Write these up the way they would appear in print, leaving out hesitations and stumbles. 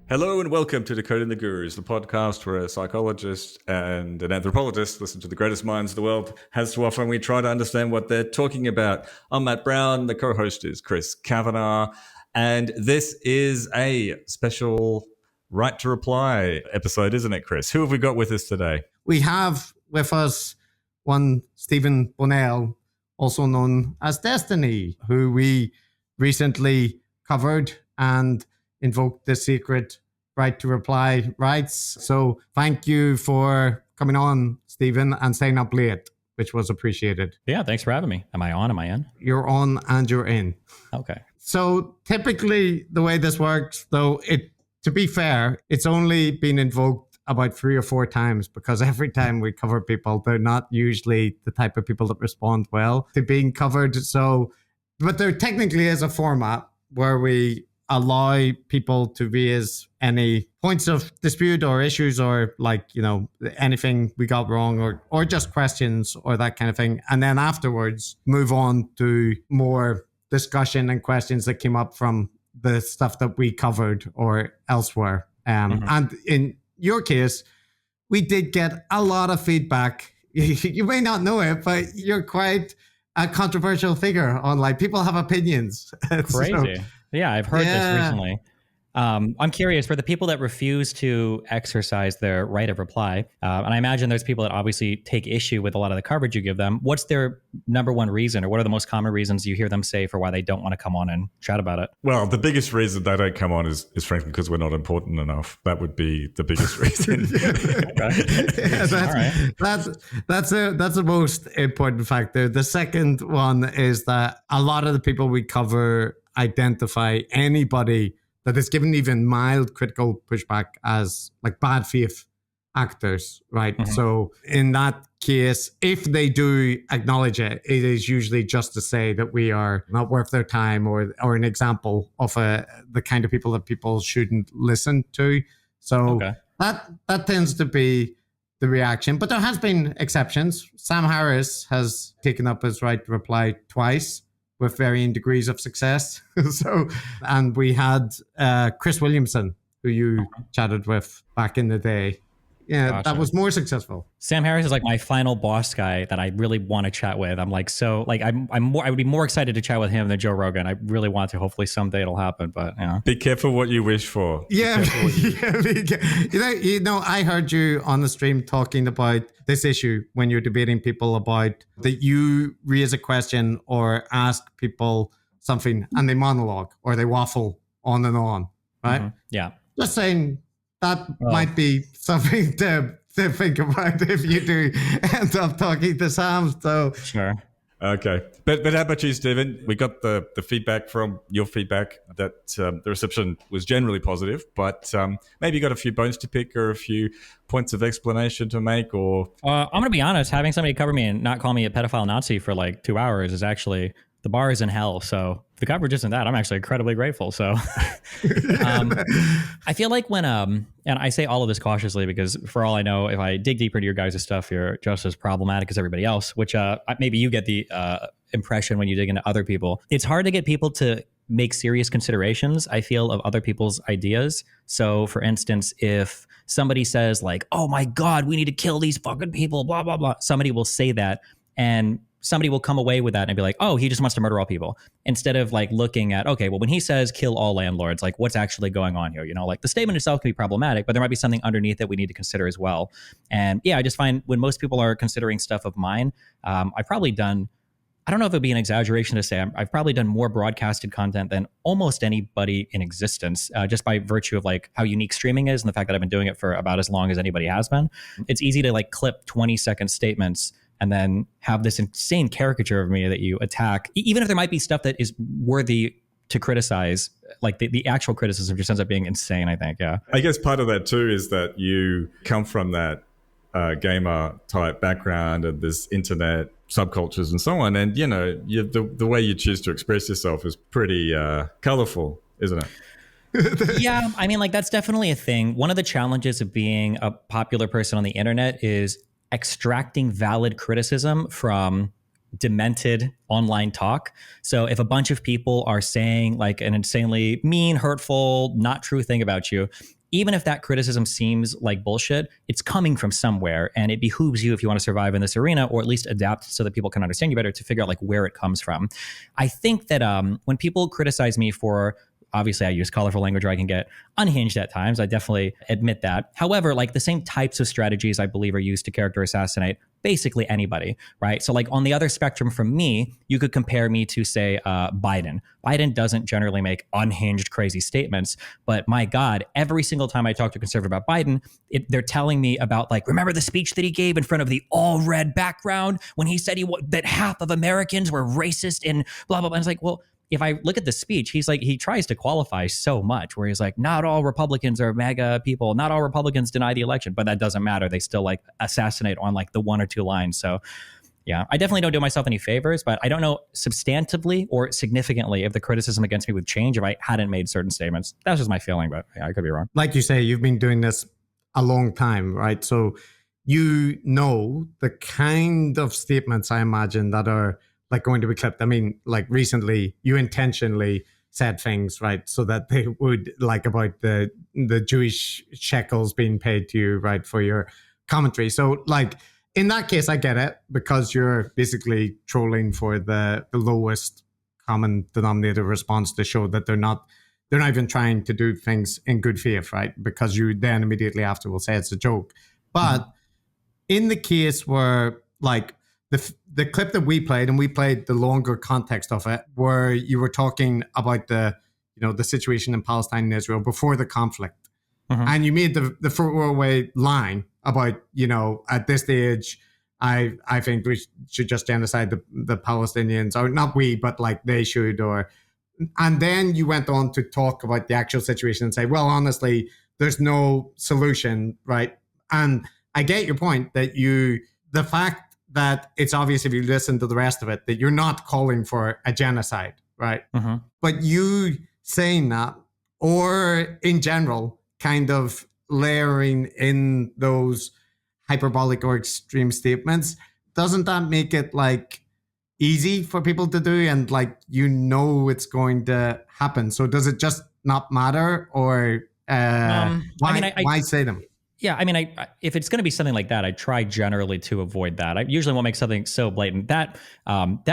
Hello and welcome to Decoding the Gurus, the podcast where a psychologist and an anthropologist listen to the greatest minds the world has to offer, and we try to understand what they're talking about. I'm Matt Brown, the co-host is Chris Kavanagh, and this is a special Right to Reply episode, isn't it, Chris? Who have we got with us today? We have with us one Stephen Bonnell, also known as Destiny, who we recently covered and invoked the secret right to reply rights. So thank you for coming on, Stephen, and staying up late, which was appreciated. Yeah, thanks for having me. Am I on? Am I in? You're on and you're in. Okay. So typically the way this works, though, to be fair, it's only been invoked about 3 or 4 times, because every time we cover people, they're not usually the type of people that respond well to being covered. So, but there technically is a format where we allow people to raise any points of dispute or issues, or anything we got wrong, or just questions or that kind of thing. And then afterwards move on to more discussion and questions that came up from the stuff that we covered or elsewhere. And in your case, we did get a lot of feedback. You may not know it, but you're quite a controversial figure online. People have opinions. Crazy. Yeah, I've heard this recently. I'm curious, for the people that refuse to exercise their right of reply, and I imagine there's people that obviously take issue with a lot of the coverage you give them. What's their number one reason, or what are the most common reasons you hear them say for why they don't want to come on and chat about it? Well, the biggest reason they don't come on is frankly because we're not important enough. That would be the biggest reason. That's the most important factor. The second one is that a lot of the people we cover identify anybody that is given even mild critical pushback as like bad faith actors, right? Mm-hmm. So in that case, if they do acknowledge it, it is usually just to say that we are not worth their time, or an example of the kind of people that people shouldn't listen to. So that tends to be the reaction. But there has been exceptions. Sam Harris has taken up his right to reply twice, with varying degrees of success. And we had Chris Williamson, who you chatted with back in the day. Yeah, gotcha. That was more successful. Sam Harris is like my final boss guy that I really want to chat with. I'm like, I would be more excited to chat with him than Joe Rogan. I really want to. Hopefully someday it'll happen, but Be careful what you wish for. Yeah. I heard you on the stream talking about this issue when you're debating people about that you raise a question or ask people something and they monologue or they waffle on and on, right? Mm-hmm. Yeah. Just saying, that might be something to think about if you do end up talking to Sam. So sure. Okay. But how about you, Stephen? We got the feedback from your feedback that the reception was generally positive, but maybe you got a few bones to pick or a few points of explanation to make, or... I'm going to be honest, having somebody cover me and not call me a pedophile Nazi for like 2 hours is actually... The bar is in hell, so if the coverage isn't that, I'm actually incredibly grateful. So I feel like when, and I say all of this cautiously because for all I know, if I dig deeper into your guys' stuff, you're just as problematic as everybody else, which maybe you get the impression when you dig into other people. It's hard to get people to make serious considerations, I feel, of other people's ideas. So for instance, if somebody says like, oh my God, we need to kill these fucking people, blah, blah, blah. Somebody will say that, and somebody will come away with that and be like, oh, he just wants to murder all people, instead of like looking at, okay, well, when he says kill all landlords, like what's actually going on here? Like the statement itself can be problematic, but there might be something underneath that we need to consider as well. And yeah, I just find when most people are considering stuff of mine, I've probably done, I don't know if it'd be an exaggeration to say, I've probably done more broadcasted content than almost anybody in existence, just by virtue of like how unique streaming is and the fact that I've been doing it for about as long as anybody has been. It's easy to like clip 20-second statements and then have this insane caricature of me that you attack, even if there might be stuff that is worthy to criticize. Like the actual criticism just ends up being insane, I think. Yeah. I guess part of that too is that you come from that gamer type background and this internet subcultures and so on. And, the way you choose to express yourself is pretty colorful, isn't it? Yeah. I mean, like that's definitely a thing. One of the challenges of being a popular person on the internet is extracting valid criticism from demented online talk. So if a bunch of people are saying like an insanely mean, hurtful, not true thing about you, even if that criticism seems like bullshit, it's coming from somewhere, and it behooves you, if you want to survive in this arena, or at least adapt so that people can understand you better, to figure out like where it comes from. I think that when people criticize me for, obviously I use colorful language, or I can get unhinged at times, I definitely admit that. However, like the same types of strategies I believe are used to character assassinate basically anybody, right? So like on the other spectrum from me, you could compare me to, say, Biden. Biden doesn't generally make unhinged, crazy statements, but my God, every single time I talk to a conservative about Biden, they're telling me about, like, remember the speech that he gave in front of the all red background when he said that half of Americans were racist and blah, blah, blah. And it's like, well, if I look at the speech, he's like, he tries to qualify so much where he's like, not all Republicans are MAGA people, not all Republicans deny the election, but that doesn't matter. They still like assassinate on like the one or two lines. So yeah, I definitely don't do myself any favors, but I don't know substantively or significantly if the criticism against me would change if I hadn't made certain statements. That's just my feeling, but yeah, I could be wrong. Like you say, you've been doing this a long time, right? So you know the kind of statements, I imagine, that are like going to be clipped. I mean, like recently you intentionally said things, right, so that they would, like, about the Jewish shekels being paid to you, right, for your commentary. So like in that case, I get it, because you're basically trolling for the lowest common denominator response to show that they're not even trying to do things in good faith, right? Because you then immediately after will say it's a joke. But in the case where, like, the clip that we played, and we played the longer context of it, where you were talking about the situation in Palestine and Israel before the conflict, and you made the throwaway line about, at this stage, I think we should just genocide the Palestinians, or not we, but like they should, and then you went on to talk about the actual situation and say, well, honestly, there's no solution, right? And I get your point that the fact that it's obvious if you listen to the rest of it that you're not calling for a genocide, right? But you saying that, or in general, kind of layering in those hyperbolic or extreme statements, doesn't that make it like easy for people to do, and like it's going to happen? So does it just not matter, or why say them? Yeah, I mean, if it's going to be something like that, I try generally to avoid that. I usually won't make something so blatant. That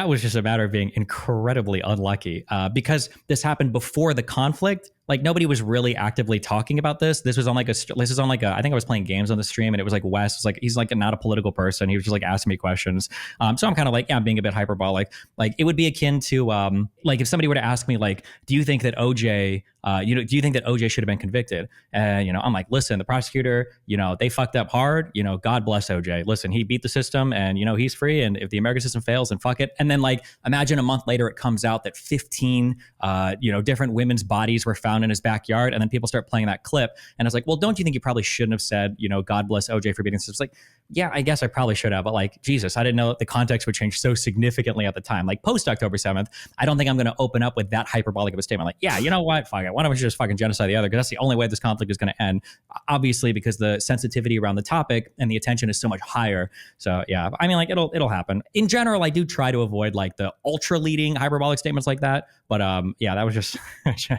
was just a matter of being incredibly unlucky, because this happened before the conflict. Like nobody was really actively talking about this. This was on like I think I was playing games on the stream, and it was like Wes was like, he's like not a political person. He was just like asking me questions. So I'm kind of like, yeah, I'm being a bit hyperbolic. Like it would be akin to like if somebody were to ask me like, do you think that OJ do you think that OJ should have been convicted? I'm like, listen, the prosecutor, they fucked up hard. God bless OJ. Listen, he beat the system, and he's free. And if the American system fails, then fuck it. And then like, imagine a month later, it comes out that 15, different women's bodies were found in his backyard, and then people start playing that clip, and it's like, well, don't you think you probably shouldn't have said, God bless OJ for beating the system? It's like, yeah, I guess I probably should have, but like, Jesus, I didn't know the context would change so significantly at the time. Like post October 7th, I don't think I'm going to open up with that hyperbolic of a statement. Like, yeah, you know what? Fuck it. Why don't we just fucking genocide the other? Because that's the only way this conflict is going to end. Obviously, because the sensitivity around the topic and the attention is so much higher. So yeah, I mean, like it'll happen. In general, I do try to avoid like the ultra leading hyperbolic statements like that. But yeah, that was just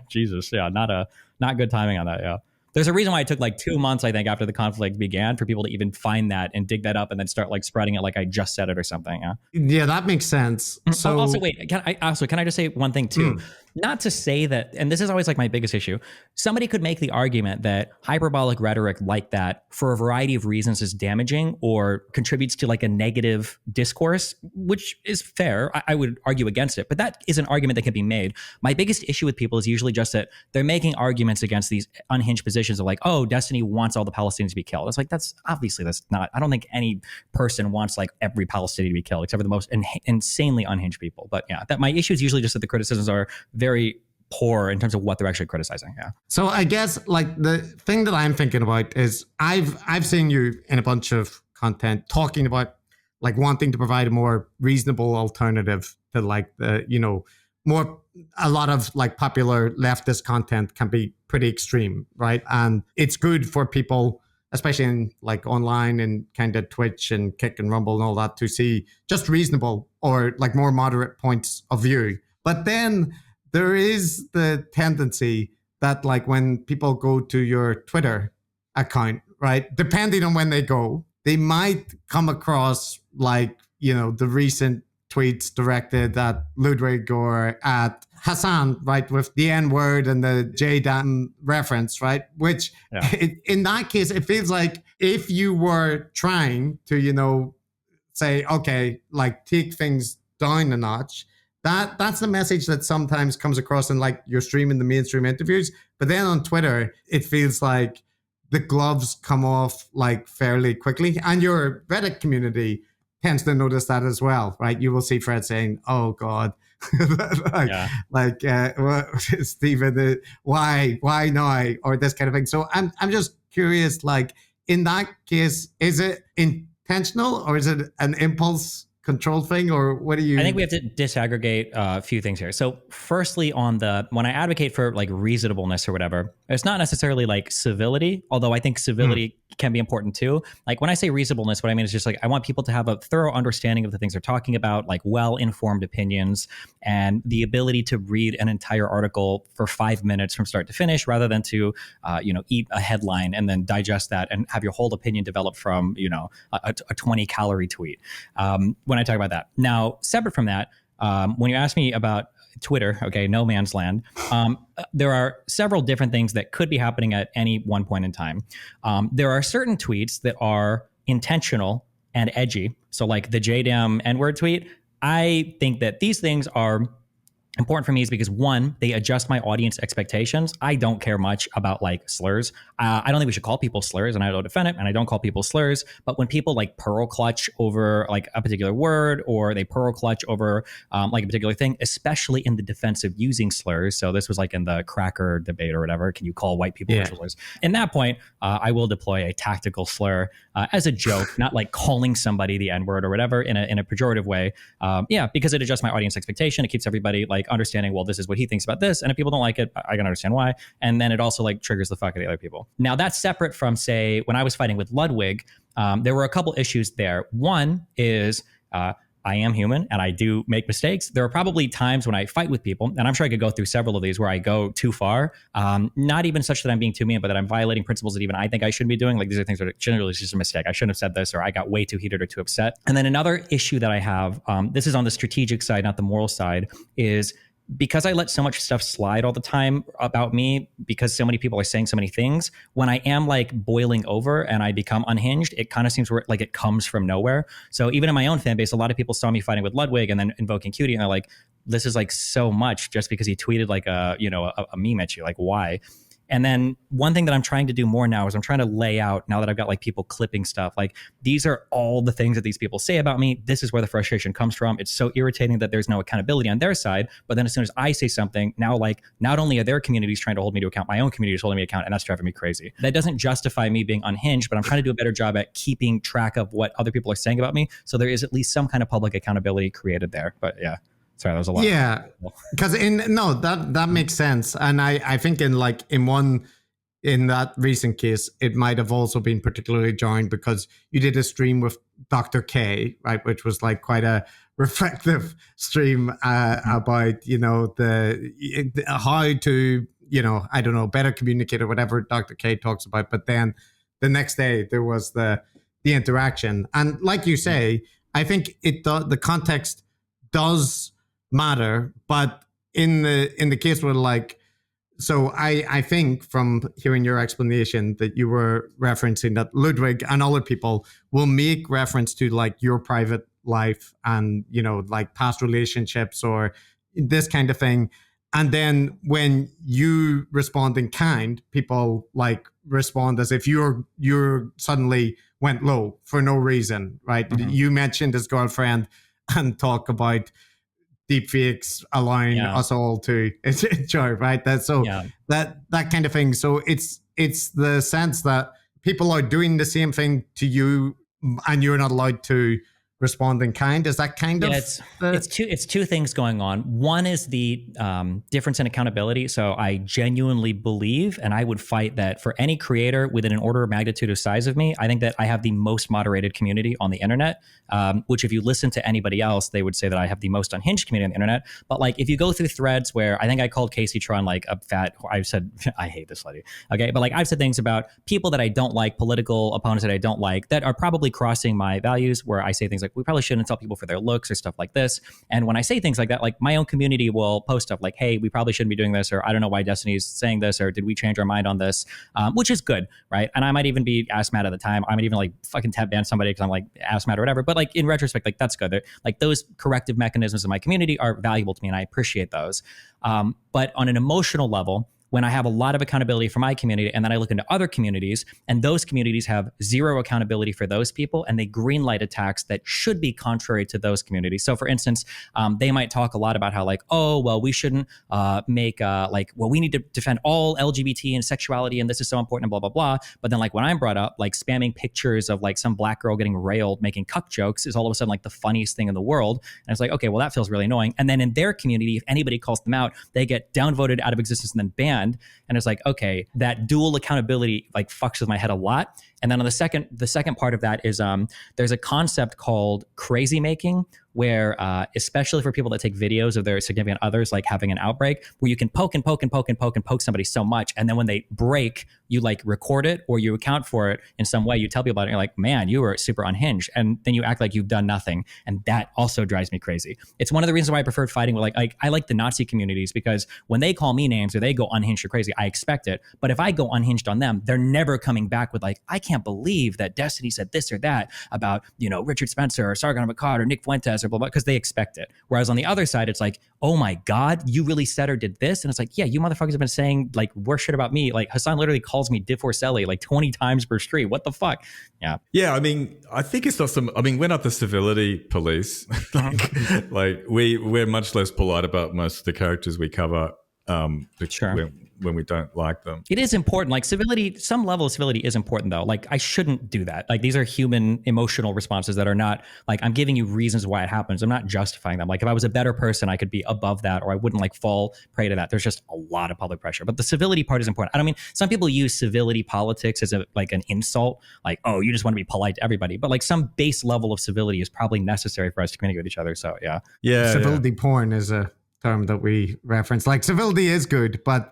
Jesus. Yeah, not good timing on that. Yeah. There's a reason why it took like 2 months, I think, after the conflict began for people to even find that and dig that up and then start like spreading it like I just said it or something. Yeah, that makes sense. So also, wait, can I just say one thing too? Not to say that, and this is always like my biggest issue, somebody could make the argument that hyperbolic rhetoric like that for a variety of reasons is damaging or contributes to like a negative discourse, which is fair. I would argue against it, but that is an argument that can be made. My biggest issue with people is usually just that they're making arguments against these unhinged positions of like, oh, Destiny wants all the Palestinians to be killed. It's like, that's not, I don't think any person wants like every Palestinian to be killed, except for the most insanely unhinged people. But yeah, that my issue is usually just that the criticisms are very poor in terms of what they're actually criticizing. Yeah. So I guess like the thing that I'm thinking about is I've seen you in a bunch of content talking about like wanting to provide a more reasonable alternative to like the, a lot of like popular leftist content can be pretty extreme, right? And it's good for people, especially in like online and kind of Twitch and Kick and Rumble and all that, to see just reasonable or like more moderate points of view. But then there is the tendency that like when people go to your Twitter account, right, depending on when they go, they might come across like, the recent tweets directed at Ludwig or at Hassan, right, with the N word and the JDAM reference, right? Which Yeah. in that case, it feels like if you were trying to, say, okay, like take things down a notch. That's the message that sometimes comes across in like your stream in the mainstream interviews. But then on Twitter, it feels like the gloves come off like fairly quickly. And your Reddit community tends to notice that as well, right? You will see Fred saying, "Oh God." like, Yeah. Stephen, why now, or this kind of thing. So I'm just curious, like in that case, is it intentional or is it an impulse control thing, or what do you? I think we have to disaggregate a few things here. So, firstly, when I advocate for like reasonableness or whatever, it's not necessarily like civility, although I think civility can be important too. Like when I say reasonableness, what I mean is just like I want people to have a thorough understanding of the things they're talking about, like well-informed opinions, and the ability to read an entire article for 5 minutes from start to finish, rather than to eat a headline and then digest that and have your whole opinion develop from a 20-calorie tweet. When I talk about that. Now, separate from that, when you ask me about Twitter, okay, no man's land, there are several different things that could be happening at any one point in time. There are certain tweets that are intentional and edgy. So like the JDAM N-word tweet, I think that these things are important for me is because one, they adjust my audience expectations. I don't care much about like slurs. I don't think we should call people slurs, and I don't defend it, and I don't call people slurs. But when people like pearl clutch over like a particular word, or they pearl clutch over like a particular thing, especially in the defense of using slurs. So this was like in the cracker debate or whatever. Can you call white people slurs? In that point, I will deploy a tactical slur as a joke, not like calling somebody the N-word or whatever in a pejorative way. Because it adjusts my audience expectation. It keeps everybody like understanding, well, this is what he thinks about this, and if people don't like it, I can understand why. And then it also like triggers the fuck out of the other people. Now that's separate from, say, when I was fighting with Ludwig, there were a couple issues there. One is I am human and I do make mistakes. There are probably times when I fight with people, and I'm sure I could go through several of these, where I go too far. Not even such that I'm being too mean, but that I'm violating principles that even I think I shouldn't be doing. Like these are things that are generally just a mistake. I shouldn't have said this, or I got way too heated or too upset. And then another issue that I have, this is on the strategic side, not the moral side, is because I let so much stuff slide all the time about me, because so many people are saying so many things, when I am like boiling over and I become unhinged, it kind of seems like it comes from nowhere. So even in my own fan base, a lot of people saw me fighting with Ludwig and then invoking Cutie, and they're like, this is like so much just because he tweeted like a meme at you. Like, why? And then one thing that I'm trying to do more now is I'm trying to lay out, now that I've got like people clipping stuff, like these are all the things that these people say about me. This is where the frustration comes from. It's so irritating that there's no accountability on their side. But then as soon as I say something, now like not only are their communities trying to hold me to account, my own community is holding me to account, and that's driving me crazy. That doesn't justify me being unhinged, but I'm trying to do a better job at keeping track of what other people are saying about me, so there is at least some kind of public accountability created there. But yeah. Sorry, that was a lot. Yeah, because that makes sense. And I think in that recent case, it might have also been particularly jarring because you did a stream with Dr. K, right, which was like quite a reflective stream about the how to I don't know, better communicate or whatever Dr. K talks about. But then the next day there was the interaction, and like you say, I think the context does matter, but in the case where like. So I think from hearing your explanation that you were referencing that Ludwig and other people will make reference to like your private life and, like past relationships or this kind of thing. And then when you respond in kind, people like respond as if you're suddenly went low for no reason, right? Mm-hmm. You mentioned his girlfriend and talk about deepfakes allowing us all to enjoy, right? That kind of thing. So it's the sense that people are doing the same thing to you, and you're not allowed to respond in kind. Is that kind of it's two things going on. One is the difference in accountability. So I genuinely believe, and I would fight that for any creator within an order of magnitude of size of me, I think that I have the most moderated community on the internet. Which if you listen to anybody else, they would say that I have the most unhinged community on the internet. But like if you go through threads where I think I called Casey Tron like a fat, I've said I hate this lady. Okay, but like I've said things about people that I don't like, political opponents that I don't like, that are probably crossing my values, where I say things like we probably shouldn't tell people for their looks or stuff like this. And when I say things like that, like my own community will post stuff like, hey, we probably shouldn't be doing this, or I don't know why Destiny's saying this, or did we change our mind on this, which is good, right? And I might even be ass mad at the time. I might even like fucking tap ban somebody because I'm like ass mad or whatever. But like in retrospect, like that's good. Like those corrective mechanisms in my community are valuable to me, and I appreciate those. But on an emotional level, when I have a lot of accountability for my community and then I look into other communities and those communities have zero accountability for those people and they greenlight attacks that should be contrary to those communities. So for instance, they might talk a lot about how like, oh, well, we shouldn't make like, well, we need to defend all LGBT and sexuality and this is so important and blah, blah, blah. But then like when I'm brought up, like spamming pictures of like some black girl getting railed, making cuck jokes is all of a sudden like the funniest thing in the world. And it's like, okay, well, that feels really annoying. And then in their community, if anybody calls them out, they get downvoted out of existence and then banned. And it's like, okay, that dual accountability like fucks with my head a lot. And then on the second part of that is there's a concept called crazy making, where especially for people that take videos of their significant others like having an outbreak, where you can poke and poke and poke and poke and poke somebody so much, and then when they break, you like record it or you account for it in some way. You tell people about it. And you're like, man, you were super unhinged, and then you act like you've done nothing, and that also drives me crazy. It's one of the reasons why I preferred fighting with like I like the Nazi communities, because when they call me names or they go unhinged or crazy, I expect it. But if I go unhinged on them, they're never coming back with like, I can't believe that Destiny said this or that about, you know, Richard Spencer or Sargon Akkad or Nick Fuentes or blah, blah, because they expect it. Whereas on the other side, it's like, oh my God, you really said or did this? And it's like, yeah, you motherfuckers have been saying like worse shit about me. Like Hassan literally calls me Divorcelli like 20 times per stream. What the fuck? Yeah. Yeah, I mean, I think it's not some, I mean, we're not the civility police. like we're much less polite about most of the characters we cover. Sure. When we don't like them. It is important. Like civility, some level of civility is important though. Like I shouldn't do that. Like these are human emotional responses that are not like, I'm giving you reasons why it happens. I'm not justifying them. Like if I was a better person, I could be above that, or I wouldn't like fall prey to that. There's just a lot of public pressure, but the civility part is important. I don't mean, some people use civility politics as like an insult. Like, oh, you just want to be polite to everybody. But like some base level of civility is probably necessary for us to communicate with each other. So yeah. Yeah. Civility porn is a term that we reference. Like civility is good, but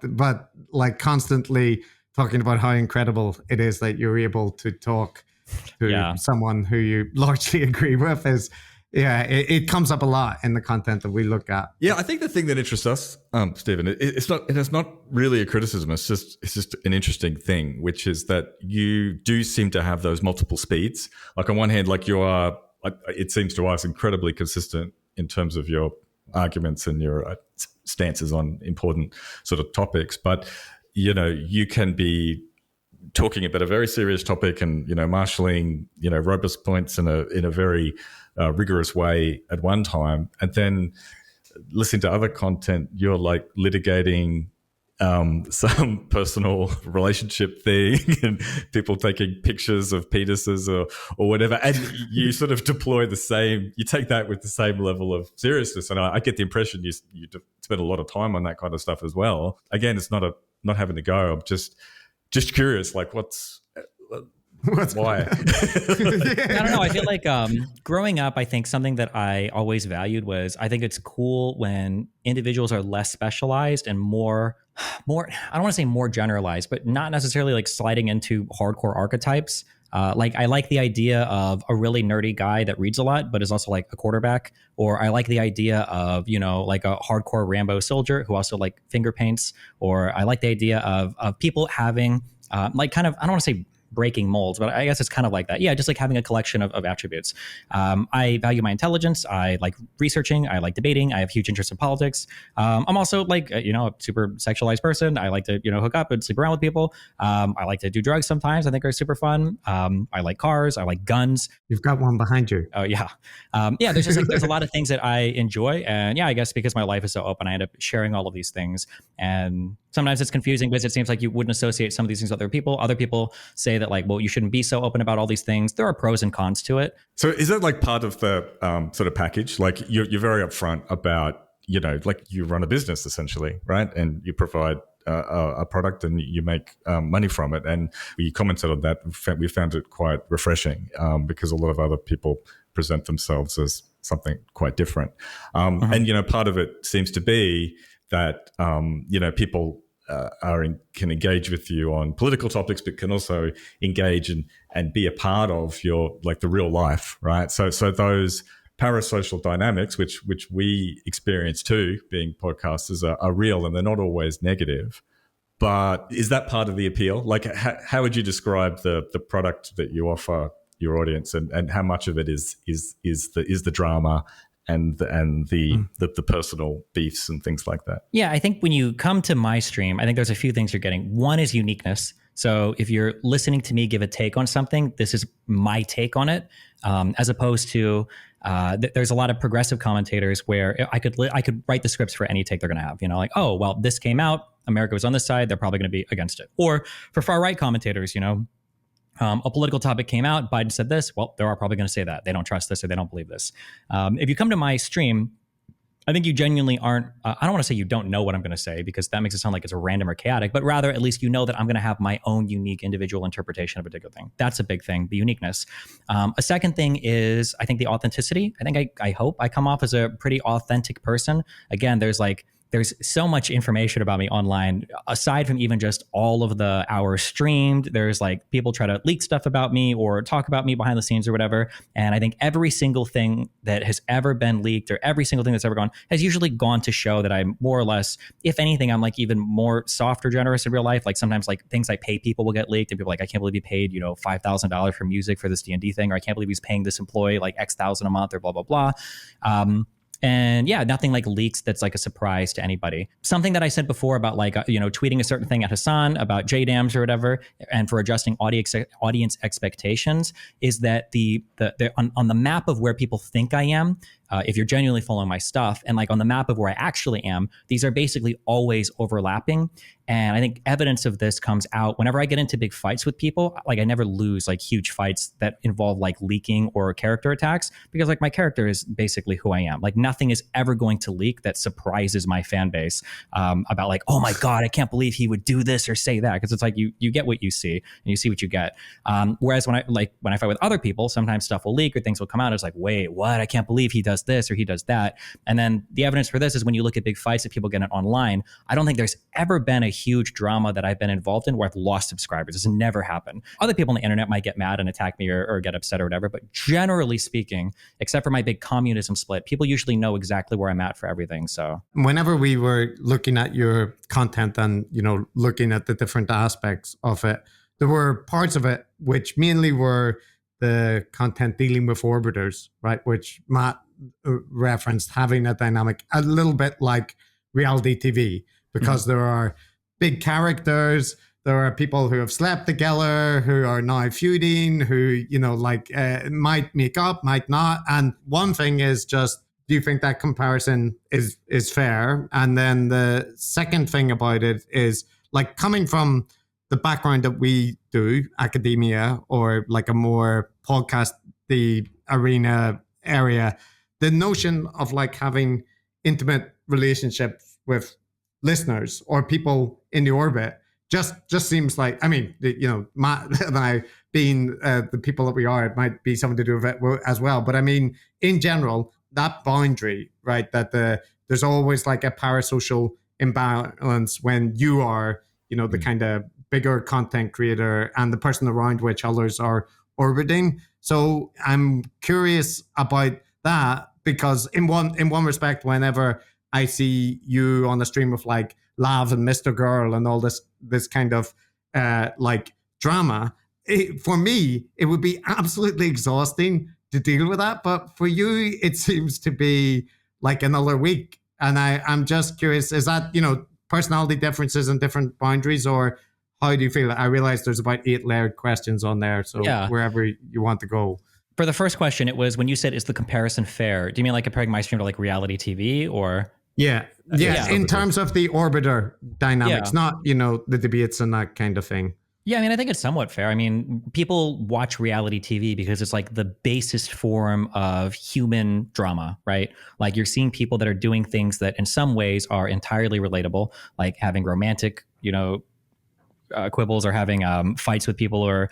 like constantly talking about how incredible it is that you're able to talk to someone who you largely agree with is, it comes up a lot in the content that we look at. Yeah, I think the thing that interests us, Stephen, it is not really a criticism. It's just an interesting thing, which is that you do seem to have those multiple speeds. Like on one hand, like you are, it seems to us, incredibly consistent in terms of your arguments and your stances on important sort of topics, but you know, you can be talking about a very serious topic and, you know, marshalling, you know, robust points in a very rigorous way at one time, and then listening to other content, you're like litigating some personal relationship thing and people taking pictures of penises or whatever, and you sort of deploy the same, you take that with the same level of seriousness. And I get the impression you spend a lot of time on that kind of stuff as well. Again, it's not having to go. I'm just curious, like what's why? I don't know. I feel like growing up, I think something that I always valued was, I think it's cool when individuals are less specialized and more, I don't want to say more generalized, but not necessarily like sliding into hardcore archetypes. Like I like the idea of a really nerdy guy that reads a lot, but is also like a quarterback. Or I like the idea of, you know, like a hardcore Rambo soldier who also like finger paints. Or I like the idea of people having like kind of, I don't want to say breaking molds, but I guess it's kind of like that. Yeah, just like having a collection of attributes. I value my intelligence. I like researching. I like debating. I have huge interest in politics. I'm also like, you know, a super sexualized person. I like to, you know, hook up and sleep around with people. I like to do drugs sometimes. I think are super fun. I like cars. I like guns. You've got one behind you. Oh, yeah. Yeah, there's just like, there's a lot of things that I enjoy. And yeah, I guess because my life is so open, I end up sharing all of these things. And Sometimes it's confusing because it seems like you wouldn't associate some of these things with other people. Other people say that like, well, you shouldn't be so open about all these things. There are pros and cons to it. So is that like part of the sort of package? Like you're very upfront about, like you run a business essentially, right? And you provide a product and you make money from it. And we commented on that. We found it quite refreshing because a lot of other people present themselves as something quite different. And, part of it seems to be that, people can engage with you on political topics, but can also engage and be a part of your, like the real life, right? So those parasocial dynamics, which we experience too, being podcasters, are real, and they're not always negative. But is that part of the appeal? Like, how would you describe the product that you offer your audience, and how much of it is the drama and the personal beefs and things like that? Yeah, I think when you come to my stream, I think there's a few things you're getting. One is uniqueness. So if you're listening to me give a take on something, this is my take on it, as opposed to there's a lot of progressive commentators where I could write the scripts for any take they're going to have. Like, oh, well, this came out, America was on this side, they're probably going to be against it. Or for far right commentators, a political topic came out, Biden said this, well, they're probably going to say that. They don't trust this or they don't believe this. If you come to my stream, I think you genuinely aren't, I don't want to say you don't know what I'm going to say because that makes it sound like it's a random or chaotic, but rather at least you know that I'm going to have my own unique individual interpretation of a particular thing. That's a big thing, the uniqueness. A second thing is, I think the authenticity. I think I hope I come off as a pretty authentic person. Again, there's so much information about me online, aside from even just all of the hours streamed. There's like people try to leak stuff about me or talk about me behind the scenes or whatever. And I think every single thing that has ever been leaked or every single thing that's ever gone has usually gone to show that I'm more or less, if anything, I'm like even more soft or generous in real life. Like sometimes like things I pay people will get leaked and people are like, I can't believe he paid, $5,000 for music for this D&D thing, or I can't believe he's paying this employee like X thousand a month or blah, blah, blah. And yeah, nothing like leaks that's like a surprise to anybody. Something that I said before about like, tweeting a certain thing at Hassan about JDAMs or whatever, and for adjusting audience expectations, is that on the map of where people think I am, if you're genuinely following my stuff, and like on the map of where I actually am, these are basically always overlapping. And I think evidence of this comes out whenever I get into big fights with people. Like I never lose like huge fights that involve like leaking or character attacks, because like my character is basically who I am. Like nothing is ever going to leak that surprises my fan base about like, oh my God, I can't believe he would do this or say that. Because it's like you get what you see and you see what you get. Whereas when I fight with other people, sometimes stuff will leak or things will come out. It's like, wait, what? I can't believe he does this or he does that. And then the evidence for this is when you look at big fights that people get in online. I don't think there's ever been a huge drama that I've been involved in where I've lost subscribers. It's never happened. Other people on the internet might get mad and attack me or get upset or whatever, but generally speaking, except for my big communism split, people usually know exactly where I'm at for everything. So whenever we were looking at your content and looking at the different aspects of it, there were parts of it which mainly were the content dealing with orbiters, right? Which Matt referenced, having a dynamic a little bit like reality TV, because there are big characters, there are people who have slept together, who are now feuding, who might make up, might not. And one thing is just, do you think that comparison is fair? And then the second thing about it is, like, coming from the background that we do, academia, or like a more podcast, the arena area, the notion of like having intimate relationships with listeners or people in the orbit just seems like, I mean, Matt and I being the people that we are, it might be something to do with it as well. But I mean, in general, that boundary, right, that there's always like a parasocial imbalance when you are, the kind of bigger content creator and the person around which others are orbiting. So I'm curious about that, because in one respect, whenever I see you on the stream with like Lav and Mr. Girl and all this kind of like drama, for me, it would be absolutely exhausting to deal with that. But for you, it seems to be like another week. And I'm just curious, is that, personality differences and different boundaries, or how do you feel? I realize there's about 8 layered questions on there. So yeah, wherever you want to go. For the first question, it was when you said, is the comparison fair? Do you mean like comparing my stream to like reality TV or? Yeah. Yeah. In terms of the orbiter dynamics, Yeah. not, the debates and that kind of thing. Yeah, I mean, I think it's somewhat fair. I mean, people watch reality TV because it's like the basest form of human drama, right? Like you're seeing people that are doing things that in some ways are entirely relatable, like having romantic, quibbles or having fights with people or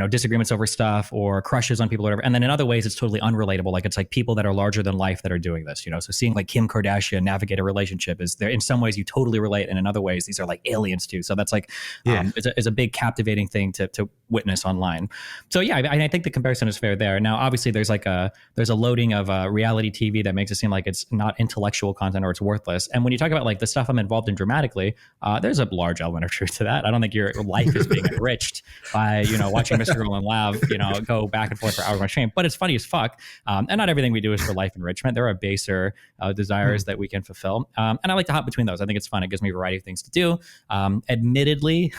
disagreements over stuff or crushes on people or whatever. And then in other ways it's totally unrelatable, like it's like people that are larger than life that are doing this, so seeing like Kim Kardashian navigate a relationship is there. In some ways you totally relate, and in other ways these are like aliens too. So that's like it's a big captivating thing to witness online. So yeah, I think the comparison is fair there. Now obviously there's a loading of reality TV that makes it seem like it's not intellectual content or it's worthless. And when you talk about like the stuff I'm involved in dramatically, there's a large element of truth to that. I don't think your life is being enriched by watching Mr. Girl and Lav go back and forth for hours on stream, but it's funny as fuck. And not everything we do is for life enrichment. There are baser desires that we can fulfill, and I like to hop between those. I think it's fun. It gives me a variety of things to do. Admittedly,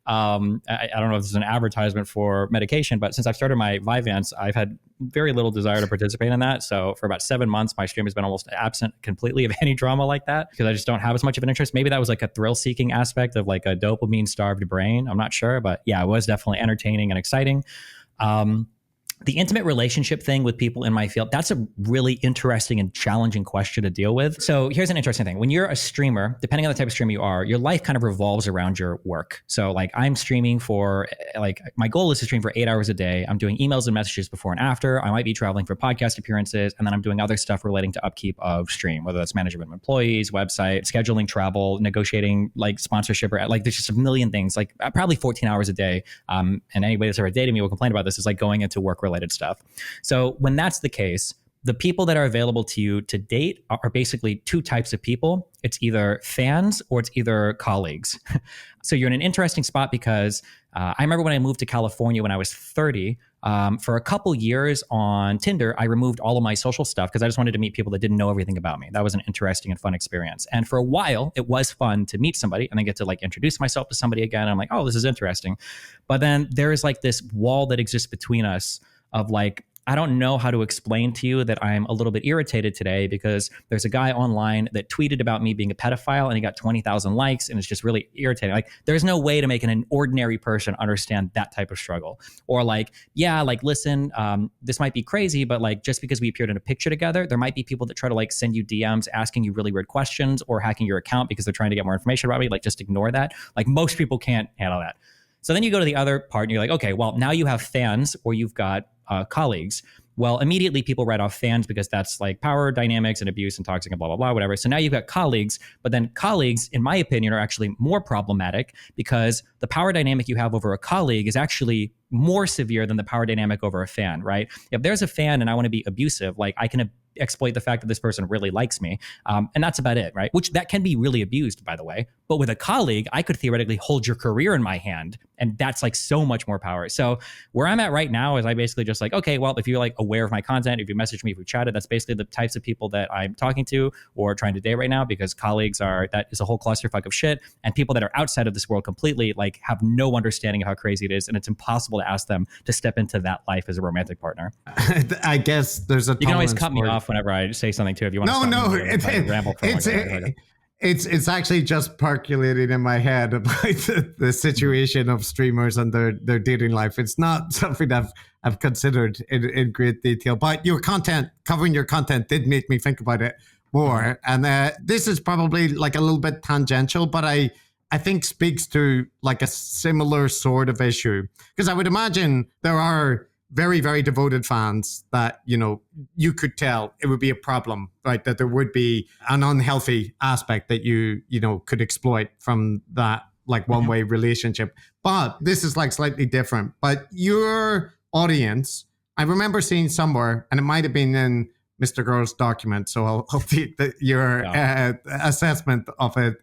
I don't know if this is an advertisement for medication, but since I've started my Vyvanse, I've had very little desire to participate in that. So for about 7 months, my stream has been almost absent completely of any drama like that because I just don't have as much of an interest. Maybe that was like a thrill-seeking aspect of like a dopamine-starved brain. I'm not sure, but yeah, it was definitely entertaining and exciting. The intimate relationship thing with people in my field, that's a really interesting and challenging question to deal with. So here's an interesting thing. When you're a streamer, depending on the type of streamer you are, your life kind of revolves around your work. So like I'm streaming for, like my goal is to stream for 8 hours a day. I'm doing emails and messages before and after. I might be traveling for podcast appearances. And then I'm doing other stuff relating to upkeep of stream, whether that's management of employees, website, scheduling travel, negotiating like sponsorship, or like there's just a million things, like probably 14 hours a day. And anybody that's ever dated me will complain about this, is like going into work related stuff. So when that's the case, the people that are available to you to date are basically two types of people. It's either fans or it's either colleagues. So you're in an interesting spot because I remember when I moved to California when I was 30, for a couple years on Tinder, I removed all of my social stuff because I just wanted to meet people that didn't know everything about me. That was an interesting and fun experience. And for a while, it was fun to meet somebody and then get to like introduce myself to somebody again. I'm like, oh, this is interesting. But then there is like this wall that exists between us of like, I don't know how to explain to you that I'm a little bit irritated today because there's a guy online that tweeted about me being a pedophile and he got 20,000 likes and it's just really irritating. Like there's no way to make an ordinary person understand that type of struggle. Or like, yeah, like listen, this might be crazy, but like just because we appeared in a picture together, there might be people that try to like send you DMs asking you really weird questions or hacking your account because they're trying to get more information about me. Like just ignore that. Like most people can't handle that. So then you go to the other part and you're like, okay, well now you have fans or you've got colleagues. Well, immediately people write off fans because that's like power dynamics and abuse and toxic and blah, blah, blah, whatever. So now you've got colleagues, but then colleagues, in my opinion, are actually more problematic because the power dynamic you have over a colleague is actually more severe than the power dynamic over a fan, right? If there's a fan and I want to be abusive, like I can exploit the fact that this person really likes me. And that's about it, right? Which that can be really abused, by the way. But with a colleague, I could theoretically hold your career in my hand. And that's like so much more power. So where I'm at right now is I basically just like, okay, well, if you're like aware of my content, if you message me, if we chatted, that's basically the types of people that I'm talking to or trying to date right now, because colleagues that is a whole clusterfuck of shit. And people that are outside of this world completely like have no understanding of how crazy it is. And it's impossible to ask them to step into that life as a romantic partner. I guess there's a You can always cut me off whenever I say something too, if you want to. It's actually just percolating in my head about the situation of streamers and their dating life. It's not something that I've considered in great detail, but covering your content did make me think about it more. And this is probably like a little bit tangential, but I think speaks to like a similar sort of issue, because I would imagine there are very, very devoted fans that, you could tell it would be a problem, right? That there would be an unhealthy aspect that you could exploit from that like one-way relationship. But this is like slightly different. But your audience, I remember seeing somewhere, and it might have been in Mr. Girl's document, so I'll take your assessment of it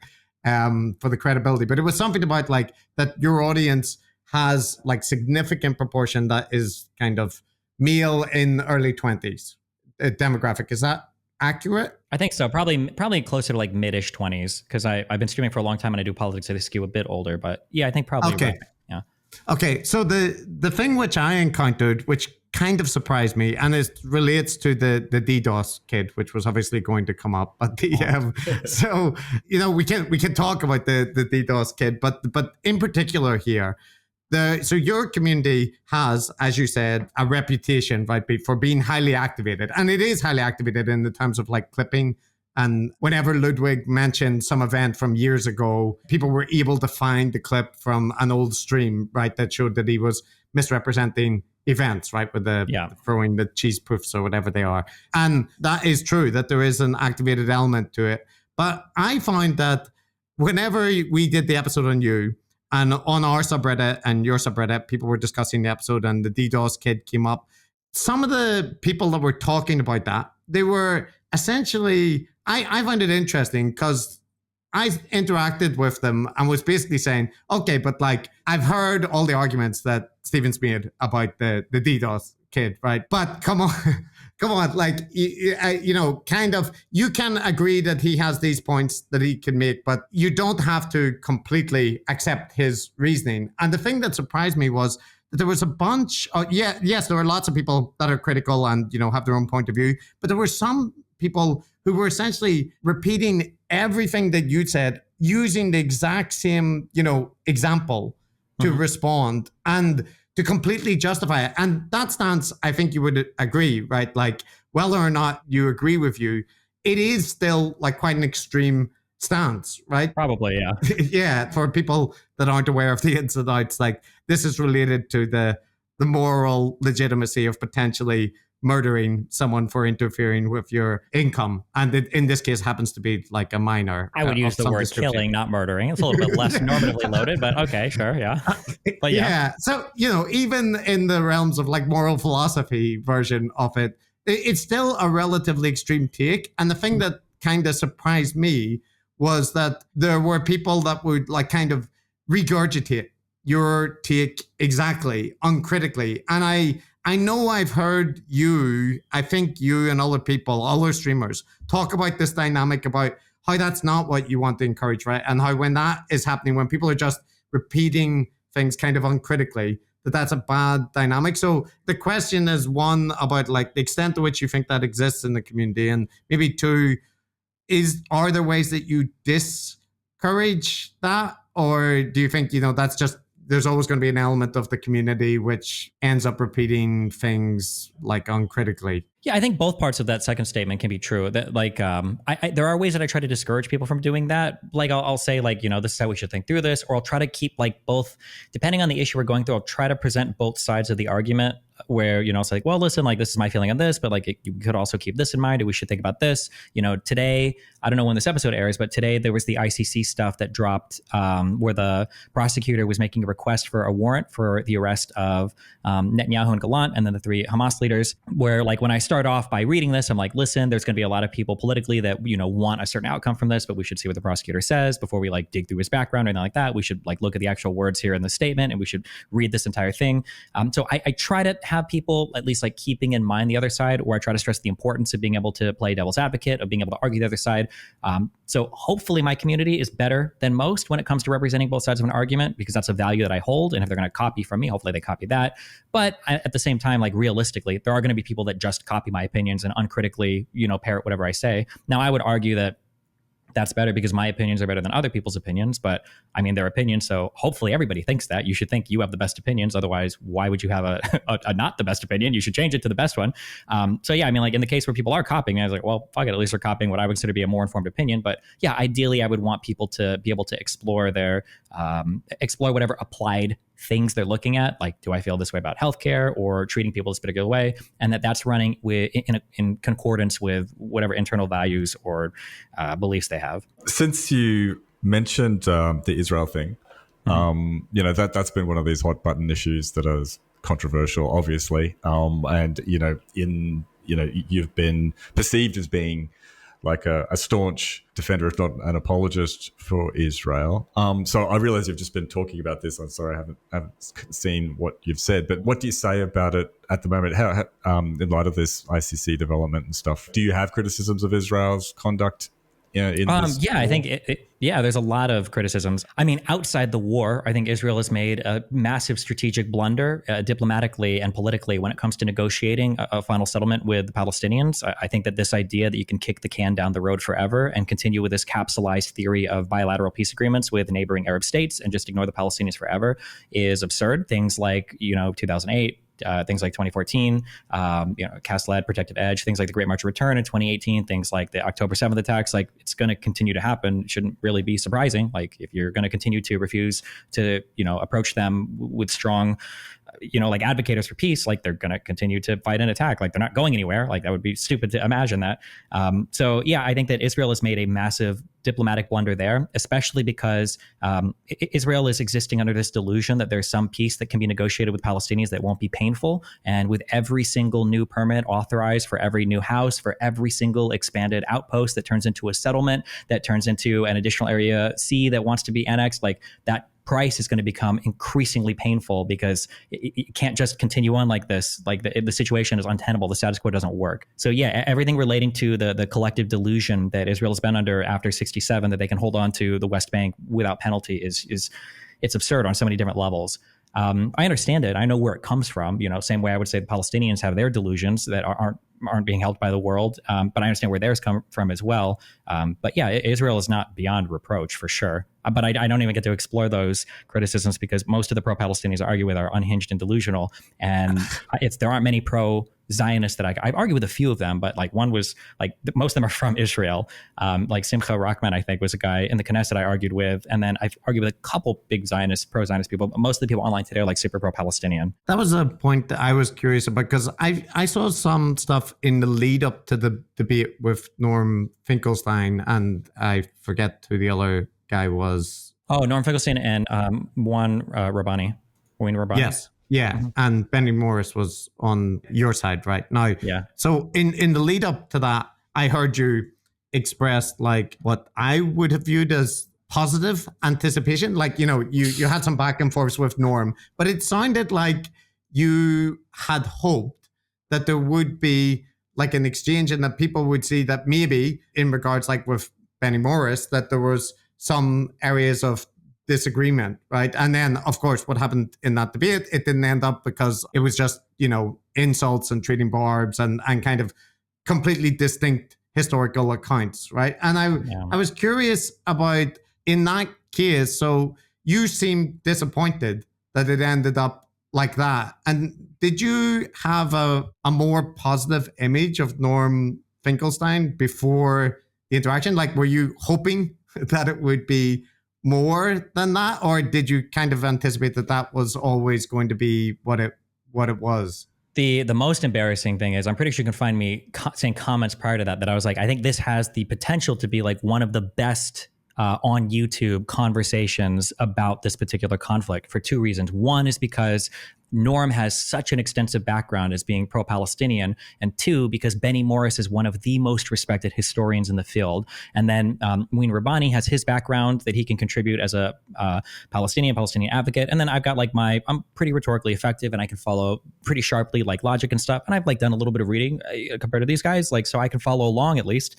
for the credibility. But it was something about like that your audience has like significant proportion that is kind of male in early 20s demographic. Is that accurate? I think so. Probably closer to like mid-ish 20s, because I've been streaming for a long time and I do politics, so they skew a bit older. But yeah, I think probably. Okay. Right. Yeah. Okay. So the thing which I encountered, which kind of surprised me, and it relates to the DDoS kid, which was obviously going to come up. But so we can talk about the DDoS kid, but in particular here, so your community has, as you said, a reputation, right, for being highly activated, and it is highly activated in the terms of like clipping. And whenever Ludwig mentioned some event from years ago, people were able to find the clip from an old stream, right, that showed that he was misrepresenting events, right, with the throwing the cheese poofs or whatever they are. And that is true, that there is an activated element to it. But I found that whenever we did the episode on you, and on our subreddit and your subreddit, people were discussing the episode and the DDoS kid came up. Some of the people that were talking about that, they were essentially, I find it interesting because I interacted with them and was basically saying, okay, but like, I've heard all the arguments that Stephen's made about the DDoS kid, right? But come on, like, kind of, you can agree that he has these points that he can make, but you don't have to completely accept his reasoning. And the thing that surprised me was that there was a bunch of, yes, there were lots of people that are critical and, have their own point of view, but there were some people who were essentially repeating everything that you said, using the exact same, example to respond and to completely justify it. And that stance, I think you would agree, right? Like, whether or not you agree with you, it is still like quite an extreme stance, right? Probably, yeah. Yeah, for people that aren't aware of the ins and outs, like this is related to the moral legitimacy of potentially murdering someone for interfering with your income. And it, in this case, happens to be like a minor. I would use the word killing, not murdering. It's a little bit less normatively loaded, but okay, sure, yeah. But yeah. So, even in the realms of like moral philosophy version of it, it's still a relatively extreme take. And the thing that kind of surprised me was that there were people that would like kind of regurgitate your take exactly, uncritically. And I know I've heard I think you and other people, other streamers, talk about this dynamic about how that's not what you want to encourage, right? And how when that is happening, when people are just repeating things kind of uncritically, that's a bad dynamic. So the question is, one, about like the extent to which you think that exists in the community, and maybe two, are there ways that you discourage that? Or do you think, that's just, there's always going to be an element of the community which ends up repeating things like uncritically? Yeah, I think both parts of that second statement can be true. That like, there are ways that I try to discourage people from doing that. Like I'll say like, this is how we should think through this, or I'll try to keep like both, depending on the issue we're going through, I'll try to present both sides of the argument where, it's like, well, listen, like this is my feeling on this, but like you could also keep this in mind, and we should think about this. Today, I don't know when this episode airs, but today there was the ICC stuff that dropped where the prosecutor was making a request for a warrant for the arrest of Netanyahu and Gallant, and then the 3 Hamas leaders, where like when I start off by reading this, I'm like, listen, there's going to be a lot of people politically that, want a certain outcome from this, but we should see what the prosecutor says before we like dig through his background or anything like that. We should like look at the actual words here in the statement, and we should read this entire thing. So I try to have people at least like keeping in mind the other side, or I try to stress the importance of being able to play devil's advocate, of being able to argue the other side. So hopefully my community is better than most when it comes to representing both sides of an argument, because that's a value that I hold. And if they're going to copy from me, hopefully they copy that. But at the same time, like realistically, there are going to be people that just copy my opinions and uncritically, parrot whatever I say. Now, I would argue that that's better because my opinions are better than other people's opinions, but I mean, their opinions. So hopefully everybody thinks that. You should think you have the best opinions. Otherwise, why would you have a not the best opinion? You should change it to the best one. So yeah, I mean, like in the case where people are copying, I was like, well, fuck it, at least they're copying what I would consider to be a more informed opinion. But yeah, ideally I would want people to be able to explore whatever applied things they're looking at. Like, do I feel this way about healthcare or treating people this particular way? And that's running in concordance with whatever internal values or beliefs they have. Since you mentioned the Israel thing, that's been one of these hot button issues that is controversial, obviously. And you've been perceived as being like a staunch defender, if not an apologist for Israel. So I realize you've just been talking about this. I'm sorry, I haven't seen what you've said, but what do you say about it at the moment? How in light of this ICC development and stuff, do you have criticisms of Israel's conduct in this? Yeah, I think there's a lot of criticisms. I mean, outside the war, I think Israel has made a massive strategic blunder diplomatically and politically when it comes to negotiating a final settlement with the Palestinians. I think that this idea that you can kick the can down the road forever and continue with this capsulized theory of bilateral peace agreements with neighboring Arab states and just ignore the Palestinians forever is absurd. Things like, 2008, things like 2014, Cast-led Protective Edge, things like the Great March of Return in 2018, things like the October 7th attacks, like it's going to continue to happen. It shouldn't really be surprising. Like if you're going to continue to refuse to, approach them with strong, like advocates for peace, like they're going to continue to fight and attack. Like they're not going anywhere. Like that would be stupid to imagine that. So yeah, I think that Israel has made a massive diplomatic blunder there, especially because Israel is existing under this delusion that there's some peace that can be negotiated with Palestinians that won't be painful. And with every single new permit authorized for every new house, for every single expanded outpost that turns into a settlement, that turns into an additional area C that wants to be annexed, like that price is going to become increasingly painful because it can't just continue on like this. Like the situation is untenable. The status quo doesn't work. So yeah, everything relating to the collective delusion that Israel has been under after 67, that they can hold on to the West Bank without penalty is it's absurd on so many different levels. I understand it. I know where it comes from. Same way I would say the Palestinians have their delusions that aren't being helped by the world. But I understand where theirs come from as well. But yeah, Israel is not beyond reproach for sure. But I don't even get to explore those criticisms because most of the pro-Palestinians I argue with are unhinged and delusional. And there aren't many pro-Zionists that I've argued with a few of them, but like one was like most of them are from Israel. Like Simcha Rahman, I think, was a guy in the Knesset I argued with. And then I've argued with a couple big pro-Zionist people, but most of the people online today are like super pro-Palestinian. That was a point that I was curious about because I saw some stuff in the lead up to the debate with Norm Finkelstein and I forget who the other guy was. Oh, Norm Finkelstein and Wayne Rabbani. Yes. Yeah. Mm-hmm. And Benny Morris was on your side right now. Yeah. So in the lead up to that, I heard you express like what I would have viewed as positive anticipation. Like, you had some back and forth with Norm, but it sounded like you had hoped that there would be like an exchange and that people would see that maybe in regards like with Benny Morris, that there was some areas of disagreement, right? And then, of course, what happened in that debate, it didn't end up because it was just, insults and treating barbs and kind of completely distinct historical accounts, right? And I was curious about, in that case, so you seemed disappointed that it ended up like that. And did you have a more positive image of Norm Finkelstein before the interaction? Like, were you hoping that it would be more than that, or did you kind of anticipate that was always going to be what it was? The most embarrassing thing is I'm pretty sure you can find me saying comments prior to that I was like, I think this has the potential to be like one of the best on YouTube conversations about this particular conflict for two reasons. One is because Norm has such an extensive background as being pro-Palestinian, and two, because Benny Morris is one of the most respected historians in the field. And then Wayne Rabbani has his background that he can contribute as a Palestinian advocate. And then I've got like I'm pretty rhetorically effective and I can follow pretty sharply like logic and stuff. And I've like done a little bit of reading compared to these guys, like, so I can follow along at least.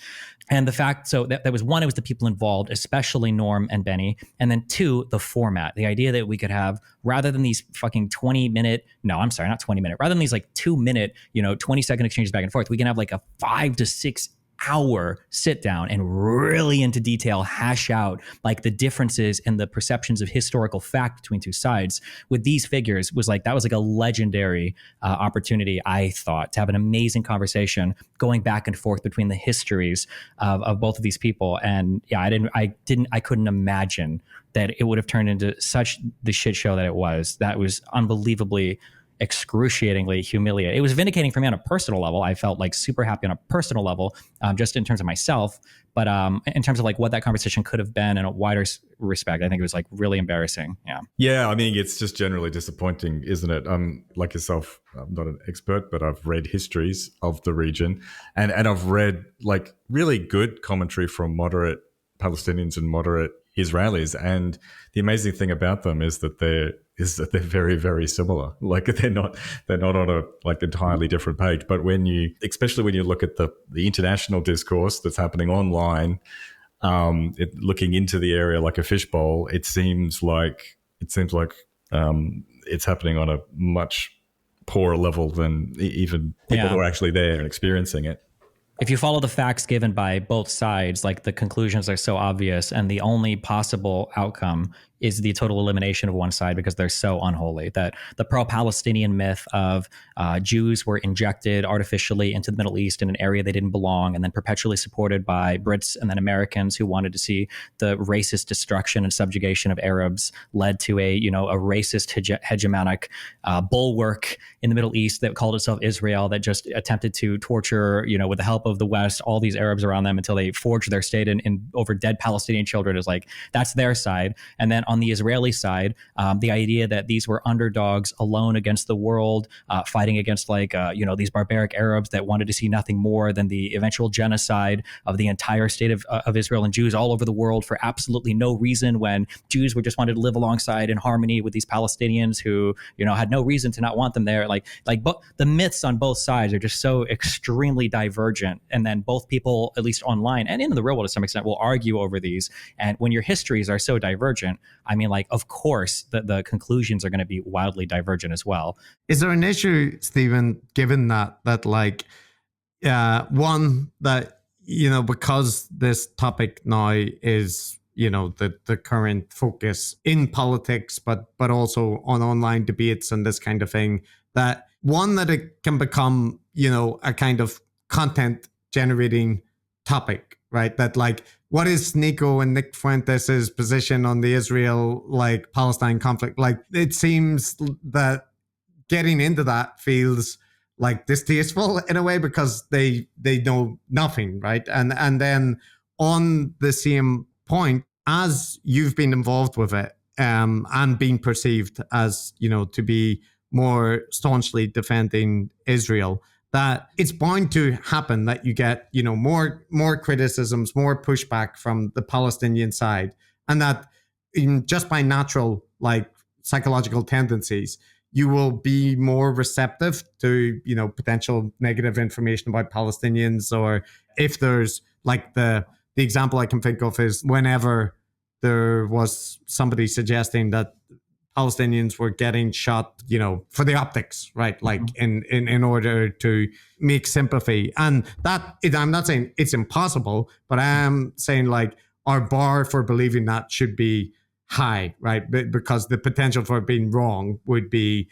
And the fact, so that was one, it was the people involved, especially Norm and Benny. And then two, the format, the idea that we could have, rather than these fucking 20-minute, no, I'm sorry, not 20-minute, rather than these like 2-minute, 20-second exchanges back and forth, we can have like a 5 to 6 hour sit down and really into detail hash out like the differences and the perceptions of historical fact between two sides with these figures was like, that was like a legendary opportunity, I thought, to have an amazing conversation going back and forth between the histories of both of these people. And yeah, I couldn't imagine that it would have turned into such the shit show that it was. That was unbelievably excruciatingly humiliating. It was vindicating for me on a personal level. I felt like super happy on a personal level, just in terms of myself. But in terms of like what that conversation could have been in a wider respect, I think it was like really embarrassing. Yeah. Yeah. I mean, it's just generally disappointing, isn't it? Like yourself, I'm not an expert, but I've read histories of the region and I've read like really good commentary from moderate Palestinians and moderate Israelis. And the amazing thing about them is that they're very, very similar. Like they're not on a like entirely different page. But especially when you look at the international discourse that's happening online, looking into the area like a fishbowl, it seems like it's happening on a much poorer level than even people who are actually there and experiencing it. If you follow the facts given by both sides, like the conclusions are so obvious, and the only possible outcome is the total elimination of one side because they're so unholy. That the pro-Palestinian myth of Jews were injected artificially into the Middle East in an area they didn't belong, and then perpetually supported by Brits and then Americans who wanted to see the racist destruction and subjugation of Arabs, led to a racist hegemonic bulwark in the Middle East that called itself Israel, that just attempted to torture, with the help of the West, all these Arabs around them until they forged their state in over dead Palestinian children. Is like, that's their side. And then on the Israeli side, the idea that these were underdogs alone against the world, fighting against these barbaric Arabs that wanted to see nothing more than the eventual genocide of the entire state of Israel and Jews all over the world for absolutely no reason, when Jews were just wanted to live alongside in harmony with these Palestinians who, had no reason to not want them there. But the myths on both sides are just so extremely divergent. And then both people, at least online and in the real world to some extent, will argue over these. And when your histories are so divergent, I mean, of course, the conclusions are going to be wildly divergent as well. Is there an issue, Stephen, given that one, that, because this topic now is, the current focus in politics, but also on online debates and this kind of thing, that it can become, a kind of content generating topic, right? That what is Nico and Nick Fuentes' position on the Israel-Palestine conflict? It seems that getting into that feels distasteful in a way because they know nothing, right? And then on the same point, as you've been involved with it and being perceived as, to be more staunchly defending Israel, that it's bound to happen that you get, more criticisms, more pushback from the Palestinian side, and that just by natural, psychological tendencies, you will be more receptive to, potential negative information about Palestinians. Or if there's the example I can think of is whenever there was somebody suggesting that Palestinians were getting shot, for the optics, right? In order to make sympathy. And that, I'm not saying it's impossible, but I am saying our bar for believing that should be high, right? Because the potential for it being wrong would be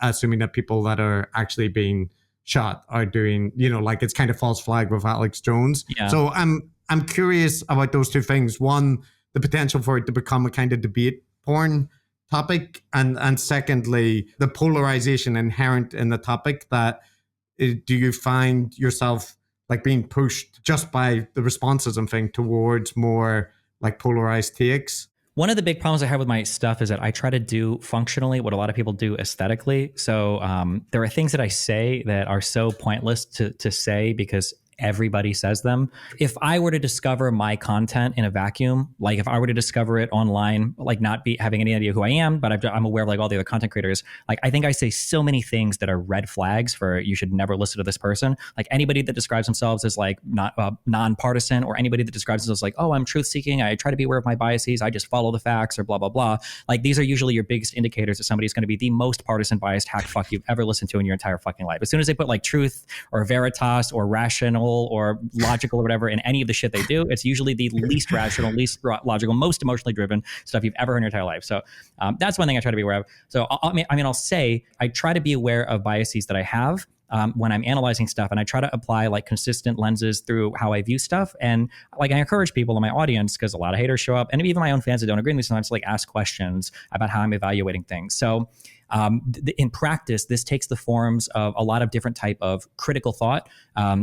assuming that people that are actually being shot are doing, it's kind of false flag with Alex Jones. Yeah. So I'm curious about those two things. One, the potential for it to become a kind of debate porn topic, and secondly, the polarization inherent in the topic. That do you find yourself being pushed just by the responses and thing towards more polarized takes? One of the big problems I have with my stuff is that I try to do functionally what a lot of people do aesthetically. So there are things that I say that are so pointless to say because everybody says them. If I were to discover my content in a vacuum, if I were to discover it online, not be having any idea who I am, but I'm aware of all the other content creators, I think I say so many things that are red flags for you should never listen to this person. Anybody that describes themselves as not nonpartisan, or anybody that describes themselves as oh, I'm truth seeking, I try to be aware of my biases, I just follow the facts, or blah, blah, blah. These are usually your biggest indicators that somebody's going to be the most partisan biased hack fuck you've ever listened to in your entire fucking life. As soon as they put truth or veritas or rational or logical or whatever in any of the shit they do, it's usually the least rational, least logical, most emotionally driven stuff you've ever heard in your entire life. So that's one thing I try to be aware of. So I'll say I try to be aware of biases that I have when I'm analyzing stuff, and I try to apply consistent lenses through how I view stuff. And I encourage people in my audience, because a lot of haters show up, and even my own fans that don't agree with me sometimes, to ask questions about how I'm evaluating things. So in practice, this takes the forms of a lot of different type of critical thought,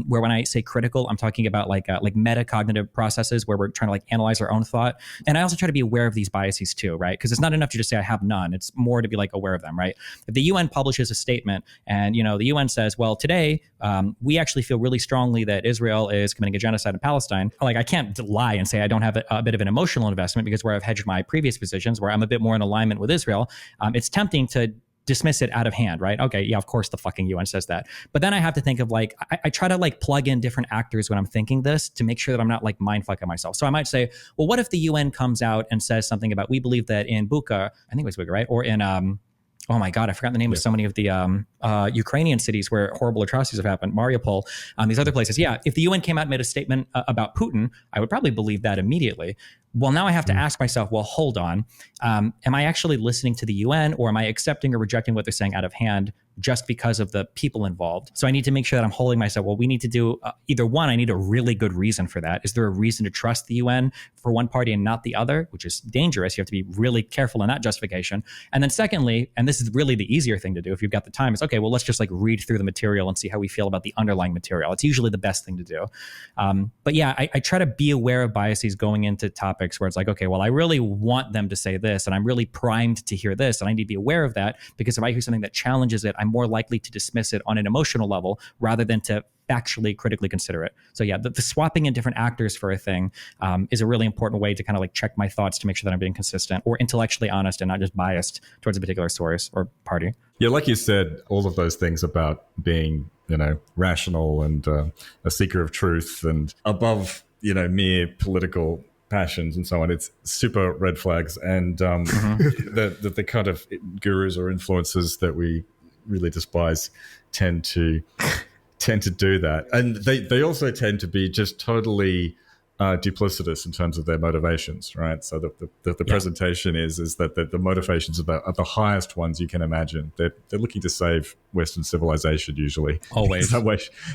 where when I say critical, I'm talking about metacognitive processes where we're trying to analyze our own thought. And I also try to be aware of these biases too, right? Because it's not enough to just say I have none. It's more to be aware of them, right? If the UN publishes a statement and, the UN says, well, today we actually feel really strongly that Israel is committing a genocide in Palestine. I can't lie and say I don't have a bit of an emotional investment, because where I've hedged my previous positions, where I'm a bit more in alignment with Israel, it's tempting to dismiss it out of hand, right? Okay, yeah, of course the fucking UN says that. But then I have to think of like, I try to like plug in different actors when I'm thinking this to make sure that I'm not like mind fucking myself. So I might say, well, what if the UN comes out and says something about, we believe that in Bucha, I think it was Bucha, right? Or in, oh my God, I forgot the name of so many of the Ukrainian cities where horrible atrocities have happened, Mariupol, these other places. Yeah, if the UN came out and made a statement about Putin, I would probably believe that immediately. Well, now I have to ask myself, well, hold on. Am I actually listening to the UN, or am I accepting or rejecting what they're saying out of hand just because of the people involved? So I need to make sure that I'm holding myself. Well, we need to do either one. I need a really good reason for that. Is there a reason to trust the UN for one party and not the other, which is dangerous? You have to be really careful in that justification. And then secondly, and this is really the easier thing to do if you've got the time, is okay, well, let's just like read through the material and see how we feel about the underlying material. It's usually the best thing to do. But yeah, I try to be aware of biases going into topics where it's like, okay, well, I really want them to say this, and I'm really primed to hear this, and I need to be aware of that, because if I hear something that challenges it, I'm more likely to dismiss it on an emotional level rather than to factually critically consider it. So yeah, the swapping in different actors for a thing is a really important way to kind of like check my thoughts to make sure that I'm being consistent or intellectually honest and not just biased towards a particular source or party. Yeah, like you said, all of those things about being, rational and a seeker of truth and above, mere political passions and so on. It's super red flags, and the kind of gurus or influencers that we really despise tend to do that, and they also tend to be just totally duplicitous in terms of their motivations, right? So the presentation is that the motivations are the highest ones you can imagine. They're looking to save Western civilization, usually, always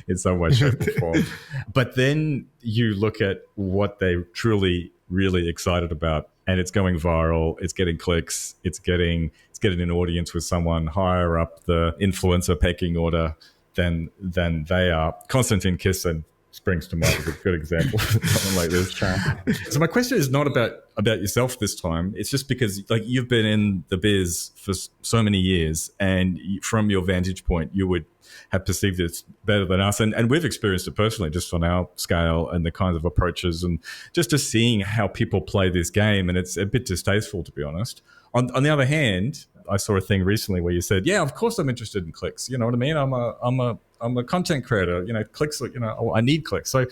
in some way, shape, or form. But then you look at what they're truly, really excited about, and it's going viral. It's getting clicks. It's getting an audience with someone higher up the influencer pecking order than they are. Konstantin Kisin springs to mind as a good example of something like this. So my question is not about yourself this time. It's just because like you've been in the biz for so many years, and from your vantage point, you would have perceived it better than us. And we've experienced it personally just on our scale and the kinds of approaches and just seeing how people play this game. And it's a bit distasteful, to be honest. On the other hand, I saw a thing recently where you said, yeah, of course I'm interested in clicks. You know what I mean? I'm a content creator, clicks, I need clicks. So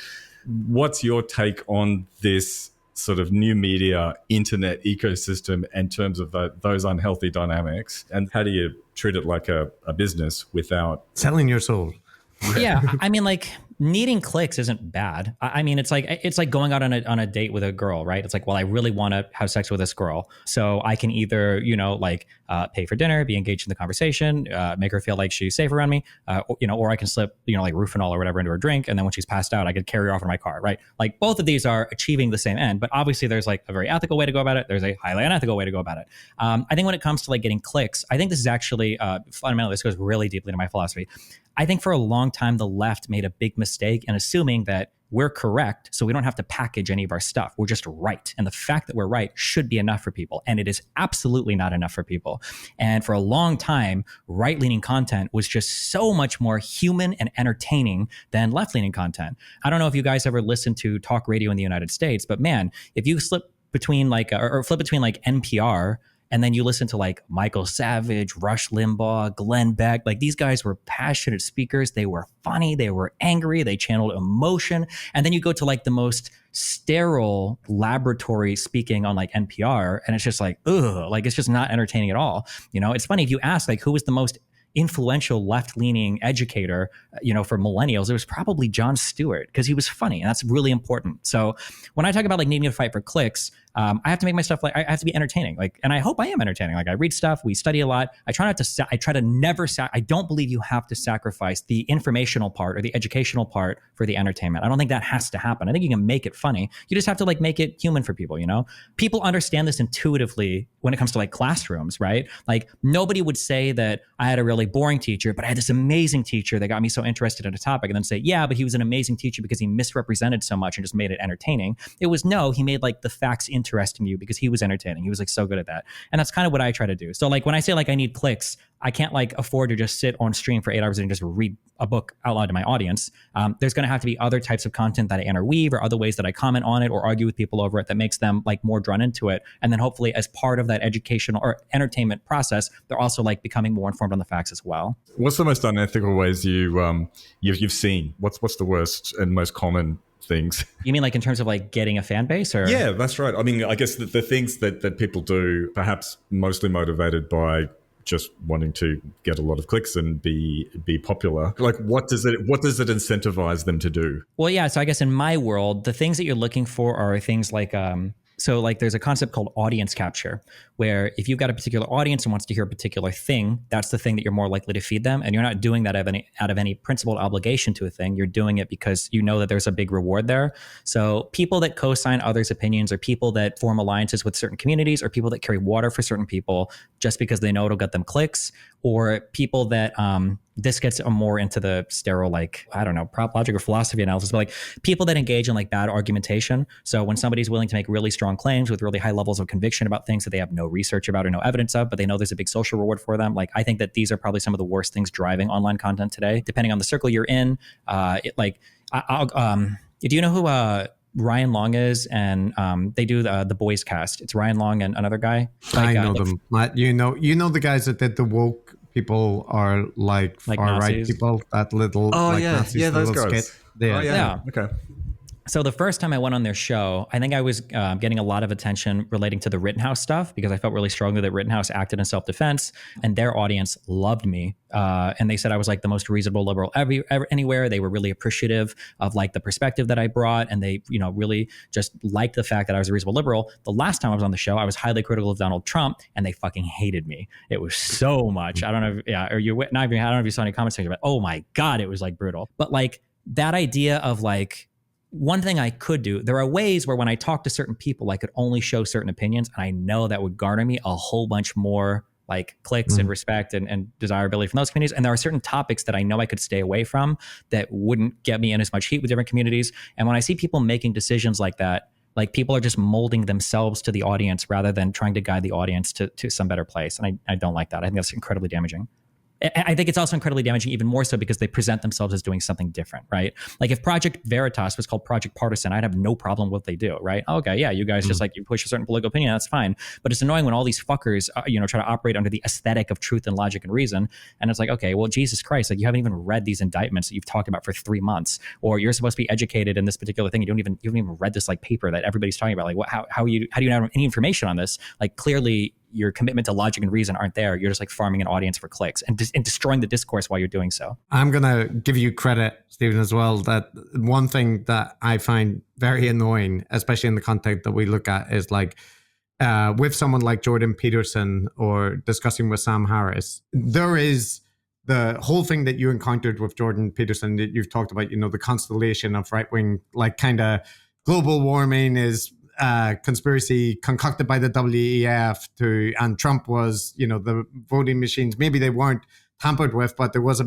what's your take on this sort of new media internet ecosystem in terms of those unhealthy dynamics? And how do you treat it like a business without selling your soul? Yeah, I mean, like needing clicks isn't bad. I mean, it's like going out on a date with a girl, right? It's like, well, I really want to have sex with this girl, so I can either pay for dinner, be engaged in the conversation, make her feel like she's safe around me, or I can slip like Rufinol or whatever into her drink, and then when she's passed out, I could carry her off in my car, right? Like both of these are achieving the same end, but obviously there's like a very ethical way to go about it. There's a highly unethical way to go about it. I think when it comes to like getting clicks, I think this is actually fundamentally, this goes really deeply into my philosophy. I think for a long time, the left made a big mistake in assuming that we're correct, so we don't have to package any of our stuff. We're just right. And the fact that we're right should be enough for people. And it is absolutely not enough for people. And for a long time, right-leaning content was just so much more human and entertaining than left-leaning content. I don't know if you guys ever listened to talk radio in the United States, but man, if you flip between NPR and then you listen to like Michael Savage, Rush Limbaugh, Glenn Beck, like these guys were passionate speakers. They were funny. They were angry. They channeled emotion. And then you go to like the most sterile laboratory speaking on like NPR, and it's just like, ugh, like it's just not entertaining at all. It's funny if you ask like who was the most influential left-leaning educator, for millennials, it was probably Jon Stewart, because he was funny, and that's really important. So when I talk about like needing to fight for clicks, I have to make my stuff like I have to be entertaining, and I hope I am entertaining. Like I read stuff, we study a lot. I try to never. I don't believe you have to sacrifice the informational part or the educational part for the entertainment. I don't think that has to happen. I think you can make it funny. You just have to like make it human for people. People understand this intuitively when it comes to like classrooms, right? Like nobody would say that I had a really boring teacher, but I had this amazing teacher that got me so interested in a topic, and then say, yeah, but he was an amazing teacher because he misrepresented so much and just made it entertaining. It was no, he made like the facts interesting you because he was entertaining. He was like so good at that. And that's kind of what I try to do. So like when I say like I need clicks, I can't like afford to just sit on stream for 8 hours and just read a book out loud to my audience. There's going to have to be other types of content that I interweave or other ways that I comment on it or argue with people over it that makes them like more drawn into it. And then hopefully as part of that educational or entertainment process, they're also like becoming more informed on the facts as well. What's the most unethical ways you've seen? What's the worst and most common things? You mean like in terms of like getting a fan base or? Yeah, that's right. I mean, I guess the things that people do, perhaps mostly motivated by just wanting to get a lot of clicks and be popular. Like what does it incentivize them to do? Well, yeah. So I guess in my world, the things that you're looking for are things like so like there's a concept called audience capture, where if you've got a particular audience and wants to hear a particular thing, that's the thing that you're more likely to feed them. And you're not doing that out of any principled obligation to a thing. You're doing it because you know that there's a big reward there. So people that co-sign others' opinions or people that form alliances with certain communities or people that carry water for certain people just because they know it'll get them clicks, or people that this gets more into the sterile, like, I don't know, prop logic or philosophy analysis, but like people that engage in like bad argumentation. So when somebody's willing to make really strong claims with really high levels of conviction about things that they have no research about or no evidence of, but they know there's a big social reward for them. Like, I think that these are probably some of the worst things driving online content today, depending on the circle you're in. Do you know who Ryan Long is? And they do the Boys Cast. It's Ryan Long and another guy. Like, I know them. Matt, you know the guys that did the woke people are like far right people. That little Nazis, those guys. Skit. Yeah. Okay. So the first time I went on their show, I think I was getting a lot of attention relating to the Rittenhouse stuff because I felt really strongly that Rittenhouse acted in self-defense, and their audience loved me. And they said I was like the most reasonable liberal anywhere. They were really appreciative of like the perspective that I brought, and they, really just liked the fact that I was a reasonable liberal. The last time I was on the show, I was highly critical of Donald Trump, and they fucking hated me. It was so much. I don't know. I don't know if you saw any comments, but oh my God, it was like brutal. But like that idea of like, one thing I could do, there are ways where when I talk to certain people, I could only show certain opinions. And I know that would garner me a whole bunch more like clicks and respect and desirability from those communities. And there are certain topics that I know I could stay away from that wouldn't get me in as much heat with different communities. And when I see people making decisions like that, like people are just molding themselves to the audience rather than trying to guide the audience to some better place. And I don't like that. I think that's incredibly damaging. I think it's also incredibly damaging, even more so because they present themselves as doing something different, right? Like if Project Veritas was called Project Partisan, I'd have no problem with what they do, right? Okay, yeah, you guys just like you push a certain political opinion, that's fine. But it's annoying when all these fuckers, try to operate under the aesthetic of truth and logic and reason. And it's like, okay, well, Jesus Christ, like you haven't even read these indictments that you've talked about for 3 months, or you're supposed to be educated in this particular thing. You haven't even read this like paper that everybody's talking about. Like, how do you have any information on this? Like clearly, your commitment to logic and reason aren't there. You're just like farming an audience for clicks and destroying the discourse while you're doing so. I'm going to give you credit, Stephen, as well, that one thing that I find very annoying, especially in the content that we look at, is like with someone like Jordan Peterson or discussing with Sam Harris, there is the whole thing that you encountered with Jordan Peterson that you've talked about, the constellation of right-wing, like kind of global warming is conspiracy concocted by the WEF and Trump was, the voting machines, maybe they weren't tampered with, but there was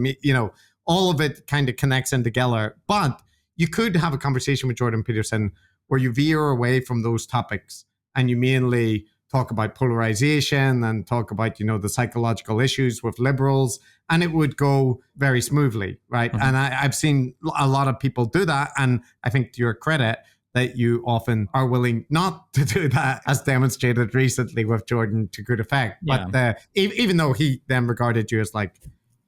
all of it kind of connects in together. But you could have a conversation with Jordan Peterson where you veer away from those topics and you mainly talk about polarization and talk about, the psychological issues with liberals, and it would go very smoothly, right? Mm-hmm. And I've seen a lot of people do that. And I think to your credit, that you often are willing not to do that, as demonstrated recently with Jordan to good effect. Yeah. But even though he then regarded you as like,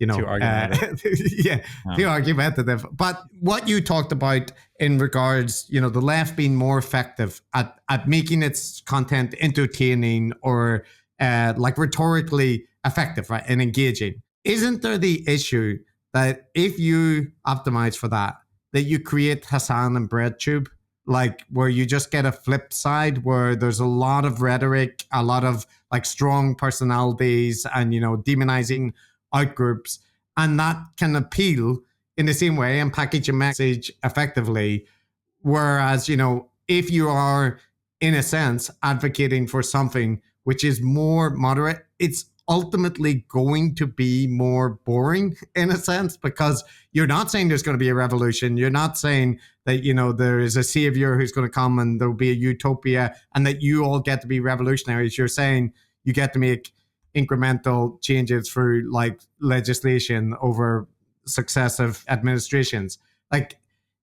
too argumentative. Too argumentative. But what you talked about in regards, the left being more effective at making its content entertaining or like rhetorically effective, right, and engaging. Isn't there the issue that if you optimize for that you create Hassan and BreadTube? Like where you just get a flip side where there's a lot of rhetoric, a lot of like strong personalities and, demonizing outgroups. And that can appeal in the same way and package a message effectively. Whereas, if you are in a sense advocating for something which is more moderate, it's ultimately going to be more boring in a sense, because you're not saying there's going to be a revolution. You're not saying that, there is a savior who's going to come and there'll be a utopia and that you all get to be revolutionaries. You're saying you get to make incremental changes through like legislation over successive administrations. Like,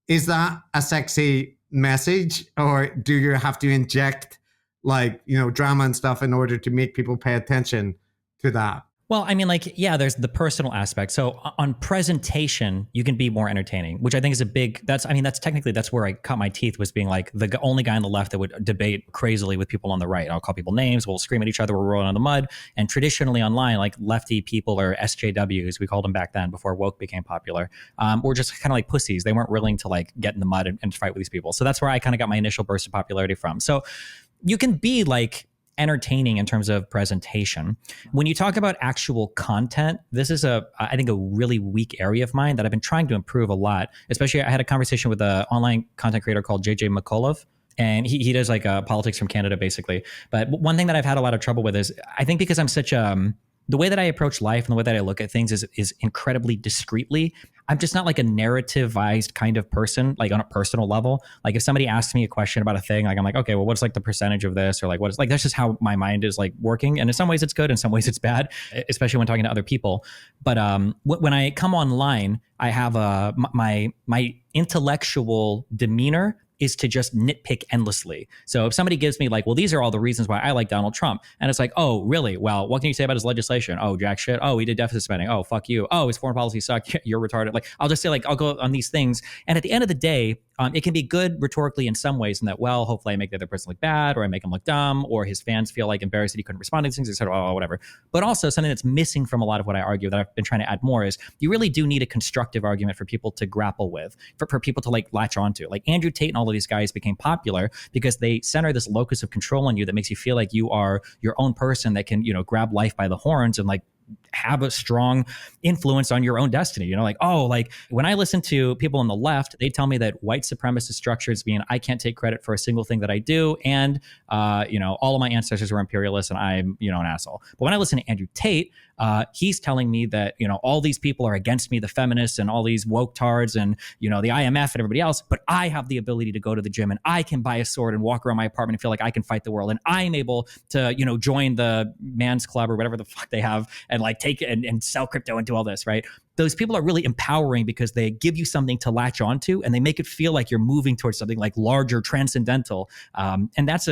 is that a sexy message, or do you have to inject like, drama and stuff in order to make people pay attention to that? Well, I mean, like, yeah, there's the personal aspect. So on presentation, you can be more entertaining, which I think is that's where I cut my teeth, was being like the only guy on the left that would debate crazily with people on the right. I'll call people names. We'll scream at each other. We're rolling on the mud. And traditionally online, like lefty people, or SJWs, we called them back then before woke became popular, were just kind of like pussies. They weren't willing to like get in the mud and fight with these people. So that's where I kind of got my initial burst of popularity from. So you can be like entertaining in terms of presentation. When you talk about actual content, this is I think a really weak area of mine that I've been trying to improve a lot. Especially, I had a conversation with an online content creator called JJ McCullough, and he does like politics from Canada basically. But one thing that I've had a lot of trouble with is, I think because I'm such the way that I approach life and the way that I look at things is incredibly discreetly. I'm just not like a narrativized kind of person, like on a personal level. Like if somebody asks me a question about a thing, like I'm like, okay, well, what's like the percentage of this? Or like, what's like, that's just how my mind is like working. And in some ways it's good, in some ways it's bad, especially when talking to other people. But when I come online, I have my intellectual demeanor is to just nitpick endlessly. So if somebody gives me like, well, these are all the reasons why I like Donald Trump. And it's like, oh, really? Well, what can you say about his legislation? Oh, jack shit. Oh, he did deficit spending. Oh, fuck you. Oh, his foreign policy sucked. You're retarded. Like, I'll just say like, I'll go on these things. And at the end of the day, it can be good rhetorically in some ways, in that, well, hopefully I make the other person look bad, or I make him look dumb, or his fans feel like embarrassed that he couldn't respond to these things, etc. Oh, whatever. But also something that's missing from a lot of what I argue, that I've been trying to add more, is you really do need a constructive argument for people to grapple with, for people to like latch onto. Like Andrew Tate and all of these guys became popular because they center this locus of control on you that makes you feel like you are your own person that can, grab life by the horns and like have a strong influence on your own destiny. Like, oh, like when I listen to people on the left, they tell me that white supremacist structures mean I can't take credit for a single thing that I do. And, all of my ancestors were imperialists and I'm, an asshole. But when I listen to Andrew Tate, he's telling me that, all these people are against me, the feminists and all these woke tards and, the IMF and everybody else, but I have the ability to go to the gym and I can buy a sword and walk around my apartment and feel like I can fight the world. And I'm able to, join the man's club or whatever the fuck they have and like take it and sell crypto and do all this, right? Those people are really empowering because they give you something to latch onto and they make it feel like you're moving towards something like larger, transcendental. And that's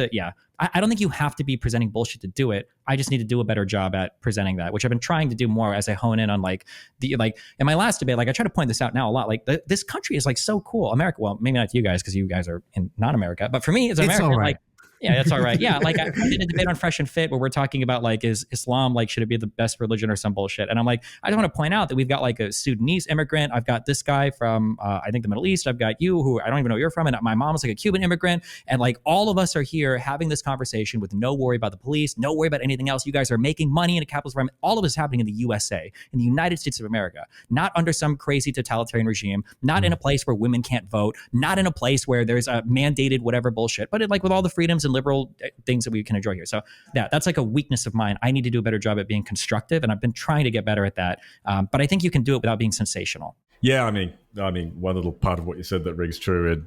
I don't think you have to be presenting bullshit to do it. I just need to do a better job at presenting that, which I've been trying to do more as I hone in on like in my last debate, like I try to point this out now a lot. Like this country is like so cool. America, well, maybe not to you guys because you guys are in not America, but for me, it's America. All right. Like, yeah, that's all right. Yeah, like I did a debate on Fresh and Fit where we're talking about like, is Islam like, should it be the best religion or some bullshit? And I'm like, I just want to point out that we've got like a Sudanese immigrant. I've got this guy from I think the Middle East. I've got you who I don't even know where you're from, and my mom's like a Cuban immigrant. And like all of us are here having this conversation with no worry about the police, no worry about anything else. You guys are making money in a capitalist environment. All of this is happening in the USA, in the United States of America, not under some crazy totalitarian regime, not in a place where women can't vote, not in a place where there's a mandated whatever bullshit, but like with all the freedoms and liberal things that we can enjoy here. So that's like a weakness of mine. I need to do a better job at being constructive, and I've been trying to get better at that. But I think you can do it without being sensational. Yeah, I mean, one little part of what you said that rings true, and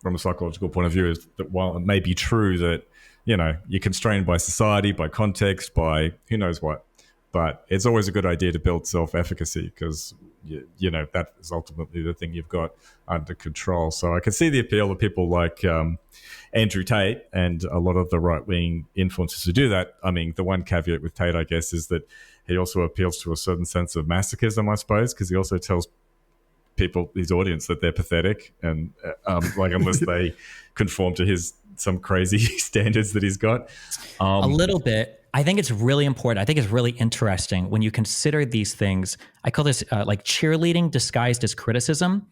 from a psychological point of view, is that while it may be true that you're constrained by society, by context, by who knows what, but it's always a good idea to build self-efficacy because that is ultimately the thing you've got under control. So I can see the appeal of people like Andrew Tate and a lot of the right-wing influencers who do that. I mean, the one caveat with Tate, I guess, is that he also appeals to a certain sense of masochism, I suppose, because he also tells people, his audience, that they're pathetic and like unless they conform to some crazy standards that he's got. A little bit. I think it's really important. I think it's really interesting when you consider these things. I call this like cheerleading disguised as criticism.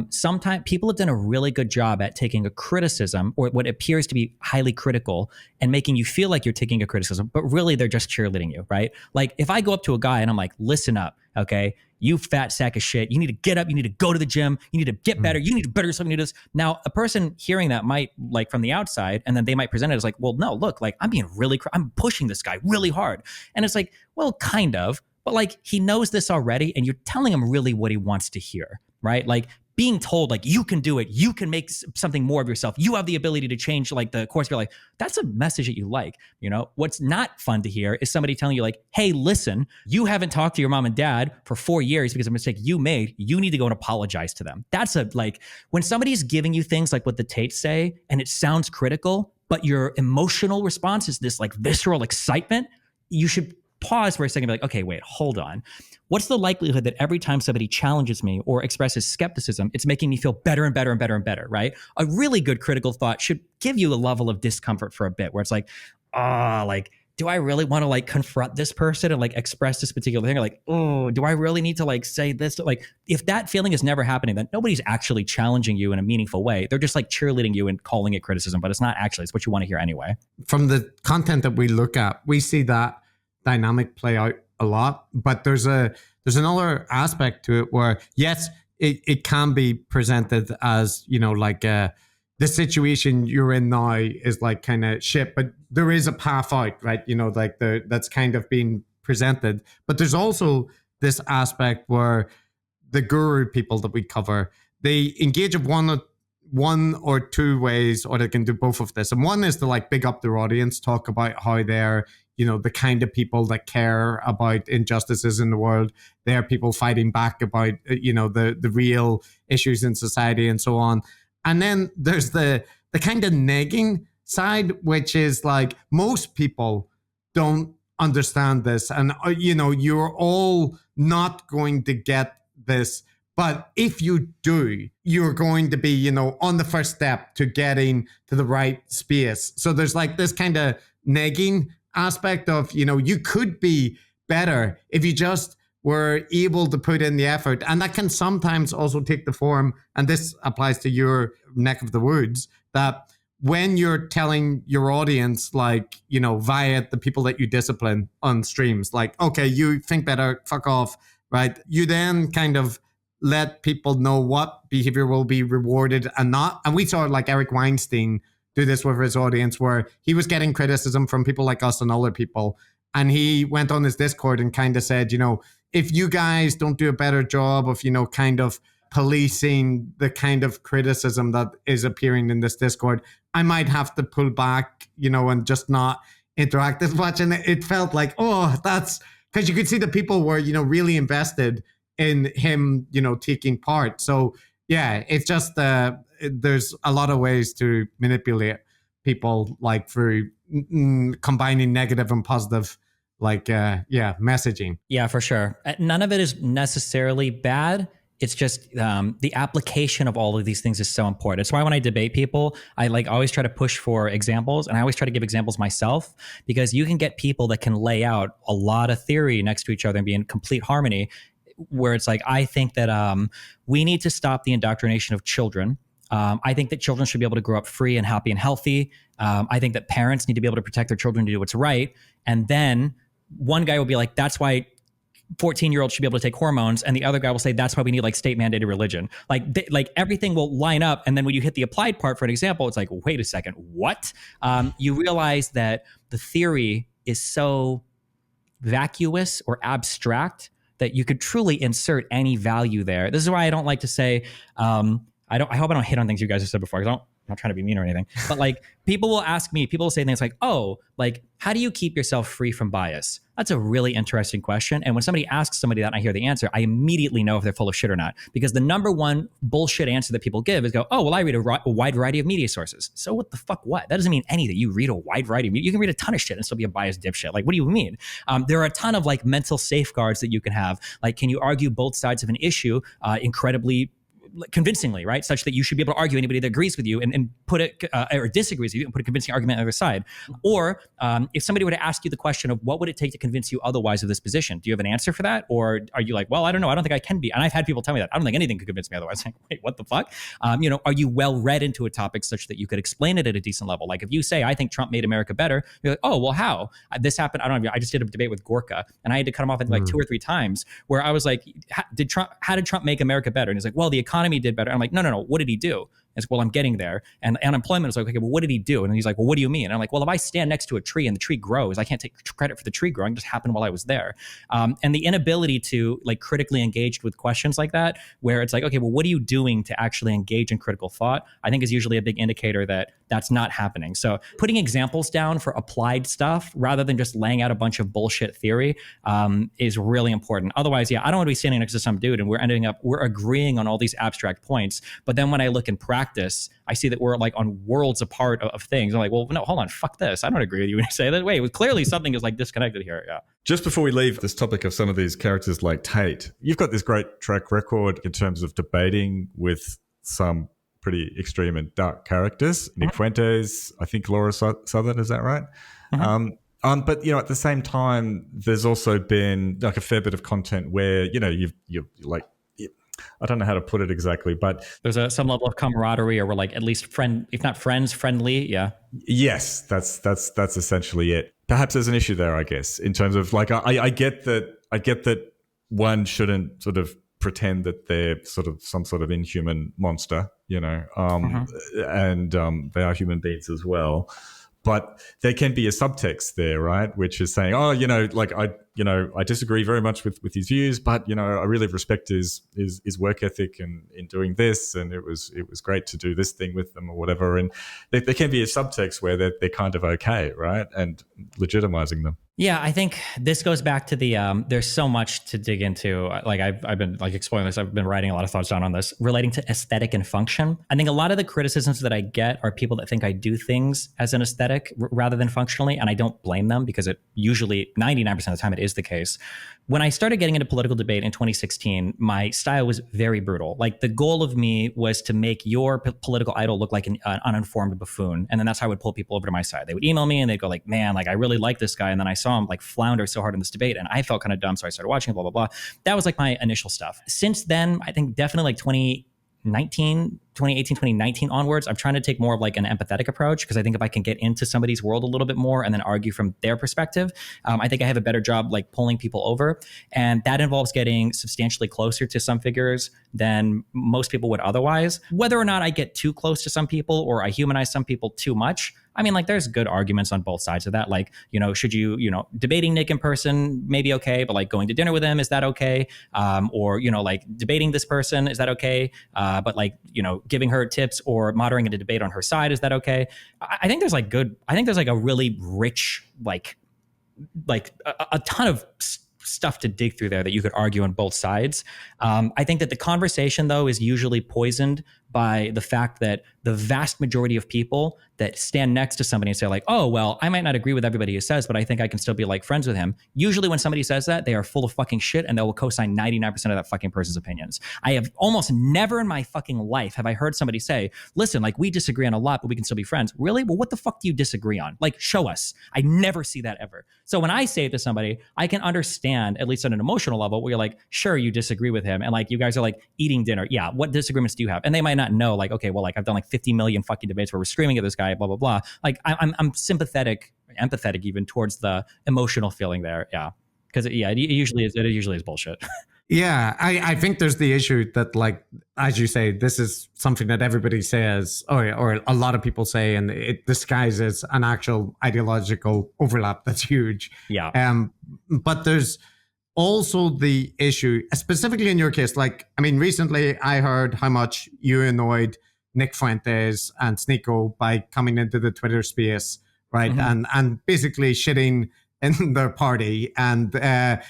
sometimes people have done a really good job at taking a criticism or what appears to be highly critical and making you feel like you're taking a criticism, but really they're just cheerleading you, right? Like if I go up to a guy and I'm like, listen up, okay? You fat sack of shit. You need to get up. You need to go to the gym. You need to get better. You need to better yourself. You need to do this. Now, a person hearing that might like from the outside, and then they might present it as like, well, no, look, like I'm being really, I'm pushing this guy really hard. And it's like, well, kind of, but like he knows this already and you're telling him really what he wants to hear, right? Like being told like you can do it, you can make something more of yourself, you have the ability to change like the course of your life. That's a message that you like. You know, what's not fun to hear is somebody telling you like, hey, listen, you haven't talked to your mom and dad for 4 years because of a mistake you made. You need to go and apologize to them. That's a like when somebody's giving you things like what the Tates say and it sounds critical, but your emotional response is this like visceral excitement. You should pause for a second and be like, okay, wait, hold on. What's the likelihood that every time somebody challenges me or expresses skepticism, it's making me feel better and better and better and better, right? A really good critical thought should give you a level of discomfort for a bit where it's like, like, do I really want to like confront this person and like express this particular thing? Or like, oh, do I really need to like say this? Like, if that feeling is never happening, then nobody's actually challenging you in a meaningful way. They're just like cheerleading you and calling it criticism, but it's not actually, it's what you want to hear anyway. From the content that we look at, we see that dynamic play out a lot, but there's another aspect to it where yes, it can be presented as, you know, like the situation you're in now is like kind of shit, but there is a path out, right? You know, like that's kind of being presented. But there's also this aspect where the guru people that we cover, they engage of one or two ways, or they can do both of this. And one is to like big up their audience, talk about how they're, you know, the kind of people that care about injustices in the world. They're people fighting back about, you know, the real issues in society and so on. And then there's the kind of negging side, which is like most people don't understand this. And, you know, you're all not going to get this. But if you do, you're going to be, you know, on the first step to getting to the right space. So there's like this kind of negging aspect of, you know, you could be better if you just were able to put in the effort. And that can sometimes also take the form, and this applies to your neck of the woods, that when you're telling your audience, like, you know, via the people that you discipline on streams, like, okay, you think better, fuck off, right? You then kind of let people know what behavior will be rewarded and not. And we saw like Eric Weinstein do this with his audience, where he was getting criticism from people like us and other people. And he went on his Discord and kind of said, you know, if you guys don't do a better job of, you know, kind of policing the kind of criticism that is appearing in this Discord, I might have to pull back, you know, and just not interact as much. And it felt like, oh, that's because you could see the people were, you know, really invested in him, you know, taking part. So yeah, it's just there's a lot of ways to manipulate people, like through combining negative and positive, like messaging. Yeah, for sure. None of it is necessarily bad. It's just the application of all of these things is so important. It's why when I debate people, I like always try to push for examples, and I always try to give examples myself, because you can get people that can lay out a lot of theory next to each other and be in complete harmony, where it's like, I think that we need to stop the indoctrination of children. I think that children should be able to grow up free and happy and healthy. I think that parents need to be able to protect their children to do what's right. And then one guy will be like, that's why 14-year-olds should be able to take hormones. And the other guy will say, that's why we need like state mandated religion. Like everything will line up. And then when you hit the applied part, for an example, it's like, wait a second, what? You realize that the theory is so vacuous or abstract that you could truly insert any value there. This is why I don't like to say, I hope I don't hit on things you guys have said before, because I'm not trying to be mean or anything, but like people will ask me, people will say things like, oh, like, how do you keep yourself free from bias? That's a really interesting question. And when somebody asks somebody that and I hear the answer, I immediately know if they're full of shit or not, because the number one bullshit answer that people give is go, oh, well, I read a wide variety of media sources. So what the fuck, what? That doesn't mean anything. You read a wide variety of media. You can read a ton of shit and still be a biased dipshit. Like, what do you mean? There are a ton of like mental safeguards that you can have. Like, can you argue both sides of an issue incredibly convincingly, right? Such that you should be able to argue anybody that agrees with you and put it or disagrees with you and put a convincing argument on the other side. Or if somebody were to ask you the question of what would it take to convince you otherwise of this position, do you have an answer for that? Or are you like, well, I don't know. I don't think I can be. And I've had people tell me that. I don't think anything could convince me otherwise. Like, wait, what the fuck? Are you well read into a topic such that you could explain it at a decent level? Like if you say, I think Trump made America better, you're like, oh, well, how? This happened. I don't know. I just did a debate with Gorka and I had to cut him off I think like 2 or 3 times where I was like, how did Trump make America better? And he's like, well, the economy did better. And I'm like, no. What did he do? It's, well, I'm getting there. And unemployment is like, okay, well, what did he do? And he's like, well, what do you mean? And I'm like, well, if I stand next to a tree and the tree grows, I can't take credit for the tree growing. It just happened while I was there. And the inability to like critically engage with questions like that, where it's like, okay, well, what are you doing to actually engage in critical thought? I think is usually a big indicator that that's not happening. So putting examples down for applied stuff rather than just laying out a bunch of bullshit theory is really important. Otherwise, I don't want to be standing next to some dude and we're agreeing on all these abstract points. But then when I look in practice, I see that we're like on worlds apart of things. I'm like, well, no, hold on, fuck this. I don't agree with you when you say that. Wait, clearly something is like disconnected here. Yeah. Just before we leave this topic of some of these characters like Tate, you've got this great track record in terms of debating with some pretty extreme and dark characters. Nick Fuentes, I think Laura Southern, is that right? But at the same time, there's also been like a fair bit of content where you've like, I don't know how to put it exactly, but there's some level of camaraderie, or we're like at least if not friends, friendly. Yeah. Yes, that's essentially it. Perhaps there's an issue there, I guess, in terms of like I get that one shouldn't sort of pretend that they're sort of some sort of inhuman monster, and they are human beings as well. But there can be a subtext there, right? Which is saying, I disagree very much with his views, but I really respect his work ethic and in doing this, and it was great to do this thing with them or whatever. And there can be a subtext where they're kind of okay, right? And legitimizing them. Yeah, I think this goes back to the there's so much to dig into. Like I've been like exploring this. I've been writing a lot of thoughts down on this relating to aesthetic and function. I think a lot of the criticisms that I get are people that think I do things as an aesthetic rather than functionally, and I don't blame them because it usually 99% of the time it is the case. When I started getting into political debate in 2016, my style was very brutal. Like the goal of me was to make your political idol look like an uninformed buffoon. And then that's how I would pull people over to my side. They would email me and they'd go like, man, like I really like this guy. And then I saw him like flounder so hard in this debate and I felt kind of dumb. So I started watching it, blah, blah, blah. That was like my initial stuff. Since then, I think definitely like 2018, 2019 onwards, I'm trying to take more of like an empathetic approach because I think if I can get into somebody's world a little bit more and then argue from their perspective, I think I have a better job like pulling people over. And that involves getting substantially closer to some figures than most people would otherwise. Whether or not I get too close to some people or I humanize some people too much, I mean, like there's good arguments on both sides of that. Like, should you, debating Nick in person, maybe okay, but like going to dinner with him, is that okay? Or, like debating this person, is that okay? But like, giving her tips or moderating a debate on her side, is that okay? I think there's like a really rich, like a ton of stuff to dig through there that you could argue on both sides. I think that the conversation though is usually poisoned by the fact that the vast majority of people that stand next to somebody and say like, oh, well, I might not agree with everybody who says, but I think I can still be like friends with him. Usually when somebody says that, they are full of fucking shit and they will co-sign 99% of that fucking person's opinions. I have almost never in my fucking life have I heard somebody say, listen, like we disagree on a lot, but we can still be friends. Really? Well, what the fuck do you disagree on? Like, show us. I never see that ever. So when I say it to somebody, I can understand, at least on an emotional level, where you're like, sure, you disagree with him. And like, you guys are like eating dinner. Yeah. What disagreements do you have? And they might not know, like, okay, well, like I've done like 50 million fucking debates where we're screaming at this guy, blah, blah, blah. Like I'm sympathetic, empathetic even towards the emotional feeling there. Yeah. Because it usually is bullshit. Yeah, I think there's the issue that, like, as you say, this is something that everybody says, or a lot of people say, and it disguises an actual ideological overlap that's huge. Yeah. But there's also the issue, specifically in your case, like, I mean, recently I heard how much you annoyed Nick Fuentes and Sneeko by coming into the Twitter space, right? Mm-hmm. And basically shitting in their party. And that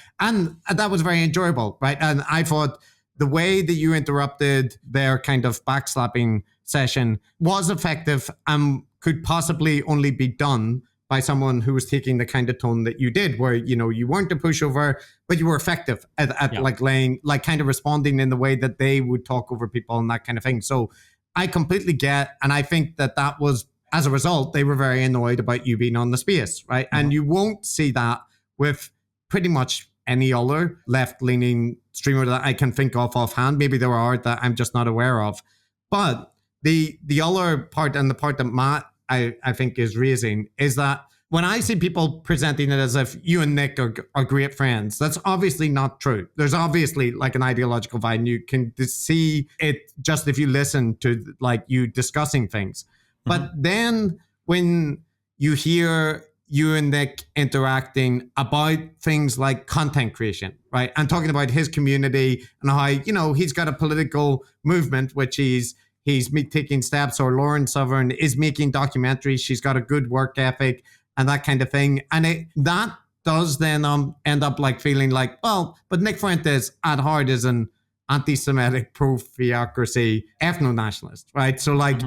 was very enjoyable, right? And I thought the way that you interrupted their kind of backslapping session was effective and could possibly only be done by someone who was taking the kind of tone that you did, where, you know, you weren't a pushover, but you were effective at like laying, like kind of responding in the way that they would talk over people and that kind of thing. So I completely get, and I think that that was, as a result, they were very annoyed about you being on the space, right? And you won't see that with pretty much any other left-leaning streamer that I can think of offhand. Maybe there are that I'm just not aware of. But the other part, and the part that Matt, I think, is raising, is that when I see people presenting it as if you and Nick are great friends, that's obviously not true. There's obviously like an ideological divide, and you can see it just if you listen to like you discussing things. But then when you hear you and Nick interacting about things like content creation, right? And talking about his community and how, you know, he's got a political movement, which he's taking steps, or Lauren Southern is making documentaries. She's got a good work ethic and that kind of thing. And that does then end up like feeling like, well, but Nick Fuentes at heart is an anti-Semitic, pro-theocracy, ethno-nationalist, right? So like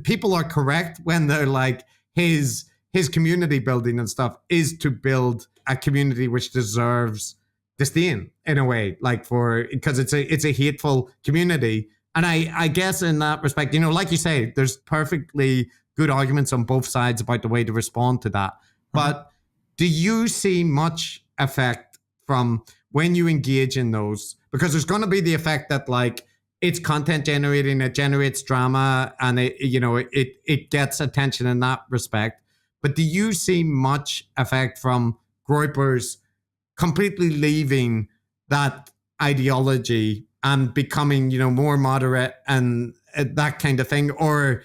people are correct when they're like, his community building and stuff is to build a community which deserves disdain in a way, like because it's a hateful community. And I guess in that respect, you know, like you say, there's perfectly good arguments on both sides about the way to respond to that. But do you see much effect from when you engage in those? Because there's going to be the effect that like it's content generating, it generates drama, and it gets attention in that respect. But do you see much effect from groupers completely leaving that ideology and becoming, you know, more moderate and that kind of thing? Or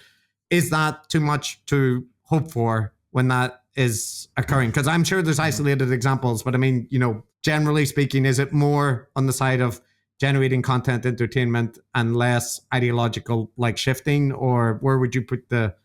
is that too much to hope for when that is occurring? Because I'm sure there's isolated examples, but I mean, you know, generally speaking, is it more on the side of generating content, entertainment, and less ideological like shifting? Or where would you put the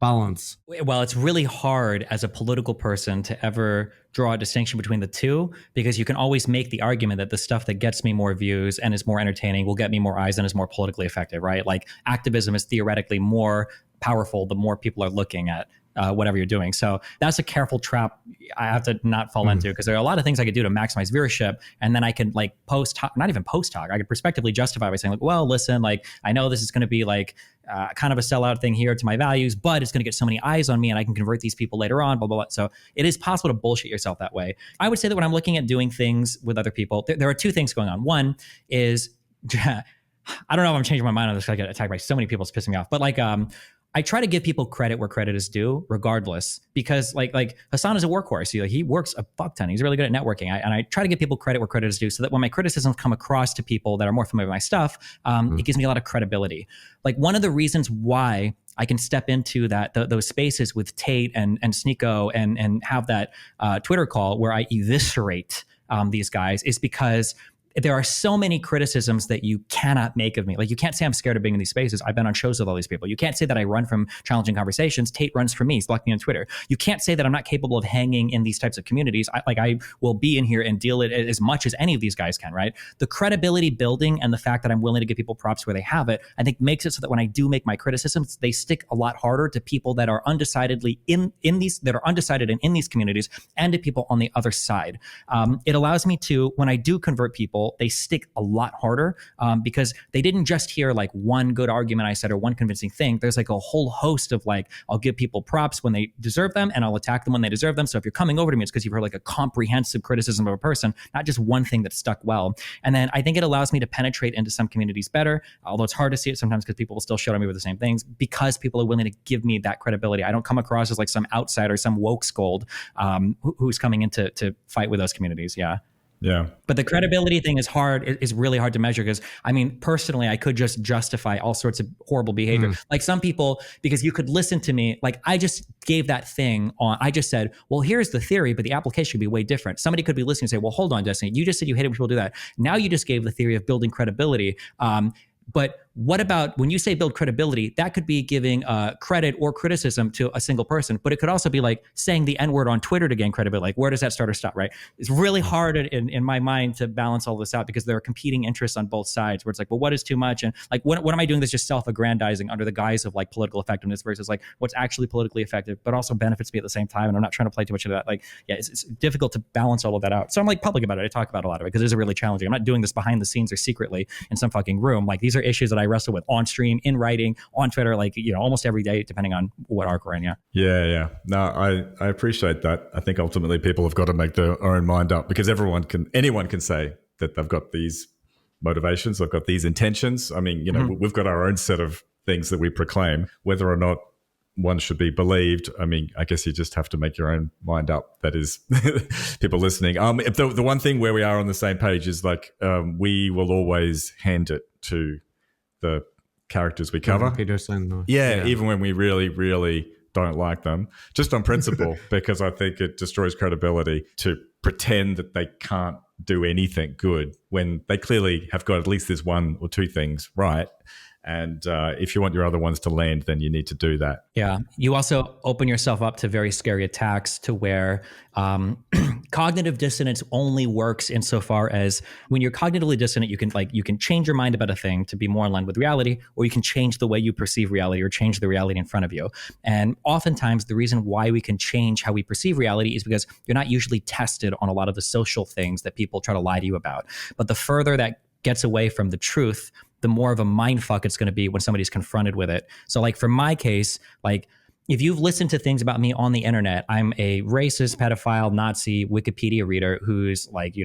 balance? Well, it's really hard as a political person to ever draw a distinction between the two, because you can always make the argument that the stuff that gets me more views and is more entertaining will get me more eyes and is more politically effective, right? Like activism is theoretically more powerful the more people are looking at whatever you're doing. So that's a careful trap I have to not fall into, because there are a lot of things I could do to maximize viewership. And then I can like not even post talk. I could prospectively justify by saying like, well, listen, like I know this is going to be like kind of a sellout thing here to my values, but it's going to get so many eyes on me and I can convert these people later on, blah, blah, blah. So it is possible to bullshit yourself that way. I would say that when I'm looking at doing things with other people, there are two things going on. One is, I don't know if I'm changing my mind on this. I get attacked by so many people. It's pissing me off. But like, I try to give people credit where credit is due, regardless, because like Hassan is a workhorse. He works a fuck ton. He's really good at networking. And I try to give people credit where credit is due, so that when my criticisms come across to people that are more familiar with my stuff, it gives me a lot of credibility. Like one of the reasons why I can step into those spaces with Tate and Sneeko and have that Twitter call where I eviscerate these guys is because there are so many criticisms that you cannot make of me. Like you can't say I'm scared of being in these spaces. I've been on shows with all these people. You can't say that I run from challenging conversations. Tate runs from me. He's blocked me on Twitter. You can't say that I'm not capable of hanging in these types of communities. I will be in here and deal it as much as any of these guys can, right? The credibility building and the fact that I'm willing to give people props where they have it, I think makes it so that when I do make my criticisms, they stick a lot harder to people that are undecidedly in these communities, and to people on the other side. It allows me to, when I do convert people, they stick a lot harder because they didn't just hear like one good argument I said or one convincing thing. There's like a whole host of like, I'll give people props when they deserve them and I'll attack them when they deserve them. So if you're coming over to me, it's because you've heard like a comprehensive criticism of a person, not just one thing that stuck well. And then I think it allows me to penetrate into some communities better, although it's hard to see it sometimes because people will still shout at me with the same things, because people are willing to give me that credibility. I don't come across as like some outsider, some woke scold who's coming in to fight with those communities. Yeah. Yeah. But the credibility thing is hard, is really hard to measure, because I mean, personally, I could just justify all sorts of horrible behavior. Like some people, because you could listen to me, like I just gave that thing on, I just said, well, here's the theory, but the application could be way different. Somebody could be listening and say, well, hold on, Destiny, you just said you hate it when people do that. Now you just gave the theory of building credibility. But what about when you say build credibility, that could be giving credit or criticism to a single person, but it could also be like saying the N-word on Twitter to gain credibility. Like, where does that start or stop, right? It's really hard in my mind to balance all this out because there are competing interests on both sides where it's like, well, what is too much? And like, what am I doing that's just self-aggrandizing under the guise of like political effectiveness versus like what's actually politically effective, but also benefits me at the same time. And I'm not trying to play too much into that. Like, yeah, it's difficult to balance all of that out. So I'm like public about it. I talk about a lot of it because it is really challenging. I'm not doing this behind the scenes or secretly in some fucking room. Like, these are issues that I wrestle with on stream, in writing, on Twitter, like, almost every day, depending on what arc we're in. Yeah. No, I appreciate that. I think ultimately people have got to make their own mind up because anyone can say that they've got these motivations, they've got these intentions. I mean, we've got our own set of things that we proclaim, whether or not one should be believed. I mean, I guess you just have to make your own mind up. That is people listening. The one thing where we are on the same page is like, we will always hand it to the characters we cover. Peterson. Even when we really, really don't like them, just on principle, because I think it destroys credibility to pretend that they can't do anything good when they clearly have got at least this one or two things right. And if you want your other ones to land, then you need to do that. Yeah. You also open yourself up to very scary attacks to where cognitive dissonance only works insofar as when you're cognitively dissonant, you can change your mind about a thing to be more in line with reality, or you can change the way you perceive reality or change the reality in front of you. And oftentimes the reason why we can change how we perceive reality is because you're not usually tested on a lot of the social things that people try to lie to you about. But the further that gets away from the truth, the more of a mind fuck it's going to be when somebody's confronted with it. So like for my case, like if you've listened to things about me on the internet, I'm a racist, pedophile, Nazi Wikipedia reader who's like,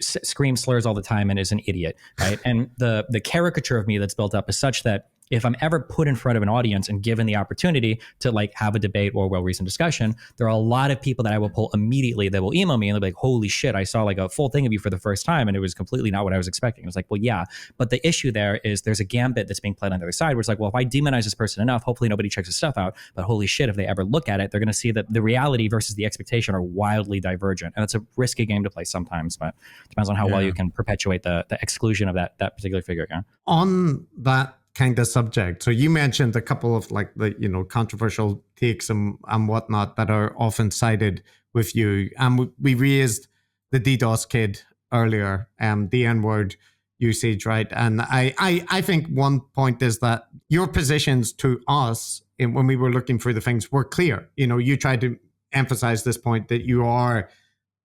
screams slurs all the time and is an idiot, right? And the caricature of me that's built up is such that if I'm ever put in front of an audience and given the opportunity to like have a debate or well-reasoned discussion, there are a lot of people that I will pull immediately that will email me and they'll be like, holy shit, I saw like a full thing of you for the first time and it was completely not what I was expecting. It was like, well, yeah. But the issue there is there's a gambit that's being played on the other side where it's like, well, if I demonize this person enough, hopefully nobody checks his stuff out. But holy shit, if they ever look at it, they're going to see that the reality versus the expectation are wildly divergent. And it's a risky game to play sometimes, but it depends on how well you can perpetuate the exclusion of that particular figure. Yeah? On that kind of subject. So you mentioned a couple of like the controversial takes and whatnot that are often cited with you. And we raised the DDoS kid earlier, the N-word usage, right? And I think one point is that your positions to us when we were looking through the things were clear. You tried to emphasize this point that you are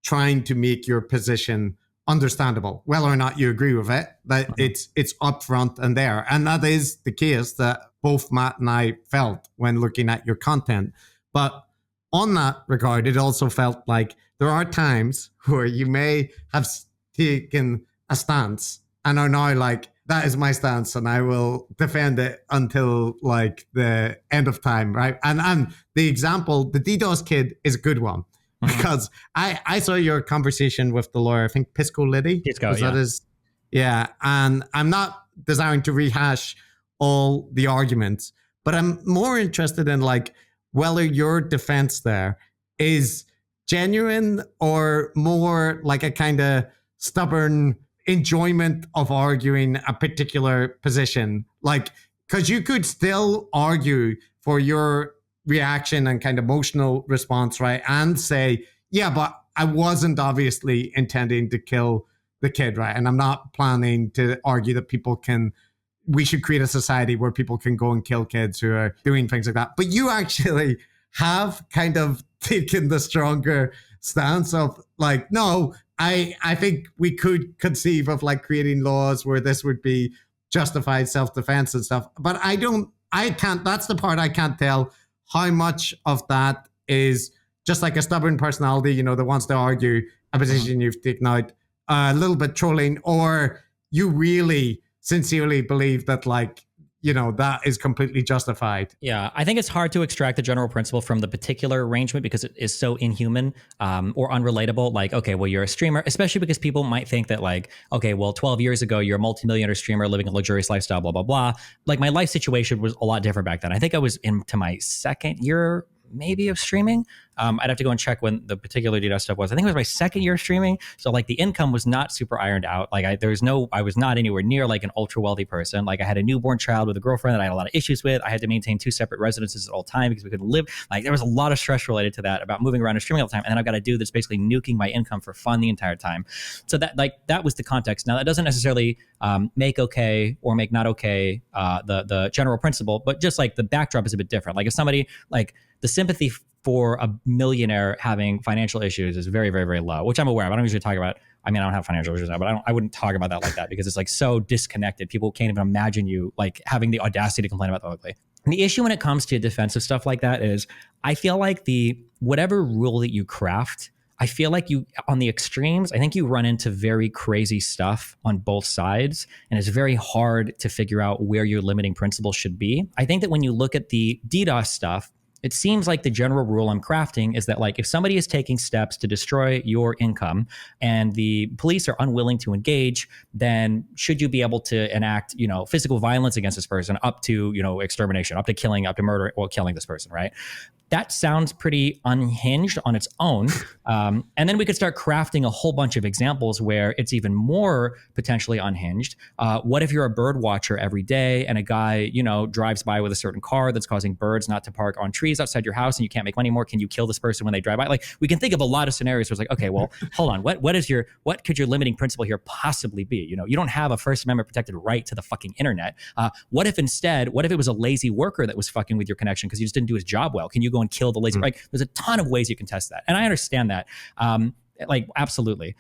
trying to make your position understandable, whether or not you agree with it, that it's upfront and there. And that is the case that both Matt and I felt when looking at your content. But on that regard, it also felt like there are times where you may have taken a stance and are now like, that is my stance and I will defend it until like the end of time, right? And the example, the DDoS kid is a good one. Because I saw your conversation with the lawyer, I think Pisco Liddy. Pisco, yeah. And I'm not desiring to rehash all the arguments, but I'm more interested in like whether your defense there is genuine or more like a kind of stubborn enjoyment of arguing a particular position. Like, because you could still argue for your reaction and kind of emotional response, right? And say, yeah, but I wasn't obviously intending to kill the kid, right? And I'm not planning to argue that we should create a society where people can go and kill kids who are doing things like that. But you actually have kind of taken the stronger stance of like, no, I think we could conceive of like creating laws where this would be justified self-defense and stuff. But that's the part I can't tell how much of that is just like a stubborn personality, that wants to argue a position you've taken out, a little bit trolling, or you really sincerely believe that like, that is completely justified. Yeah, I think it's hard to extract the general principle from the particular arrangement because it is so inhuman or unrelatable. Like, okay, well, you're a streamer, especially because people might think that like, okay, well, 12 years ago, you're a multimillionaire streamer living a luxurious lifestyle, blah, blah, blah. Like my life situation was a lot different back then. I think I was into my second year maybe of streaming. I'd have to go and check when the particular DDoS stuff was. I think it was my second year streaming. So like the income was not super ironed out. Like I was not anywhere near like an ultra wealthy person. Like I had a newborn child with a girlfriend that I had a lot of issues with. I had to maintain 2 separate residences at all time because we couldn't live. Like there was a lot of stress related to that about moving around and streaming all the time. And then I've got a dude that's basically nuking my income for fun the entire time. So that was the context. Now that doesn't necessarily make okay or make not okay the general principle, but just like the backdrop is a bit different. Like if somebody like the sympathy for a millionaire having financial issues is very, very, very low, which I'm aware of. I don't usually talk about, I mean, I don't have financial issues now, but I wouldn't talk about that like that because it's like so disconnected. People can't even imagine you like having the audacity to complain about that ugly. And the issue when it comes to defensive stuff like that is I feel like whatever rule that you craft, I feel like you, on the extremes, I think you run into very crazy stuff on both sides, and it's very hard to figure out where your limiting principle should be. I think that when you look at the DDoS stuff, it seems like the general rule I'm crafting is that like if somebody is taking steps to destroy your income and the police are unwilling to engage, then should you be able to enact, physical violence against this person up to, extermination, up to killing, up to murder or killing this person, right? That sounds pretty unhinged on its own. And then we could start crafting a whole bunch of examples where it's even more potentially unhinged. What if you're a bird watcher every day and a guy, drives by with a certain car that's causing birds not to park on trees outside your house and you can't make money more? Can you kill this person when they drive by? Like we can think of a lot of scenarios where it's like, okay, well, hold on. What could your limiting principle here possibly be? You don't have a First Amendment protected right to the fucking internet. What if it was a lazy worker that was fucking with your connection because he just didn't do his job well? Can you go and kill the lazy? Like, there's a ton of ways you can test that, and I understand that, absolutely.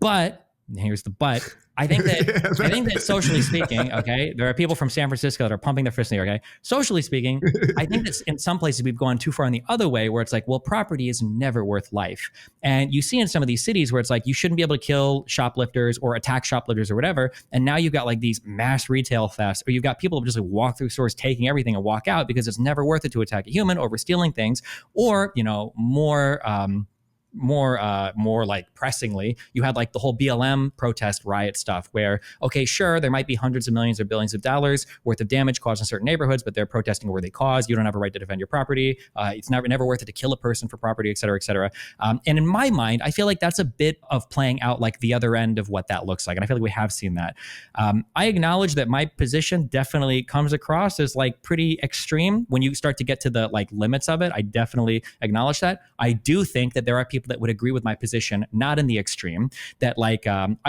But here's the but. I think that socially speaking, okay, there are people from San Francisco that are pumping their fists in the air. Okay, socially speaking, I think that in some places we've gone too far in the other way, where it's like, well, property is never worth life, and you see in some of these cities where it's like you shouldn't be able to kill shoplifters or attack shoplifters or whatever, and now you've got like these mass retail thefts, or you've got people who just like walk through stores taking everything and walk out because it's never worth it to attack a human over stealing things, or more like pressingly, you had like the whole BLM protest riot stuff where, okay, sure, there might be hundreds of millions or billions of dollars worth of damage caused in certain neighborhoods, but they're protesting a worthy cause. You don't have a right to defend your property. It's never worth it to kill a person for property, et cetera, et cetera. And in my mind, I feel like that's a bit of playing out like the other end of what that looks like. And I feel like we have seen that. I acknowledge that my position definitely comes across as like pretty extreme. When you start to get to the like limits of it, I definitely acknowledge that. I do think that there are people that would agree with my position, not in the extreme, that like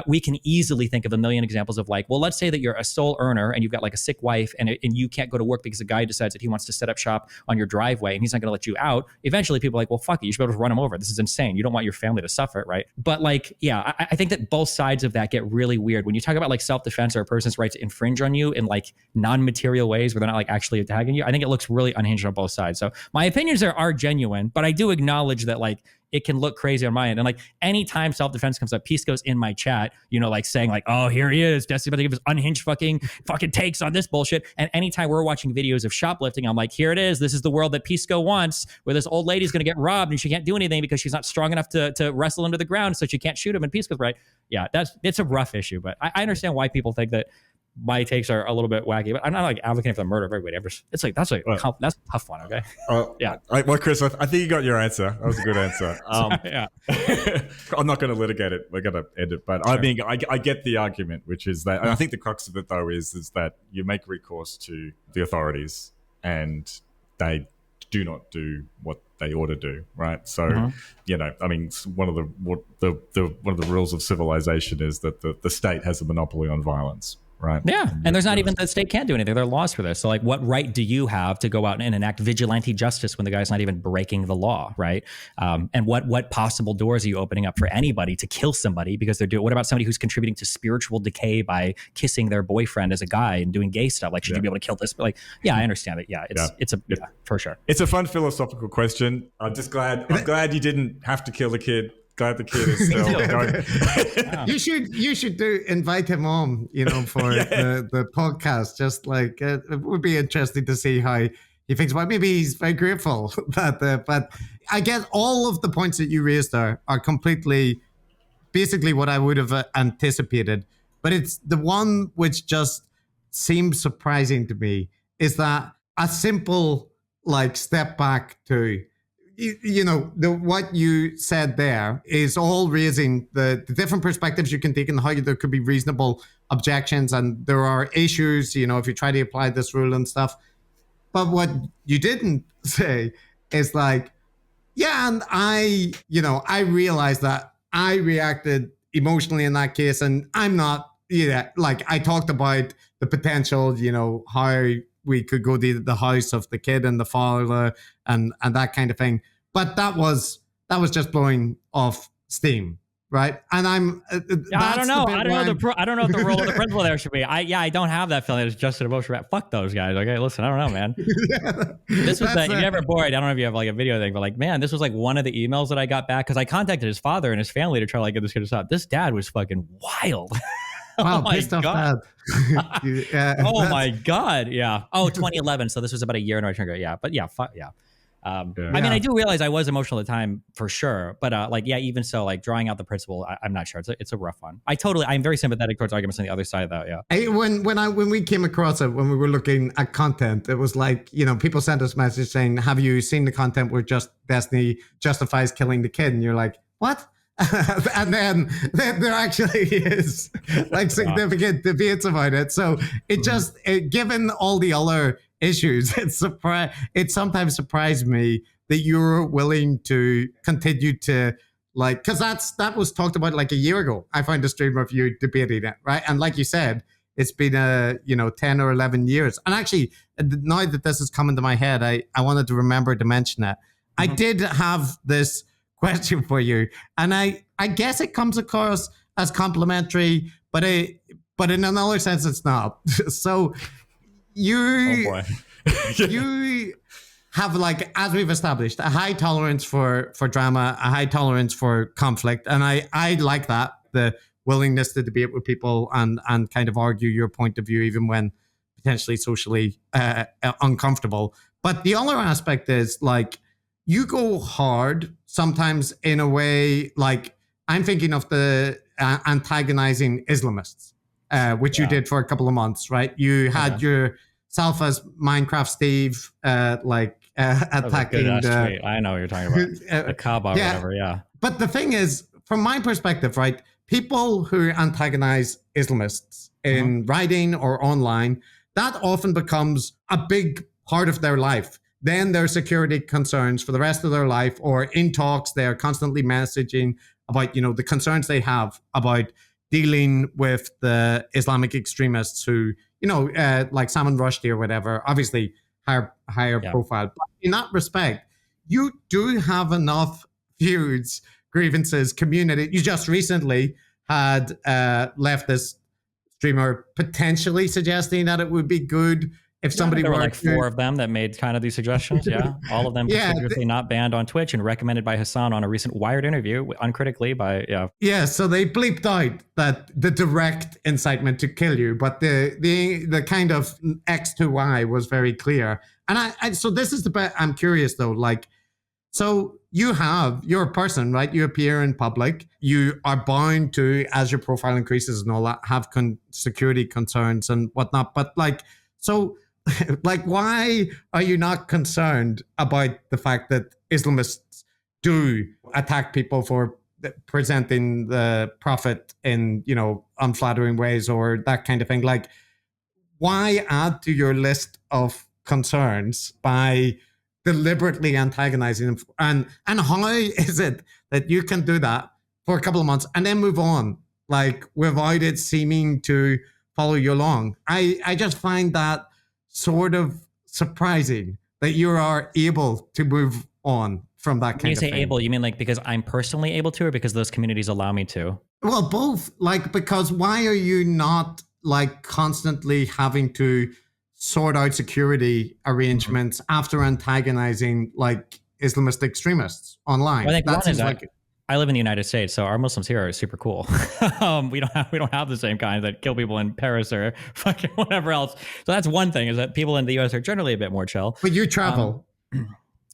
we can easily think of a million examples of like, well, let's say that you're a sole earner and you've got like a sick wife and you can't go to work because a guy decides that he wants to set up shop on your driveway and he's not going to let you out. Eventually people are like, well, fuck it, you should be able to run him over. This is insane. You don't want your family to suffer, right? But like, yeah, I think that both sides of that get really weird. When you talk about like self-defense or a person's right to infringe on you in like non-material ways where they're not like actually attacking you, I think it looks really unhinged on both sides. So my opinions are genuine, but I do acknowledge that like it can look crazy on my end. And like anytime self-defense comes up, Peace goes in my chat, like saying like, oh, here he is, Destiny's about to give his unhinged fucking takes on this bullshit. And anytime we're watching videos of shoplifting, I'm like, here it is. This is the world that Pisco wants, where this old lady's going to get robbed and she can't do anything because she's not strong enough to wrestle him to the ground, so she can't shoot him. And Peace goes, right. Yeah, it's a rough issue, but I understand why people think that my takes are a little bit wacky, but I'm not like advocating for the murder of everybody. It's like that's a tough one. Okay. Yeah. Chris, I think you got your answer. That was a good answer. Yeah. I'm not going to litigate it. We're going to end it, but sure. I mean, I get the argument, which is that, and I think the crux of it though is that you make recourse to the authorities, and they do not do what they ought to do, right? So, I mean, one of the rules of civilization is that the state has a monopoly on violence. Right. Yeah. And there's not even, the state can't do anything. There are laws for this. So like, what right do you have to go out and enact vigilante justice when the guy's not even breaking the law? Right. And what possible doors are you opening up for anybody to kill somebody because they're doing, what about somebody who's contributing to spiritual decay by kissing their boyfriend as a guy and doing gay stuff? Like, should you be able to kill this? But like, yeah, I understand it. Yeah. It's for sure. It's a fun philosophical question. I'm glad you didn't have to kill the kid. Glad the kid is still going. You should invite him on, for the podcast. Just like it would be interesting to see how he thinks. Well, maybe he's very grateful that. But I guess all of the points that you raised are completely, basically what I would have anticipated. But it's the one which just seems surprising to me is that a simple like step back to, what you said there is all raising the different perspectives you can take and how there could be reasonable objections, and there are issues, if you try to apply this rule and stuff. But what you didn't say is like, yeah, and I realized that I reacted emotionally in that case, and I'm not, like I talked about the potential, how we could go to the house of the kid and the father and that kind of thing. But that was just blowing off steam, right? And I don't know. I don't know what the role of the principal there should be. I don't have that feeling. It's just an emotional. Fuck those guys. Okay, listen, I don't know, man. This was if you're ever bored. I don't know if you have like a video thing, but like, man, this was like one of the emails that I got back because I contacted his father and his family to try to like get this kid to stop. This dad was fucking wild. Wow, pissed off dad. Oh my god, yeah. Oh, 2011. So this was about a year and a half ago. Yeah, but yeah, fuck yeah. I mean, I do realize I was emotional at the time for sure, but even so, like drawing out the principle, I'm not sure. It's a rough one. I'm very sympathetic towards arguments on the other side of that. Yeah. When we came across it, when we were looking at content, it was like, people sent us messages saying, "Have you seen the content where just Destiny justifies killing the kid?" And you're like, "What?" And then there actually is like significant debates about it. So given all the other issues, it sometimes surprised me that you're willing to continue to like, because that was talked about like a year ago. I found a stream of you debating it, right? And like you said, it's been 10 or 11 years. And actually, now that this has come into my head, I wanted to remember to mention that. I did have this question for you, and I guess it comes across as complimentary, but in another sense it's not. So you you have, like, as we've established, a high tolerance for drama, a high tolerance for conflict, and I like that, the willingness to debate with people and kind of argue your point of view even when potentially socially uncomfortable. But the other aspect is like, you go hard sometimes in a way, like I'm thinking of the antagonizing Islamists, which you did for a couple of months, right? You had yourself as Minecraft Steve, attacking the... I know what you're talking about. The Kaaba or whatever, yeah. But the thing is, from my perspective, right, people who antagonize Islamists in writing or online, that often becomes a big part of their life. Then their security concerns for the rest of their life, or in talks, they're constantly messaging about, the concerns they have about dealing with the Islamic extremists who, like Salman Rushdie or whatever, obviously higher profile. But in that respect, you do have enough feuds, grievances, community. You just recently had leftist streamer potentially suggesting that it would be good if somebody there were like 4 of them that made kind of these suggestions. Yeah. All of them conspicuously not banned on Twitch and recommended by Hassan on a recent Wired interview, uncritically by, Yeah, so they bleeped out that the direct incitement to kill you, but the kind of X to Y was very clear. And so this is the bit I'm curious though, like, so you're a person, right? You appear in public. You are bound to, as your profile increases and all that, have security concerns and whatnot. But like, so like, why are you not concerned about the fact that Islamists do attack people for presenting the prophet in, unflattering ways or that kind of thing? Like, why add to your list of concerns by deliberately antagonizing them? And how is it that you can do that for a couple of months and then move on, like, without it seeming to follow you along? I just find that sort of surprising that you are able to move on from that kind of thing. When you say able, you mean like because I'm personally able to, or because those communities allow me to? Well, both. Like, because why are you not like constantly having to sort out security arrangements after antagonizing like Islamist extremists online? Well, I think one is like, I live in the United States, so our Muslims here are super cool. We don't have the same kind that kill people in Paris or fucking whatever else. So that's one thing, is that people in the US are generally a bit more chill. But you travel.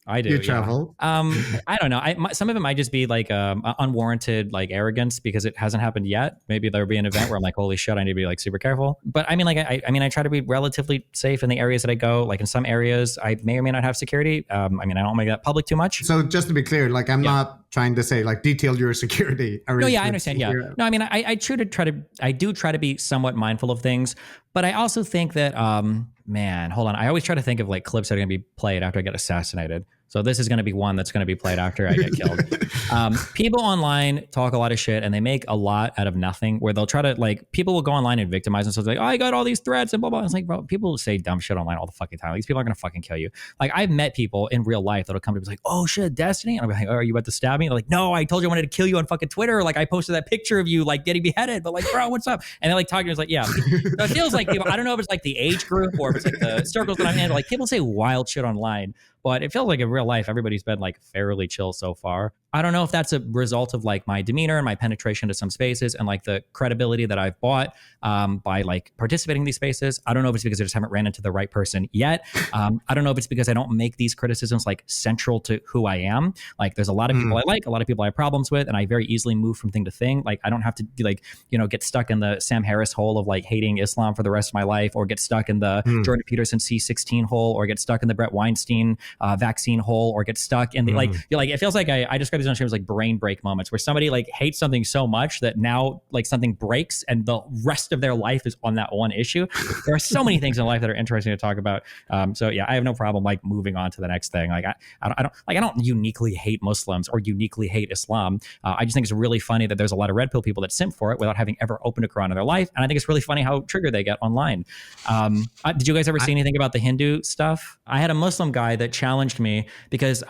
I do. You Yeah. travel. I don't know. Some of it might just be like unwarranted like arrogance because it hasn't happened yet. Maybe there'll be an event where I'm like, holy shit, I need to be like super careful. But I mean, like, I try to be relatively safe in the areas that I go. Like in some areas, I may or may not have security. I don't make that public too much. So just to be clear, like I'm not trying to say like detail your security. No, yeah, I understand. Yeah. No, I mean, I do try to be somewhat mindful of things, but I also think that, man, hold on. I always try to think of like clips that are going to be played after I get assassinated. So this is going to be one that's going to be played after I get killed. People online talk a lot of shit and they make a lot out of nothing, where they'll try to like, people will go online and victimize themselves. Like, oh, I got all these threats and blah, blah. It's like, bro, people say dumb shit online all the fucking time. Like, these people aren't going to fucking kill you. Like, I've met people in real life that'll come to me like, oh shit, Destiny. And I'm like, oh, are you about to stab me? And they're like, no, I told you I wanted to kill you on fucking Twitter. Like, I posted that picture of you like getting beheaded, but like, bro, what's up? And they're like talking to me, it's like, yeah. So it feels like people, I don't know if it's like the age group or if it's like the circles that I'm in, like people say wild shit online. But it feels like in real life, everybody's been like fairly chill so far. I don't know if that's a result of like my demeanor and my penetration to some spaces and like the credibility that I've bought by like participating in these spaces. I don't know if it's because I just haven't ran into the right person yet. I don't know if it's because I don't make these criticisms like central to who I am. Like there's a lot of people I like, a lot of people I have problems with, and I very easily move from thing to thing. Like I don't have to like, get stuck in the Sam Harris hole of like hating Islam for the rest of my life, or get stuck in the Jordan Peterson C16 hole, or get stuck in the Brett Weinstein vaccine hole, or get stuck in the like it feels like I describe these on shows like brain break moments where somebody like hates something so much that now like something breaks and the rest of their life is on that one issue. There are so many things in life that are interesting to talk about. So yeah, I have no problem like moving on to the next thing. Like I don't uniquely hate Muslims or uniquely hate Islam. I just think it's really funny that there's a lot of red pill people that simp for it without having ever opened a Quran in their life, and I think it's really funny how triggered they get online. Did you guys ever see anything about the Hindu stuff? I had a Muslim guy that challenged me because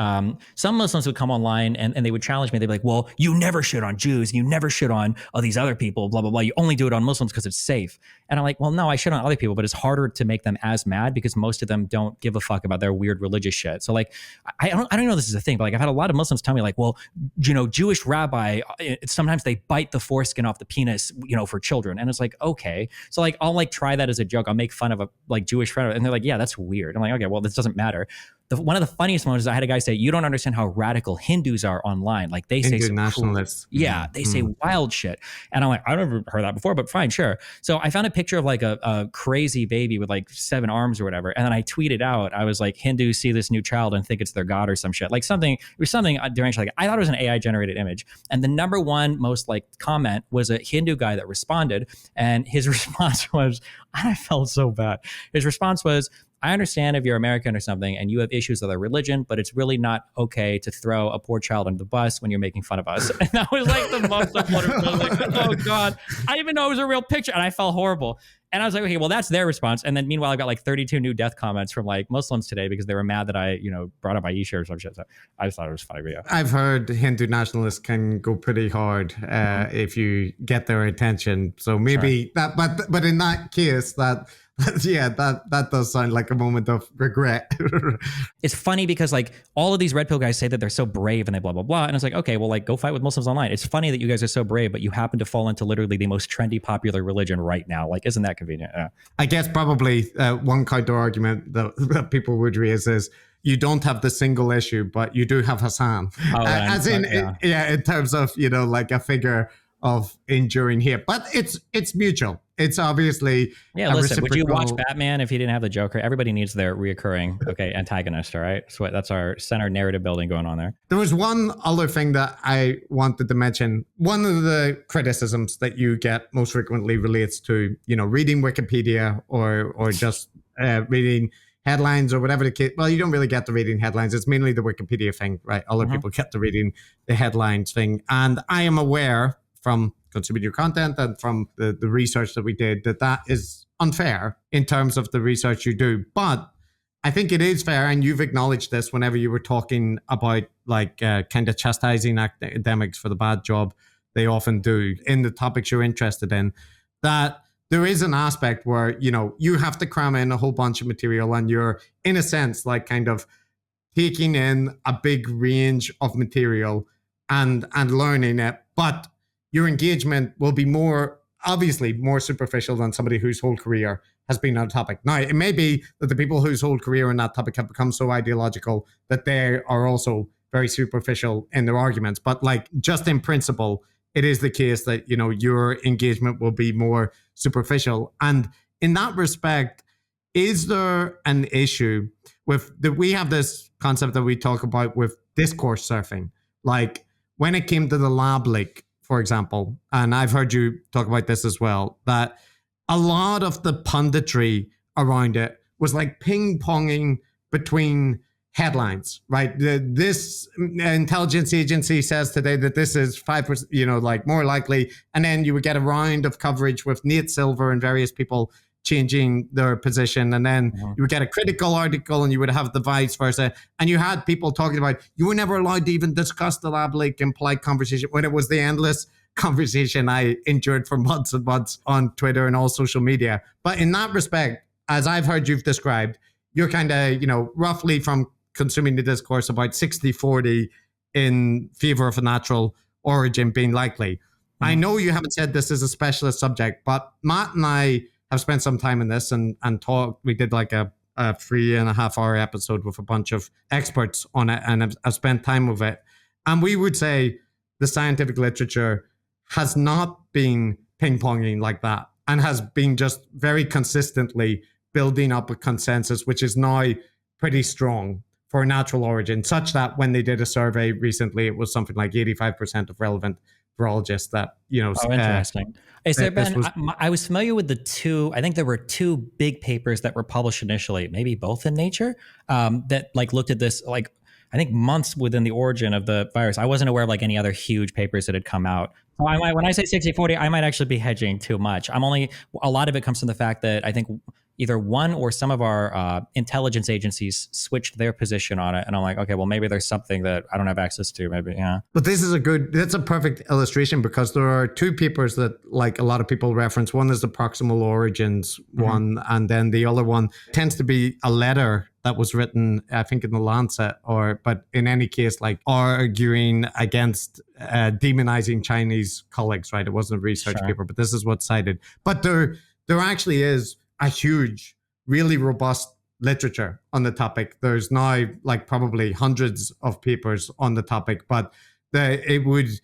some Muslims would come online and they would challenge me. They'd be like, well, you never shit on Jews. You never shit on these other people, blah, blah, blah. You only do it on Muslims because it's safe. And I'm like, well, no, I shit on other people, but it's harder to make them as mad because most of them don't give a fuck about their weird religious shit. So like, I don't know this is a thing, but like I've had a lot of Muslims tell me like, well, Jewish rabbi, sometimes they bite the foreskin off the penis, for children. And it's like, okay. So like, I'll like try that as a joke. I'll make fun of a like Jewish friend. And they're like, yeah, that's weird. I'm like, okay, well, this doesn't matter. One of the funniest moments is I had a guy say, you don't understand how radical Hindus are online. Like they say some nationalists. They say wild shit. And I'm like, I've never heard that before, but fine, sure. So I found a picture of like a crazy baby with like 7 arms or whatever. And then I tweeted out, I was like, Hindus see this new child and think it's their god or some shit. Like it was something deranged. Like I thought it was an AI generated image. And the number one most like comment was a Hindu guy that responded. And his response was, I felt so bad. His response was, I understand if you're American or something and you have issues with our religion, but it's really not okay to throw a poor child under the bus when you're making fun of us. And that was like the most uploaded. I was like, oh God, I didn't even know it was a real picture. And I felt horrible. And I was like, okay, well, that's their response. And then meanwhile, I got like 32 new death comments from like Muslims today because they were mad that I, brought up Aisha or some shit. So I just thought it was funny. But yeah. I've heard Hindu nationalists can go pretty hard if you get their attention. So maybe that, but in that case, that does sound like a moment of regret. It's funny because like all of these red pill guys say that they're so brave and they blah, blah, blah. And it's like, okay, well, like go fight with Muslims online. It's funny that you guys are so brave, but you happen to fall into literally the most trendy, popular religion right now. Like, isn't that convenient? Yeah. I guess probably one counter argument that people would raise is you don't have the single issue, but you do have Hassan. In terms of, like a figure of enduring here, but it's mutual. It's obviously listen, would you watch Batman if he didn't have the Joker? Everybody needs their reoccurring antagonist, all right? So that's our center narrative building going on there. There was one other thing that I wanted to mention. One of the criticisms that you get most frequently relates to reading Wikipedia or just reading headlines or whatever the case. Well, you don't really get to reading headlines. It's mainly the Wikipedia thing, right? Other people get to reading the headlines thing. And I am aware from consuming your content and from the research that we did that is unfair in terms of the research you do. But I think it is fair, and you've acknowledged this whenever you were talking about like kind of chastising academics for the bad job they often do in the topics you're interested in, that there is an aspect where, you have to cram in a whole bunch of material and you're, in a sense, like kind of taking in a big range of material and learning it. But your engagement will be obviously more superficial than somebody whose whole career has been on a topic. Now, it may be that the people whose whole career in that topic have become so ideological that they are also very superficial in their arguments. But like, just in principle, it is the case that, you know, your engagement will be more superficial. And in that respect, is there an issue with we have this concept that we talk about with discourse surfing? Like when it came to the lab leak, for example, and I've heard you talk about this as well, that a lot of the punditry around it was like ping-ponging between headlines, right? This intelligence agency says today that this is 5%, you know, like more likely. And then you would get a round of coverage with Nate Silver and various people changing their position. And then you would get a critical article and you would have the vice versa. And you had people talking about, you were never allowed to even discuss the lab leak in polite conversation, when it was the endless conversation I endured for months and months on Twitter and all social media. But in that respect, as I've heard you've described, you're kind of, you know, roughly from consuming the discourse about 60-40 in favor of a natural origin being likely. I know you haven't said this is a specialist subject, but Matt and I have spent some time in this and talked. We did like a 3.5 hour episode with a bunch of experts on it, and I've spent time with it. And we would say the scientific literature has not been ping-ponging like that, and has been just very consistently building up a consensus, which is now pretty strong for a natural origin, such that when they did a survey recently, it was something like 85% of relevant virologists that, you know. Oh, interesting. Is there been, I was familiar with I think there were two big papers that were published initially, maybe both in Nature, that like looked at this, like, I think months within the origin of the virus. I wasn't aware of like any other huge papers that had come out. So when I say 60-40, I might actually be hedging too much. A lot of it comes from the fact that I think either one or some of our intelligence agencies switched their position on it. And I'm like, okay, well, maybe there's something that I don't have access to, maybe, yeah. But that's a perfect illustration, because there are two papers that like a lot of people reference. One is the proximal origins one, and then the other one tends to be a letter that was written, I think, in the Lancet, but in any case, like arguing against demonizing Chinese colleagues, right? It wasn't a research paper, but this is what's cited. But there actually is a huge, really robust literature on the topic. There's now like probably hundreds of papers on the topic, but there's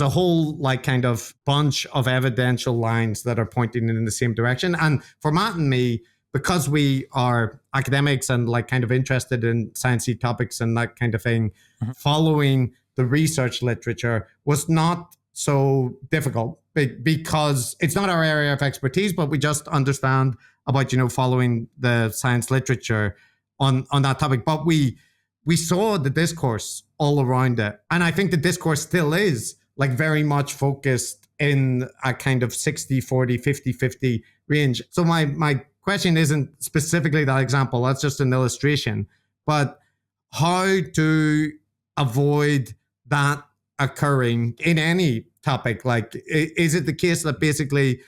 a whole like kind of bunch of evidential lines that are pointing in the same direction. And for Matt and me, because we are academics and like kind of interested in sciencey topics and that kind of thing, following the research literature was not so difficult, because it's not our area of expertise, but we just understand about, you know, following the science literature on that topic. But we saw the discourse all around it. And I think the discourse still is like very much focused in a kind of 60-40, 50-50 range. So my question isn't specifically that example, that's just an illustration, but how to avoid that occurring in any topic. Like, is it the case that basically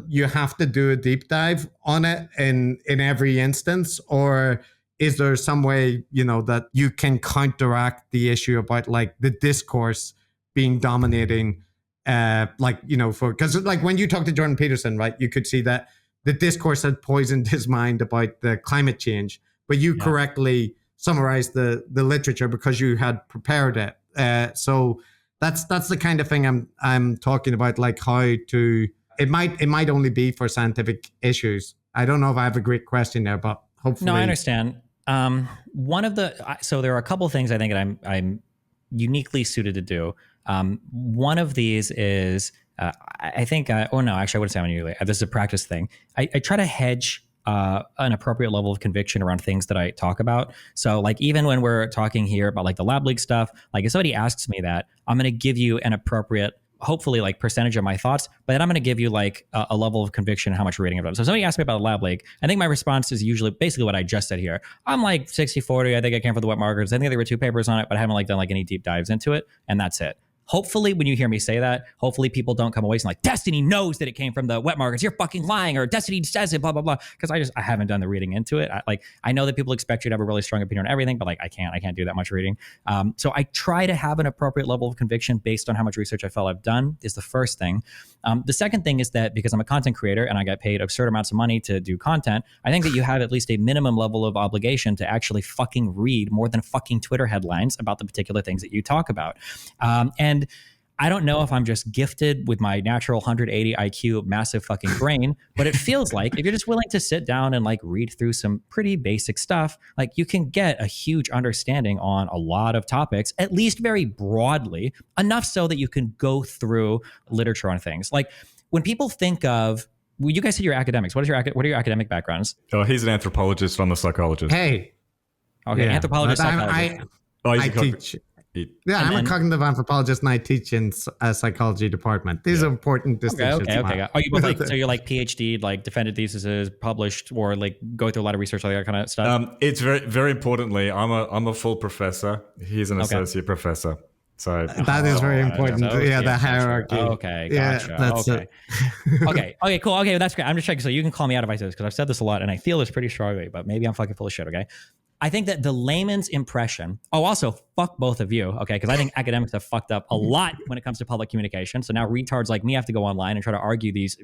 you have to do a deep dive on it in every instance, or is there some way, you know, that you can counteract the issue about like the discourse being dominating, like, you know, because like when you talk to Jordan Peterson, right, you could see that the discourse had poisoned his mind about the climate change, but you correctly summarized the literature because you had prepared it. So that's the kind of thing I'm talking about, like how to. It might only be for scientific issues. I don't know if I have a great question there, but hopefully. No, I understand. So there are a couple of things I think that I'm uniquely suited to do. One of these is I think. Oh no, actually, I wouldn't say I'm unusually. This is a practice thing. I try to hedge an appropriate level of conviction around things that I talk about. So like even when we're talking here about like the lab leak stuff, like if somebody asks me that, I'm going to give you an appropriate, hopefully like percentage of my thoughts, but then I'm going to give you like a level of conviction, how much reading I've done. So if somebody asks me about a lab leak, I think my response is usually basically what I just said here. I'm like 60-40. I think I came for the wet markers. I think there were 2 papers on it, but I haven't like done like any deep dives into it. And that's it. hopefully when you hear me say that, hopefully people don't come away saying like, Destiny knows that it came from the wet markets. You're fucking lying, or Destiny says it, blah, blah, blah. Because I haven't done the reading into it. I know that people expect you to have a really strong opinion on everything, but like I can't do that much reading. So I try to have an appropriate level of conviction based on how much research I felt I've done is the first thing. The second thing is that because I'm a content creator and I get paid absurd amounts of money to do content, I think that you have at least a minimum level of obligation to actually fucking read more than fucking Twitter headlines about the particular things that you talk about. And I don't know if I'm just gifted with my natural 180 IQ massive fucking brain, but it feels like if you're just willing to sit down and like read through some pretty basic stuff, like you can get a huge understanding on a lot of topics, at least very broadly, enough so that you can go through literature on things. Like when people think of, well, you guys said you're academics. What are your academic backgrounds? Oh, he's an anthropologist. I'm a psychologist. Hey. Okay, anthropologist, psychologist. I teach. Yeah, I'm a cognitive anthropologist and I teach in a psychology department. These are important distinctions. Okay. Are you both like, so you're like PhD, like defended theses, published, or like go through a lot of research, like that kind of stuff? It's very, very importantly, I'm a full professor. He's an associate professor. So that is very important. The hierarchy. Okay, gotcha. Yeah, that's it. Okay, cool. Okay, that's great. I'm just checking. So you can call me out if I say this, because I've said this a lot and I feel this pretty strongly, but maybe I'm fucking full of shit, okay? I think that the layman's impression, also fuck both of you, okay? Because I think academics have fucked up a lot when it comes to public communication. So now retards like me have to go online and try to argue these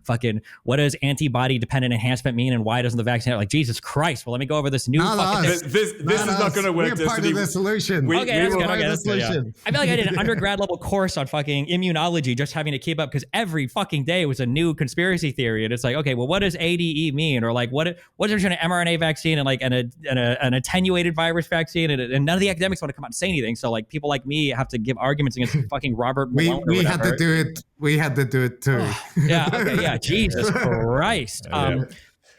fucking, what does antibody dependent enhancement mean and why doesn't the vaccine, like Jesus Christ, well, let me go over this new fucking thing. This is not going to work. We're part of the solution. That's good. I feel like I did an undergrad level course on fucking immunology, just having to keep up because every fucking day was a new conspiracy theory. And it's like, okay, well, what does ADE mean? Or like, what's an mRNA vaccine and like an attenuated virus vaccine, and none of the academics want to come out and say anything. So like people like me have to give arguments against fucking Robert Malone. We had to do it. We had to do it too. Jesus Christ.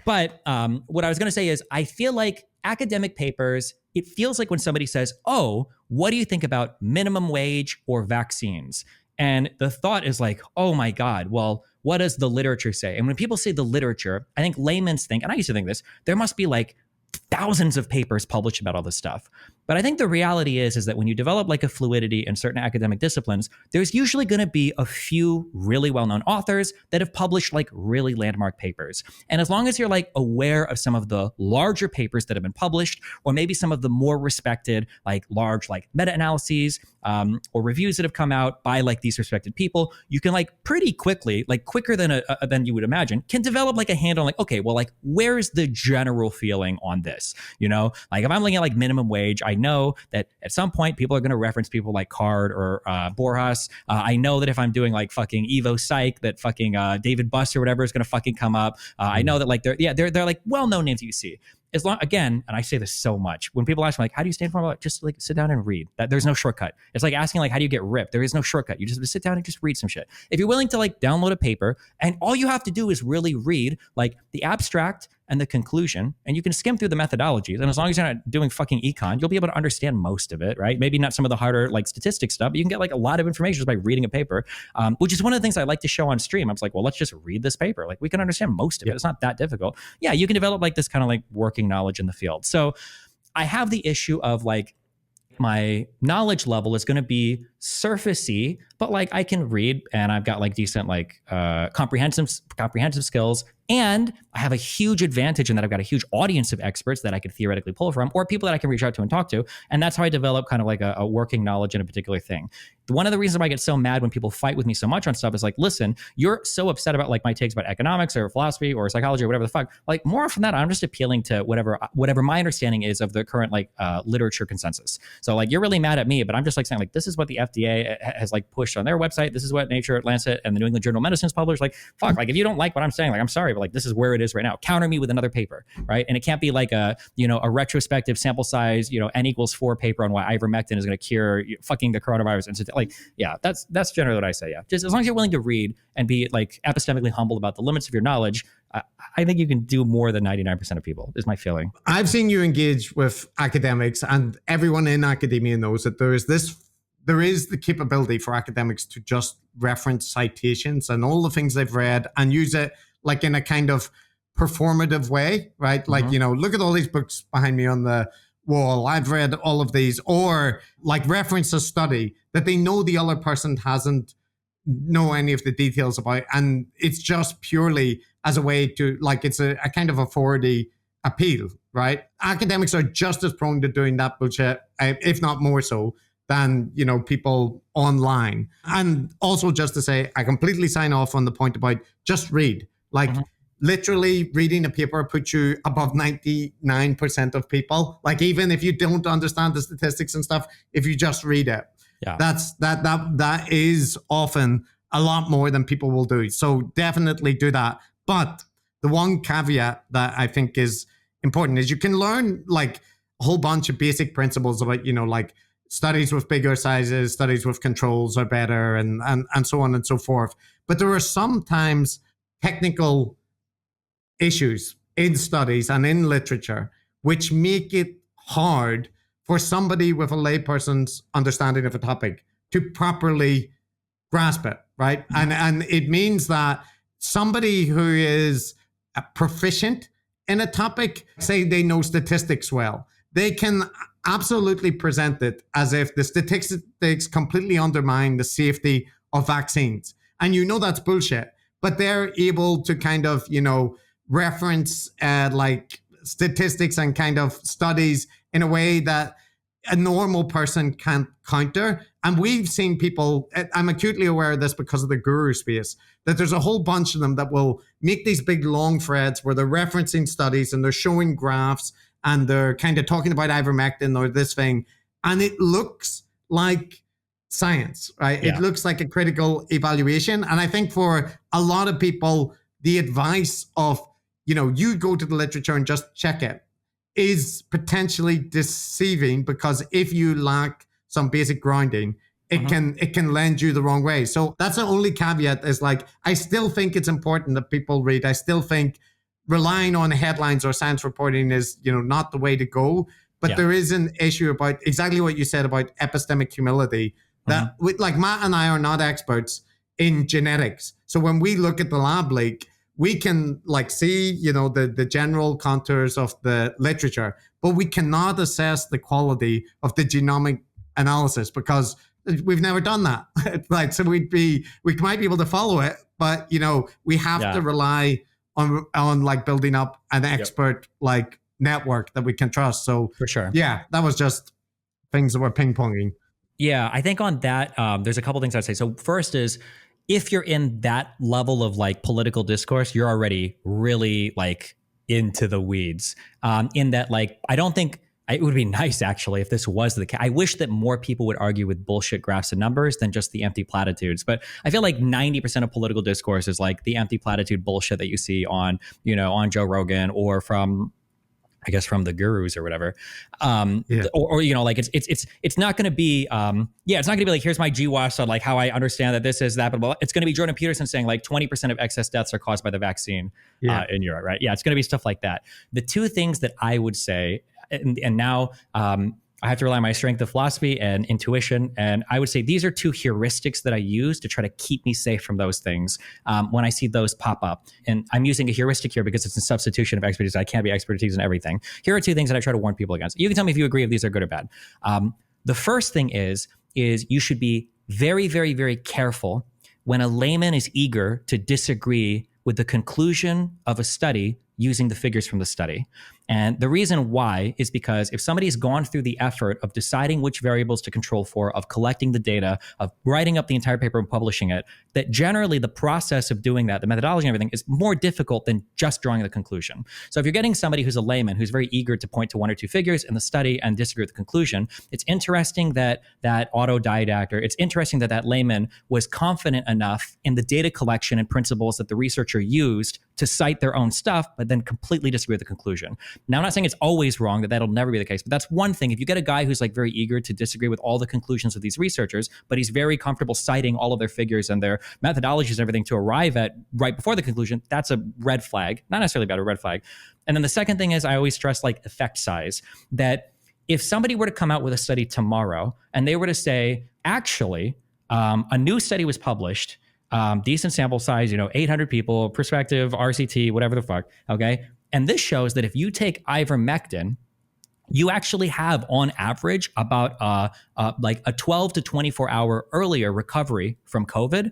But what I was going to say is I feel like academic papers, it feels like when somebody says, oh, what do you think about minimum wage or vaccines? And the thought is like, oh my God, well, what does the literature say? And when people say the literature, I think layman's think, and I used to think this, there must be like thousands of papers published about all this stuff. But I think the reality is that when you develop like a fluidity in certain academic disciplines, there's usually going to be a few really well-known authors that have published like really landmark papers. And as long as you're like aware of some of the larger papers that have been published, or maybe some of the more respected, like large, like meta-analyses or reviews that have come out by like these respected people, you can like pretty quickly, like quicker than you would imagine, can develop like a handle on like, okay, well, like where's the general feeling on this? You know, like if I'm looking at like minimum wage, I know that at some point people are going to reference people like Card or Borjas. I know that if I'm doing like fucking Evo Psych, that fucking David Buss or whatever is going to fucking come up. I know that like they're like well-known names that you see. As long, again, and I say this so much, when people ask me like, how do you stand for it? Just like sit down and read. That there's no shortcut. It's like asking like, how do you get ripped? There is no shortcut. You just sit down and just read some shit. If you're willing to like download a paper and all you have to do is really read like the abstract and the conclusion, and you can skim through the methodologies. And as long as you're not doing fucking econ, you'll be able to understand most of it, right? Maybe not some of the harder like statistics stuff, but you can get like a lot of information just by reading a paper, which is one of the things I like to show on stream. I was like, well, let's just read this paper. Like we can understand most of it. It's not that difficult. Yeah, you can develop like this kind of like working knowledge in the field. So I have the issue of like, my knowledge level is going to be surfacey, but like I can read and I've got like decent like comprehensive skills, and I have a huge advantage in that I've got a huge audience of experts that I could theoretically pull from, or people that I can reach out to and talk to. And that's how I develop kind of like a working knowledge in a particular thing. One of the reasons why I get so mad when people fight with me so much on stuff is like, listen, you're so upset about like my takes about economics or philosophy or psychology or whatever the fuck. Like more often than that, I'm just appealing to whatever my understanding is of the current like literature consensus. So like you're really mad at me, but I'm just like saying like, this is what the FDA has like pushed on their website. This is what Nature, Lancet, and the New England Journal of Medicine's published. Like, fuck, like if you don't like what I'm saying, like I'm sorry, but like this is where it is right now. Counter me with another paper, right? And it can't be like a retrospective sample size, N=4 paper on why ivermectin is going to cure fucking the coronavirus. And so, like, yeah, that's generally what I say. Yeah, just as long as you're willing to read and be like epistemically humble about the limits of your knowledge, I think you can do more than 99% of people, is my feeling. I've seen you engage with academics, and everyone in academia knows that there is the capability for academics to just reference citations and all the things they've read and use it like in a kind of performative way, right? Like, look at all these books behind me on the wall, I've read all of these, or like reference a study that they know the other person hasn't know any of the details about, and it's just purely as a way to, like, it's a kind of authority appeal, right? Academics are just as prone to doing that bullshit, if not more so, than, you know, people online. And also, just to say, I completely sign off on the point about just read. Like, literally reading a paper puts you above 99% of people. Like, even if you don't understand the statistics and stuff, if you just read it, that is often a lot more than people will do. So definitely do that. But the one caveat that I think is important is you can learn like a whole bunch of basic principles about, you know, like studies with bigger sizes, studies with controls are better, and so on and so forth. But there are sometimes technical issues in studies and in literature which make it hard for somebody with a layperson's understanding of a topic to properly grasp it, right? And it means that somebody who is proficient in a topic, say they know statistics well, they can absolutely present it as if the statistics completely undermine the safety of vaccines. And you know that's bullshit, but they're able to kind of, you know, reference like statistics and kind of studies in a way that a normal person can't counter. And we've seen people, I'm acutely aware of this because of the guru space, that there's a whole bunch of them that will make these big long threads where they're referencing studies and they're showing graphs and they're kind of talking about ivermectin or this thing. And it looks like science, right? Yeah. It looks like a critical evaluation. And I think for a lot of people, the advice of, you know, you go to the literature and just check it is potentially deceiving, because if you lack some basic grounding, it can lend you the wrong way. So that's the only caveat, is like, I still think it's important that people read. I still think relying on headlines or science reporting is, you know, not the way to go. But there is an issue about exactly what you said about epistemic humility, that like Matt and I are not experts in genetics. So when we look at the lab leak, we can like see, you know, the general contours of the literature, but we cannot assess the quality of the genomic analysis because we've never done that. Like, so we might be able to follow it, but, you know, we have to rely on like building up an expert like network that we can trust. So for sure. Yeah, that was just things that were ping-ponging. Yeah, I think on that, there's a couple things I'd say. So first is, if you're in that level of like political discourse, you're already really like into the weeds. In that, like, I don't think it would be nice actually if this was the case. I wish that more people would argue with bullshit graphs and numbers than just the empty platitudes. But I feel like 90% of political discourse is like the empty platitude bullshit that you see on, you know, on Joe Rogan or from, I guess, from the gurus or whatever. Or you know, like it's not going to be, it's not going to be like, here's my GWAS on like how I understand that this is that, but it's going to be Jordan Peterson saying like 20% of excess deaths are caused by the vaccine in Europe, right? Yeah, it's going to be stuff like that. The two things that I would say, and now I have to rely on my strength of philosophy and intuition. And I would say these are two heuristics that I use to try to keep me safe from those things when I see those pop up. And I'm using a heuristic here because it's a substitution of expertise. I can't be expertise in everything. Here are two things that I try to warn people against. You can tell me if you agree if these are good or bad. The first thing is you should be very, very, very careful when a layman is eager to disagree with the conclusion of a study using the figures from the study. And the reason why is because if somebody's gone through the effort of deciding which variables to control for, of collecting the data, of writing up the entire paper and publishing it, that generally the process of doing that, the methodology and everything, is more difficult than just drawing the conclusion. So if you're getting somebody who's a layman who's very eager to point to one or two figures in the study and disagree with the conclusion, it's interesting that autodidact, or it's interesting that layman was confident enough in the data collection and principles that the researcher used to cite their own stuff, but then completely disagree with the conclusion. Now, I'm not saying it's always wrong, that'll never be the case, but that's one thing. If you get a guy who's like very eager to disagree with all the conclusions of these researchers, but he's very comfortable citing all of their figures and their methodologies and everything to arrive at right before the conclusion, that's a red flag. Not necessarily bad, a red flag. And then the second thing is, I always stress like effect size, that if somebody were to come out with a study tomorrow and they were to say, actually, a new study was published, decent sample size, 800 people, perspective, RCT, whatever the fuck, okay? And this shows that if you take ivermectin you actually have on average about like a 12 to 24 hour earlier recovery from COVID.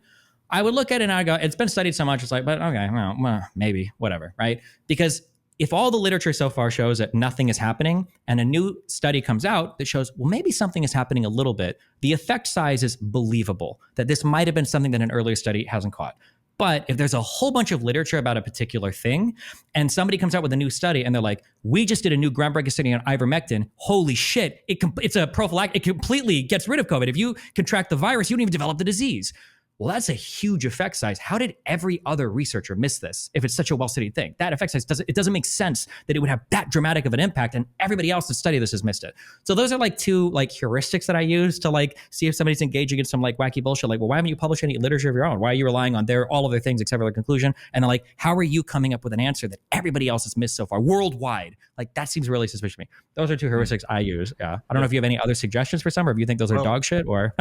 I would look at it and I go, it's been studied so much. It's like, but okay, well, maybe, whatever, right? Because if all the literature so far shows that nothing is happening and a new study comes out that shows, well, maybe something is happening a little bit, the effect size is believable that this might have been something that an earlier study hasn't caught. But if there's a whole bunch of literature about a particular thing and somebody comes out with a new study and they're like, we just did a new groundbreaking study on ivermectin. Holy shit, it's a prophylactic. It completely gets rid of COVID. If you contract the virus, you don't even develop the disease. Well, that's a huge effect size. How did every other researcher miss this if it's such a well-studied thing? That effect size doesn't make sense that it would have that dramatic of an impact, and everybody else that studied this has missed it. So those are like two like heuristics that I use to like see if somebody's engaging in some like wacky bullshit. Like, well, why haven't you published any literature of your own? Why are you relying on all of their things except for their conclusion? And then like, how are you coming up with an answer that everybody else has missed so far worldwide? Like that seems really suspicious to me. Those are two heuristics I use. Yeah, I don't know if you have any other suggestions for some, or if you think those are dog shit or.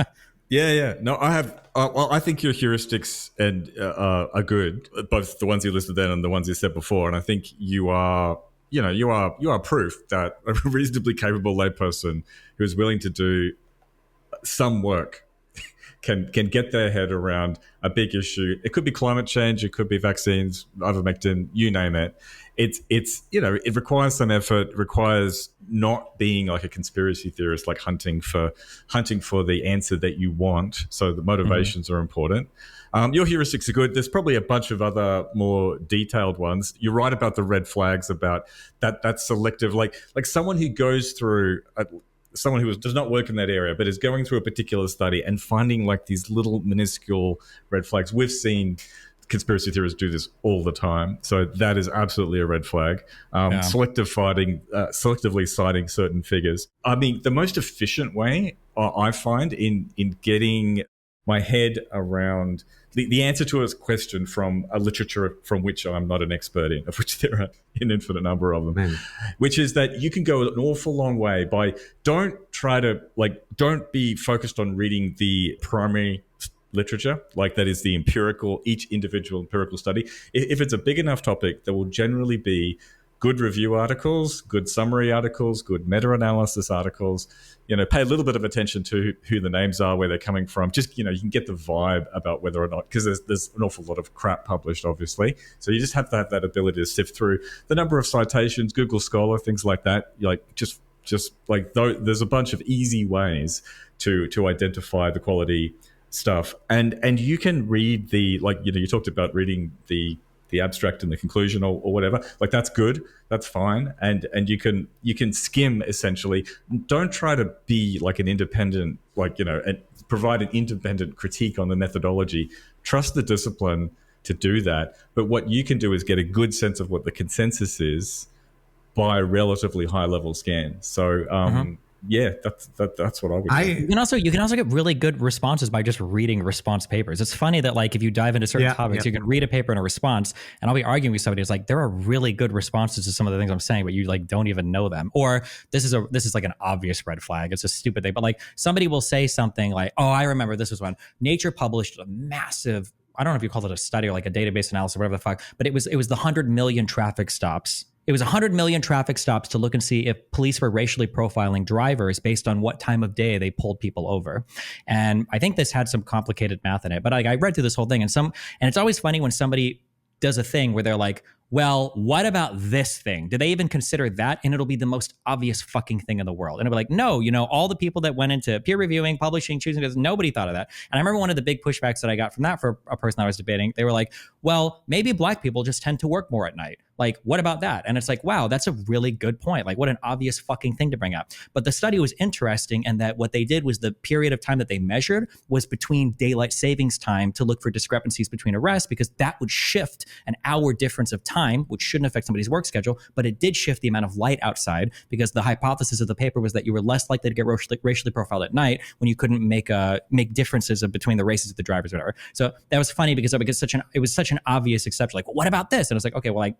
Yeah. No, I have. Well, I think your heuristics are good, both the ones you listed then and the ones you said before. And I think you are proof that a reasonably capable layperson who is willing to do some work can get their head around a big issue. It could be climate change, it could be vaccines, ivermectin, you name it. It's it requires some effort, requires not being like a conspiracy theorist, like hunting for the answer that you want. So the motivations are important. Your heuristics are good. There's probably a bunch of other more detailed ones. You're right about the red flags, about that selective, like someone who goes through someone who does not work in that area but is going through a particular study and finding like these little minuscule red flags. We've seen conspiracy theorists do this all the time, so that is absolutely a red flag. Selectively citing certain figures. I mean, the most efficient way I find in getting my head around the answer to a question from a literature from which I'm not an expert in, of which there are an infinite number of them, which is that you can go an awful long way by don't be focused on reading the primary literature, like that is the each individual empirical study. If it's a big enough topic, there will generally be good review articles, good summary articles, good meta-analysis articles. Pay a little bit of attention to who the names are, where they're coming from. Just, you can get the vibe about whether or not, because there's an awful lot of crap published, obviously. So you just have to have that ability to sift through the number of citations, Google Scholar, things like that. Just like there's a bunch of easy ways to identify the quality stuff. And you can read you talked about reading the abstract and the conclusion or whatever, like that's good, that's fine, and you can skim essentially. Don't try to be like an independent, and provide an independent critique on the methodology. Trust the discipline to do that, but what you can do is get a good sense of what the consensus is by relatively high level scan. So yeah, that's what I would do. You can also get really good responses by just reading response papers. It's funny that like if you dive into certain topics, you can read a paper and a response, and I'll be arguing with somebody. It's like there are really good responses to some of the things I'm saying, but you like don't even know them. Or this is like an obvious red flag. It's a stupid thing, but like somebody will say something like, "Oh, I remember this was when Nature published a massive." I don't know if you call it a study or like a database analysis or whatever the fuck, but it was the 100 million traffic stops. It was 100 million traffic stops to look and see if police were racially profiling drivers based on what time of day they pulled people over. And I think this had some complicated math in it, but I read through this whole thing and it's always funny when somebody does a thing where they're like, well, what about this thing? Do they even consider that? And it'll be the most obvious fucking thing in the world. And it'll be like, no, all the people that went into peer reviewing, publishing, choosing this, nobody thought of that. And I remember one of the big pushbacks that I got from that for a person I was debating, they were like, well, maybe Black people just tend to work more at night. Like, what about that? And it's like, wow, that's a really good point. Like, what an obvious fucking thing to bring up. But the study was interesting in that what they did was the period of time that they measured was between daylight savings time to look for discrepancies between arrests, because that would shift an hour difference of time, which shouldn't affect somebody's work schedule, but it did shift the amount of light outside, because the hypothesis of the paper was that you were less likely to get racially profiled at night when you couldn't make differences between the races of the drivers or whatever. So that was funny because it was such an obvious exception. Like, well, what about this? And I was like, okay, well,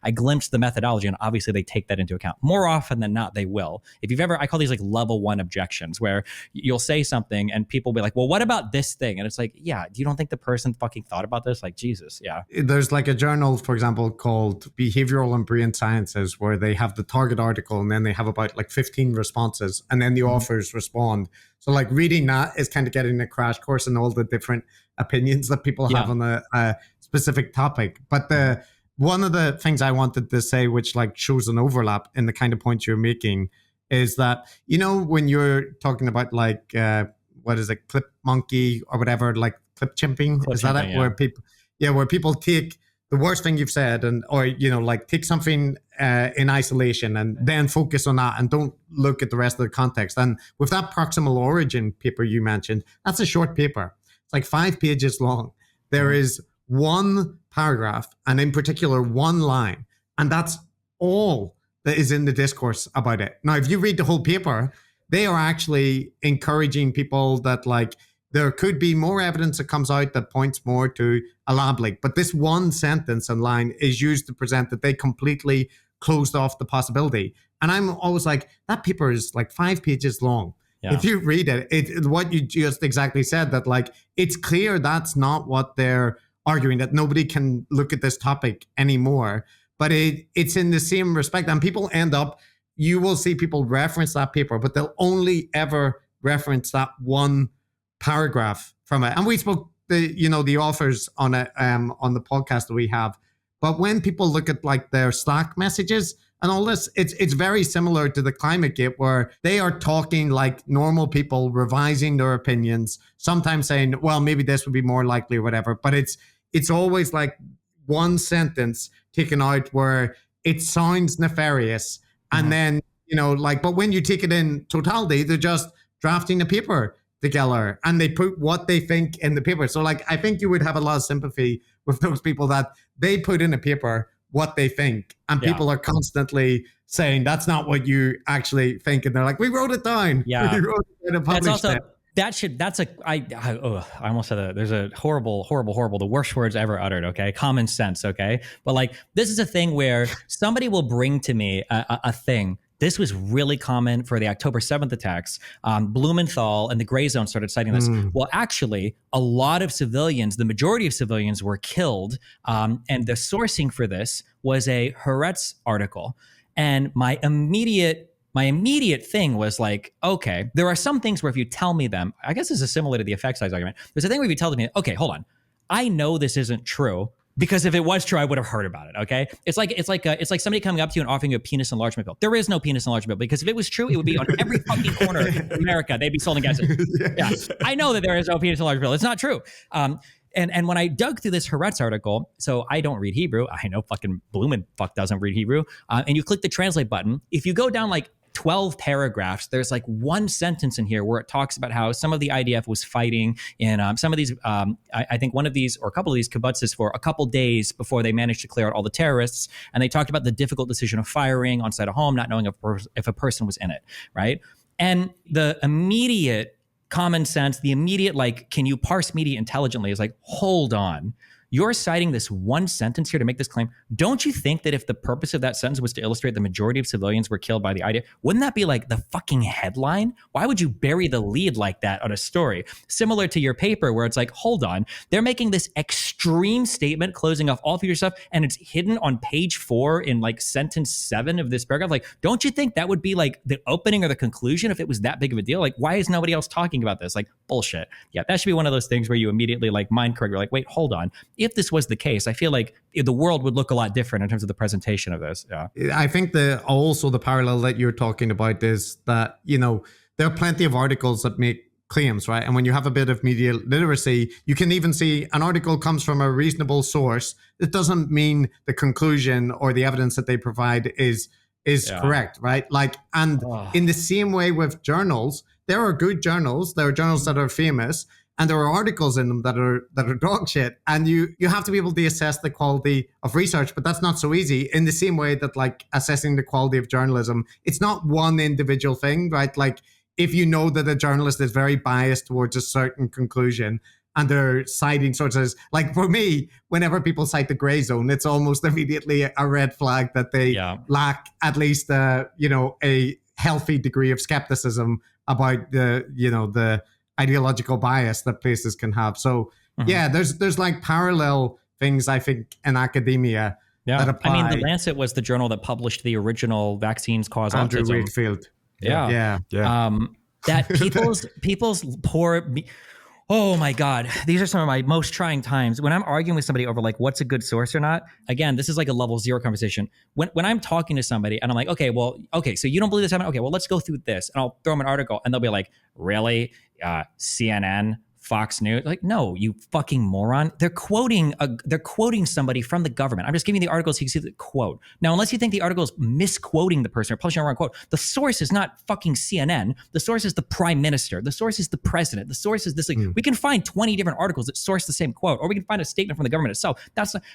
I glimpsed the methodology, and obviously they take that into account. More often than not, they will. If you've ever, I call these like level 1 objections, where you'll say something and people will be like, well, what about this thing? And it's like, yeah, you don't think the person fucking thought about this? Like, Jesus, yeah. There's like a journal, for example, called Behavioral and Brain Sciences, where they have the target article and then they have about like 15 responses, and then the authors respond. So like reading that is kind of getting a crash course in all the different opinions that people have on a specific topic. But one of the things I wanted to say, which like shows an overlap in the kind of point you're making, is that, you know, when you're talking about like, what is it, clip monkey or whatever, like clip chimping, is that it? Yeah. Where people take the worst thing you've said or, you know, like take something in isolation and then focus on that and don't look at the rest of the context. And with that proximal origin paper you mentioned, that's a short paper. It's like 5 pages long. There is one paragraph, and in particular, one line, and that's all that is in the discourse about it. Now, if you read the whole paper, they are actually encouraging people that like there could be more evidence that comes out that points more to a lab leak. But this one sentence and line is used to present that they completely closed off the possibility. And I'm always like, that paper is like 5 pages long. Yeah. If you read it, what you just exactly said, that like, it's clear that's not what they're arguing, that nobody can look at this topic anymore. But it's in the same respect. And people end up, you will see people reference that paper, but they'll only ever reference that one paragraph from it. And we spoke the authors on it on the podcast that we have. But when people look at like their Slack messages and all this, it's very similar to the Climate Gate, where they are talking like normal people, revising their opinions, sometimes saying, well, maybe this would be more likely or whatever. But it's always like one sentence taken out where it sounds nefarious. And then, but when you take it in totality, they're just drafting a paper together and they put what they think in the paper. So like, I think you would have a lot of sympathy with those people that they put in a paper what they think, and people are constantly saying that's not what you actually think, and they're like, we wrote it down. Yeah, we wrote it and published it. I almost said there's a horrible, the worst words ever uttered. Okay. Common sense. Okay. But like, this is a thing where somebody will bring to me a thing. This was really common for the October 7th attacks. Blumenthal and the Gray Zone started citing this. Well, actually, a lot of civilians, the majority of civilians were killed. And the sourcing for this was a Haaretz article. And my immediate thing was like, okay, there are some things where if you tell me them, I guess this is similar to the effect size argument. There's a thing where if you tell me, okay, hold on, I know this isn't true, because if it was true, I would have heard about it. Okay, it's like somebody coming up to you and offering you a penis enlargement pill. There is no penis enlargement pill, because if it was true, it would be on every fucking corner of America. They'd be sold in gas stations. Yeah, I know that there is no penis enlargement pill. It's not true. And when I dug through this Haaretz article, so I don't read Hebrew. I know fucking Blumenfuck doesn't read Hebrew. And you click the translate button. If you go down like 12 paragraphs, there's like one sentence in here where it talks about how some of the IDF was fighting in some of these, I think one of these or a couple of these kibbutzes for a couple days before they managed to clear out all the terrorists. And they talked about the difficult decision of firing on site a home, not knowing if a person was in it, right? And the immediate common sense, the immediate like, can you parse media intelligently is like, hold on. You're citing this one sentence here to make this claim. Don't you think that if the purpose of that sentence was to illustrate the majority of civilians were killed by the IDF, wouldn't that be like the fucking headline? Why would you bury the lead like that on a story? Similar to your paper where it's like, hold on, they're making this extreme statement closing off all future stuff, and it's hidden on page 4 in like sentence 7 of this paragraph. Like, don't you think that would be like the opening or the conclusion if it was that big of a deal? Like, why is nobody else talking about this? Like, bullshit. Yeah, that should be one of those things where you immediately like mind correct. You're like, wait, hold on. If this was the case, I feel like the world would look a lot different in terms of the presentation of this. Yeah, I think also the parallel that you're talking about is that, there are plenty of articles that make claims, right? And when you have a bit of media literacy, you can even see an article comes from a reasonable source. It doesn't mean the conclusion or the evidence that they provide is correct, right? Like, and in the same way with journals, there are good journals. There are journals that are famous, and there are articles in them that are dog shit. And you have to be able to assess the quality of research, but that's not so easy. In the same way that like assessing the quality of journalism, it's not one individual thing, right? Like if you know that a journalist is very biased towards a certain conclusion, and they're citing sources. Like for me, whenever people cite the gray zone, it's almost immediately a red flag that they lack at least a healthy degree of skepticism about the ideological bias that places can have. So there's like parallel things, I think, in academia that apply. I mean, the Lancet was the journal that published the original vaccines cause Andrew autism. Wakefield. Yeah. That people's poor. Oh my God. These are some of my most trying times when I'm arguing with somebody over like what's a good source or not. Again, this is like a level 0 conversation. When I'm talking to somebody and I'm like, okay, so you don't believe this happened? Okay, well, let's go through this. And I'll throw them an article and they'll be like, really? CNN, Fox News? Like, no, you fucking moron. They're quoting somebody from the government. I'm just giving you the articles so you can see the quote. Now, unless you think the article is misquoting the person or publishing a wrong quote, the source is not fucking CNN. The source is the prime minister. The source is the president. The source is this. Like, we can find 20 different articles that source the same quote, or we can find a statement from the government itself.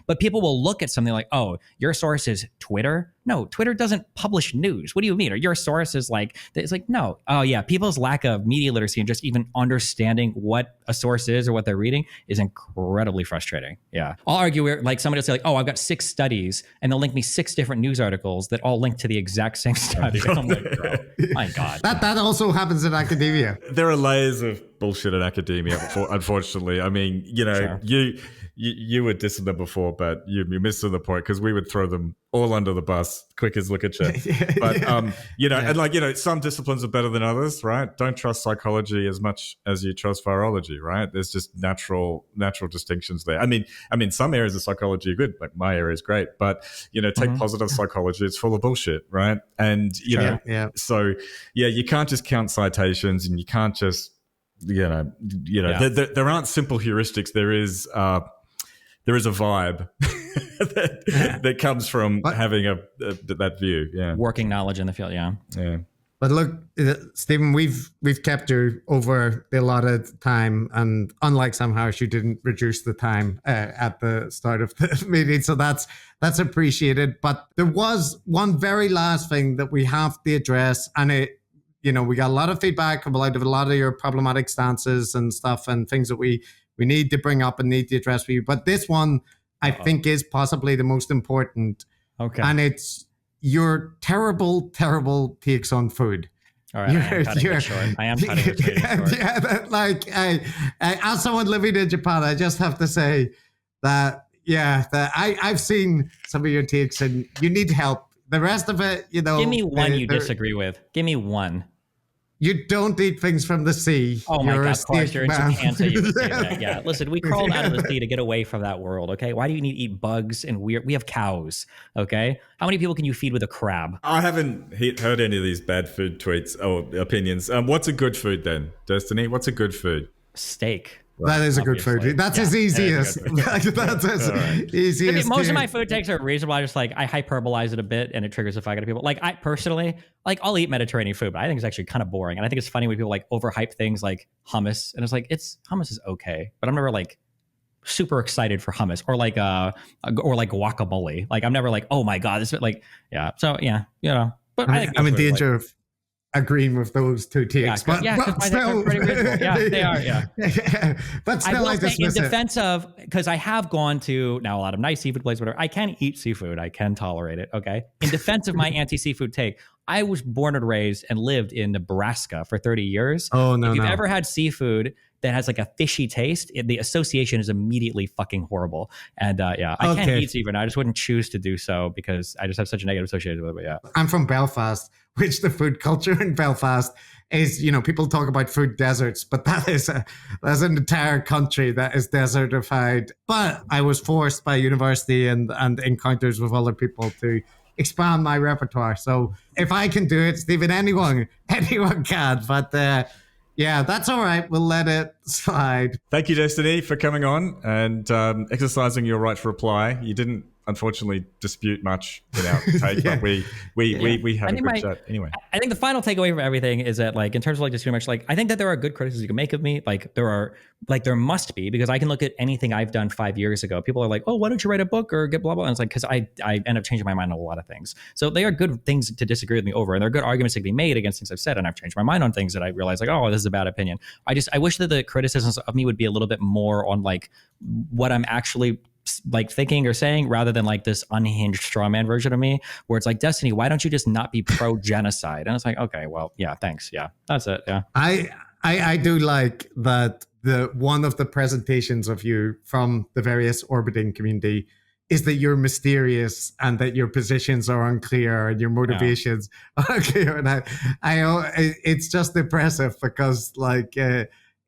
But people will look at something like, oh, your source is Twitter. No, Twitter doesn't publish news. What do you mean? Or your source is like, it's like, no. Oh yeah, people's lack of media literacy and just even understanding what a source is or what they're reading is incredibly frustrating. Yeah. I'll argue where like somebody will say like, oh, I've got 6 studies and they'll link me 6 different news articles that all link to the exact same study. I'm like, bro, my God. That also happens in academia. There are layers of bullshit in academia, unfortunately. I mean, you were dissing them before, but you're missing the point because we would throw them all under the bus, quick as look at you. But, and like, some disciplines are better than others, right? Don't trust psychology as much as you trust virology, right? There's just natural distinctions there. I mean, some areas of psychology are good, like my area is great, but, take positive psychology, it's full of bullshit, right? And, so, you can't just count citations and you can't just, there aren't simple heuristics. There is a vibe that comes from having that view. Yeah, working knowledge in the field. Yeah. But look, Stephen, we've kept you over the allotted time, and unlike Sam Harris, you didn't reduce the time at the start of the meeting, so that's appreciated. But there was one very last thing that we have to address, and we got a lot of feedback about a lot of your problematic stances and stuff and things that we need to bring up and need to address for you. But this one, I think, is possibly the most important. Okay. And it's your terrible, terrible takes on food. All right, I am cutting it short. Yeah, as someone living in Japan, I just have to say that, I've seen some of your takes and you need help. The rest of it, Give me one you disagree with. Give me one. You don't eat things from the sea. Oh my God, of course, you're in Japan, so you would say that. Yeah, listen, we crawled out of the sea to get away from that world, okay? Why do you need to eat bugs and we have cows, okay? How many people can you feed with a crab? I haven't heard any of these bad food tweets or opinions. What's a good food then, Destiny? What's a good food? Steak. That is a good food. That's as easy as. That's as easy as. Most of my food takes are reasonable. I hyperbolize it a bit, and it triggers the fuck out of people. Like I personally, I'll eat Mediterranean food, but I think it's actually kind of boring. And I think it's funny when people overhype things like hummus, and it's like hummus is okay, but I'm never super excited for hummus or guacamole. I'm never like, oh my God, this is So But I'm in danger of agreeing with those two takes, but still, pretty reasonable. Yeah, they are. Yeah, but still, I just in defense of, because I have gone to now a lot of nice seafood places, whatever. I can eat seafood. I can tolerate it. Okay. In defense of my anti-seafood take, I was born and raised and lived in Nebraska for 30 years. Oh no! If you've ever had seafood that has a fishy taste, the association is immediately fucking horrible. And I can't eat seafood. I just wouldn't choose to do so because I just have such a negative association with it. But yeah, I'm from Belfast, which the food culture in Belfast is, people talk about food deserts, but that's an entire country that is desertified. But I was forced by university and encounters with other people to expand my repertoire. So if I can do it, Stephen, anyone can. But that's all right. We'll let it slide. Thank you, Destiny, for coming on and exercising your right to reply. You didn't unfortunately dispute much in our take, Yeah. but we have a good chat anyway. I think the final takeaway from everything is that, like, in terms of like just pretty much like, I think that there are good criticisms you can make of me. Like there must be, because I can look at anything I've done 5 years ago. People are like, oh, why don't you write a book or get blah blah? And it's like, because I end up changing my mind on a lot of things. So they are good things to disagree with me over, and there are good arguments that can be made against things I've said, and I've changed my mind on things that I realize like, oh, this is a bad opinion. I wish that the criticisms of me would be a little bit more on like what I'm actually like thinking or saying, rather than like this unhinged straw man version of me where it's like, Destiny, why don't you just not be pro genocide? And it's like, okay, well, yeah, thanks. Yeah, that's it. Yeah. I do like that the one of the presentations of you from the various orbiting community is that you're mysterious and that your positions are unclear and your motivations are unclear. And it's just impressive because like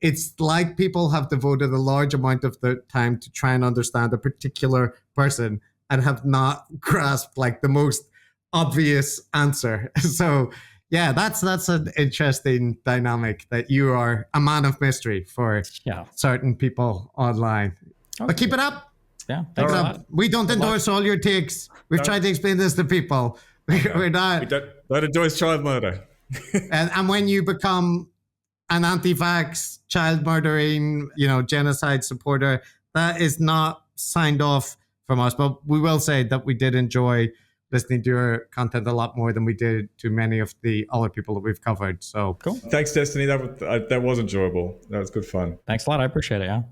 it's like people have devoted a large amount of their time to try and understand a particular person and have not grasped like the most obvious answer. So yeah, that's an interesting dynamic that you are a man of mystery for certain people online. Okay. But keep it up. Yeah, thanks a lot. We don't endorse all your takes. We've tried to explain this to people. We're not. We don't endorse child murder. and when you become an anti-vax, child murdering, genocide supporter, that is not signed off from us. But we will say that we did enjoy listening to your content a lot more than we did to many of the other people that we've covered. So cool. Thanks, Destiny. That was enjoyable. That was good fun. Thanks a lot. I appreciate it. Yeah.